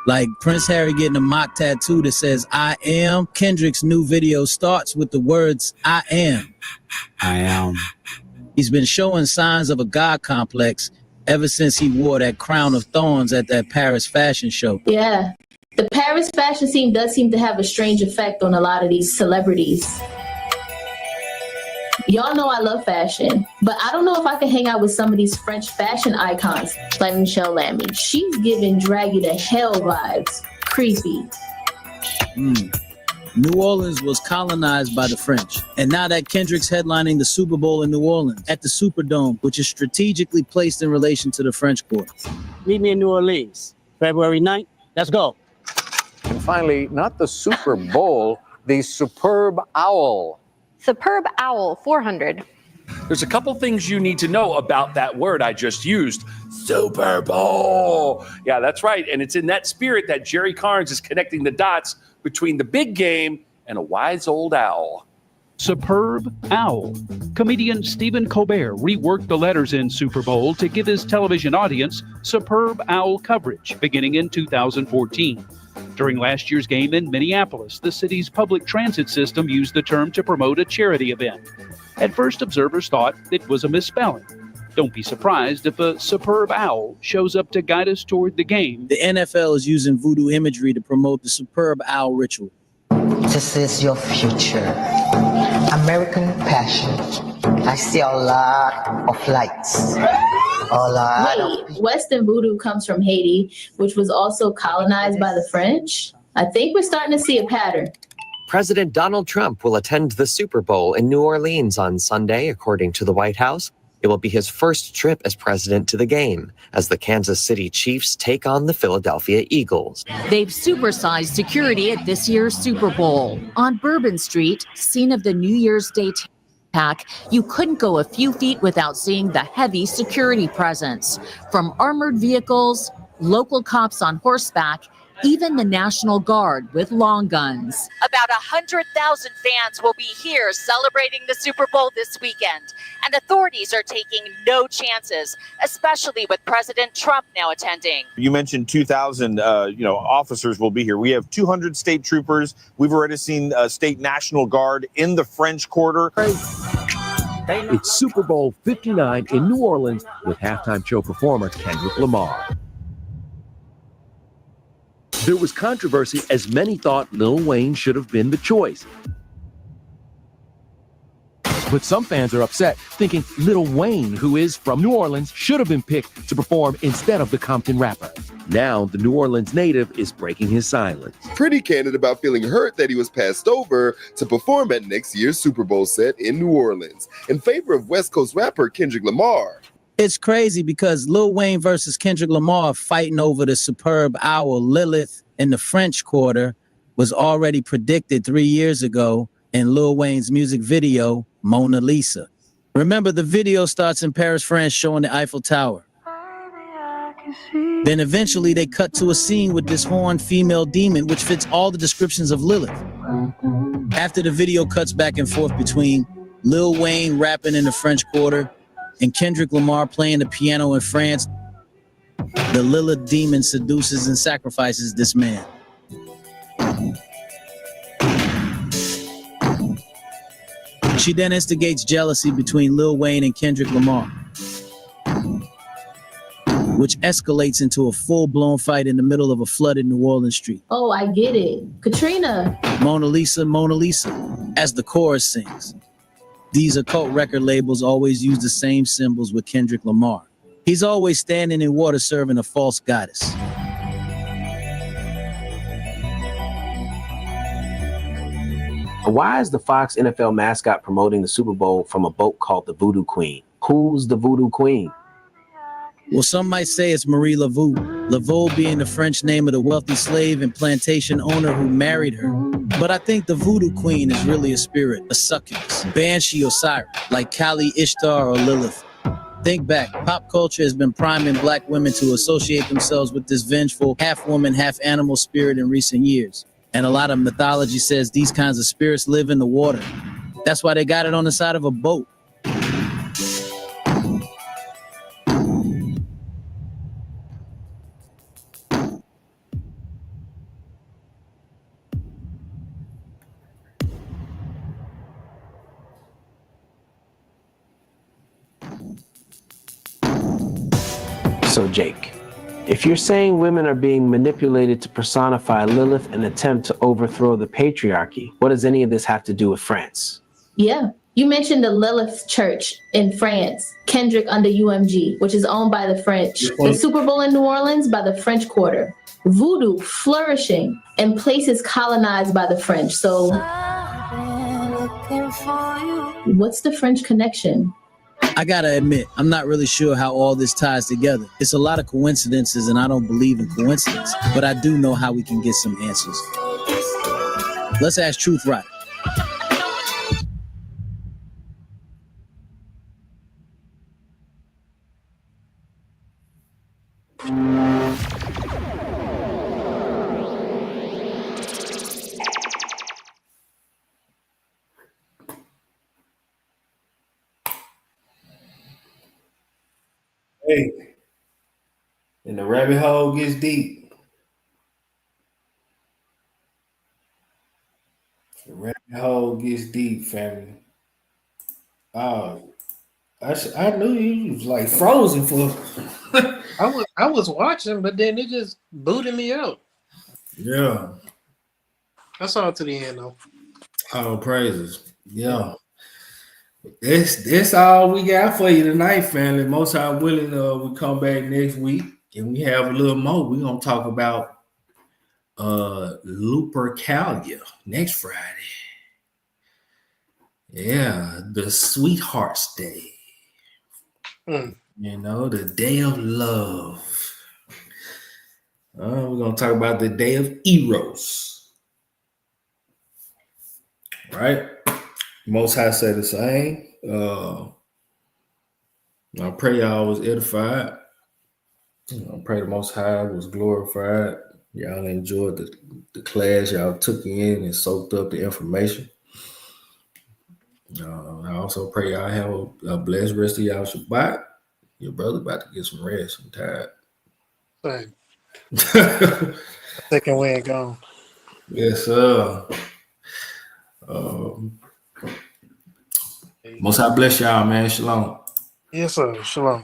Like Prince Harry getting a mock tattoo that says, I am. Kendrick's new video starts with the words, I am. I am. He's been showing signs of a God complex ever since he wore that crown of thorns at that Paris fashion show. Yeah, the Paris fashion scene does seem to have a strange effect on a lot of these celebrities. Y'all know I love fashion, but I don't know if I can hang out with some of these French fashion icons like Michelle Lamy. She's giving Draggy to hell vibes. Creepy. New Orleans was colonized by the French. And now that Kendrick's headlining the Super Bowl in New Orleans at the Superdome, which is strategically placed in relation to the French Quarter. Meet me in New Orleans, February 9th. Let's go. And finally, not the Super Bowl, the Superb Owl. Superb Owl, 400. There's a couple things you need to know about that word I just used. Super Bowl. Yeah, that's right. And it's in that spirit that Jerry Carnes is connecting the dots between the big game and a wise old owl. Superb Owl. Comedian Stephen Colbert reworked the letters in Super Bowl to give his television audience Superb Owl coverage beginning in 2014. During last year's game in Minneapolis, the city's public transit system used the term to promote a charity event. At first, observers thought it was a misspelling. Don't be surprised if a superb owl shows up to guide us toward the game. The NFL is using voodoo imagery to promote the Superb Owl ritual. This is your future. American passion. I see a lot of lights. Western voodoo comes from Haiti, which was also colonized by the French. I think we're starting to see a pattern. President Donald Trump will attend the Super Bowl in New Orleans on Sunday, according to the White House. It will be his first trip as president to the game, as the Kansas City Chiefs take on the Philadelphia Eagles. They've supersized security at this year's Super Bowl. On Bourbon Street, scene of the New Year's Day attack, you couldn't go a few feet without seeing the heavy security presence. From armored vehicles, local cops on horseback, even the National Guard with long guns. About 100,000 fans will be here celebrating the Super Bowl this weekend, and authorities are taking no chances, especially with President Trump now attending. You mentioned 2,000, officers will be here. We have 200 state troopers. We've already seen state National Guard in the French Quarter. It's Super Bowl 59 in New Orleans with halftime show performer Kendrick Lamar. There was controversy as many thought Lil Wayne should have been the choice. But some fans are upset, thinking Lil Wayne, who is from New Orleans, should have been picked to perform instead of the Compton rapper. Now, the New Orleans native is breaking his silence. Pretty candid about feeling hurt that he was passed over to perform at next year's Super Bowl set in New Orleans in favor of West Coast rapper Kendrick Lamar. It's crazy because Lil Wayne versus Kendrick Lamar fighting over the Superb Owl Lilith in the French Quarter was already predicted 3 years ago in Lil Wayne's music video, Mona Lisa. Remember, the video starts in Paris, France, showing the Eiffel Tower. Then eventually they cut to a scene with this horned female demon, which fits all the descriptions of Lilith. After the video cuts back and forth between Lil Wayne rapping in the French Quarter and Kendrick Lamar playing the piano in France, the Lilith demon seduces and sacrifices this man. She then instigates jealousy between Lil Wayne and Kendrick Lamar, which escalates into a full-blown fight in the middle of a flooded New Orleans street. Oh, I get it. Katrina. Mona Lisa, as the chorus sings. These occult record labels always use the same symbols with Kendrick Lamar. He's always standing in water serving a false goddess. Why is the Fox NFL mascot promoting the Super Bowl from a boat called the Voodoo Queen? Who's the Voodoo Queen? Well, some might say it's Marie Laveau. Laveau being the French name of the wealthy slave and plantation owner who married her. But I think the Voodoo Queen is really a spirit, a succubus, Banshee Osiris, like Kali, Ishtar, or Lilith. Think back, pop culture has been priming black women to associate themselves with this vengeful, half-woman, half-animal spirit in recent years. And a lot of mythology says these kinds of spirits live in the water. That's why they got it on the side of a boat. So, Jake, if you're saying women are being manipulated to personify Lilith and attempt to overthrow the patriarchy, what does any of this have to do with France? Yeah, You mentioned the Lilith Church in France, Kendrick under UMG, which is owned by the French. The Super Bowl in New Orleans by the French Quarter. Voodoo flourishing in places colonized by the French. So, what's the French connection? I gotta admit, I'm not really sure how all this ties together. It's a lot of coincidences, and I don't believe in coincidence, but I do know how we can get some answers. Let's ask Truth Rider. Hey, and the rabbit hole gets deep. The rabbit hole gets deep, family. Oh, I knew you was like frozen for. I was watching, but then it just booted me out. Yeah. I saw it to the end though. All praises. Yeah. That's all we got for you tonight, family. Most High willing, we come back next week and we have a little more. We're gonna talk about Lupercalia next Friday. Yeah, the Sweethearts Day. You know, the Day of Love. We're gonna talk about the Day of Eros. Right? Most High say the same. I pray y'all was edified. I pray the Most High was glorified. Y'all enjoyed the class. Y'all took in and soaked up the information. I also pray y'all have a blessed rest of y'all Shabbat. Your brother about to get some rest. I'm tired. Same. Second win gone. Yes, sir. Most High bless y'all, man. Shalom. Yes, sir. Shalom.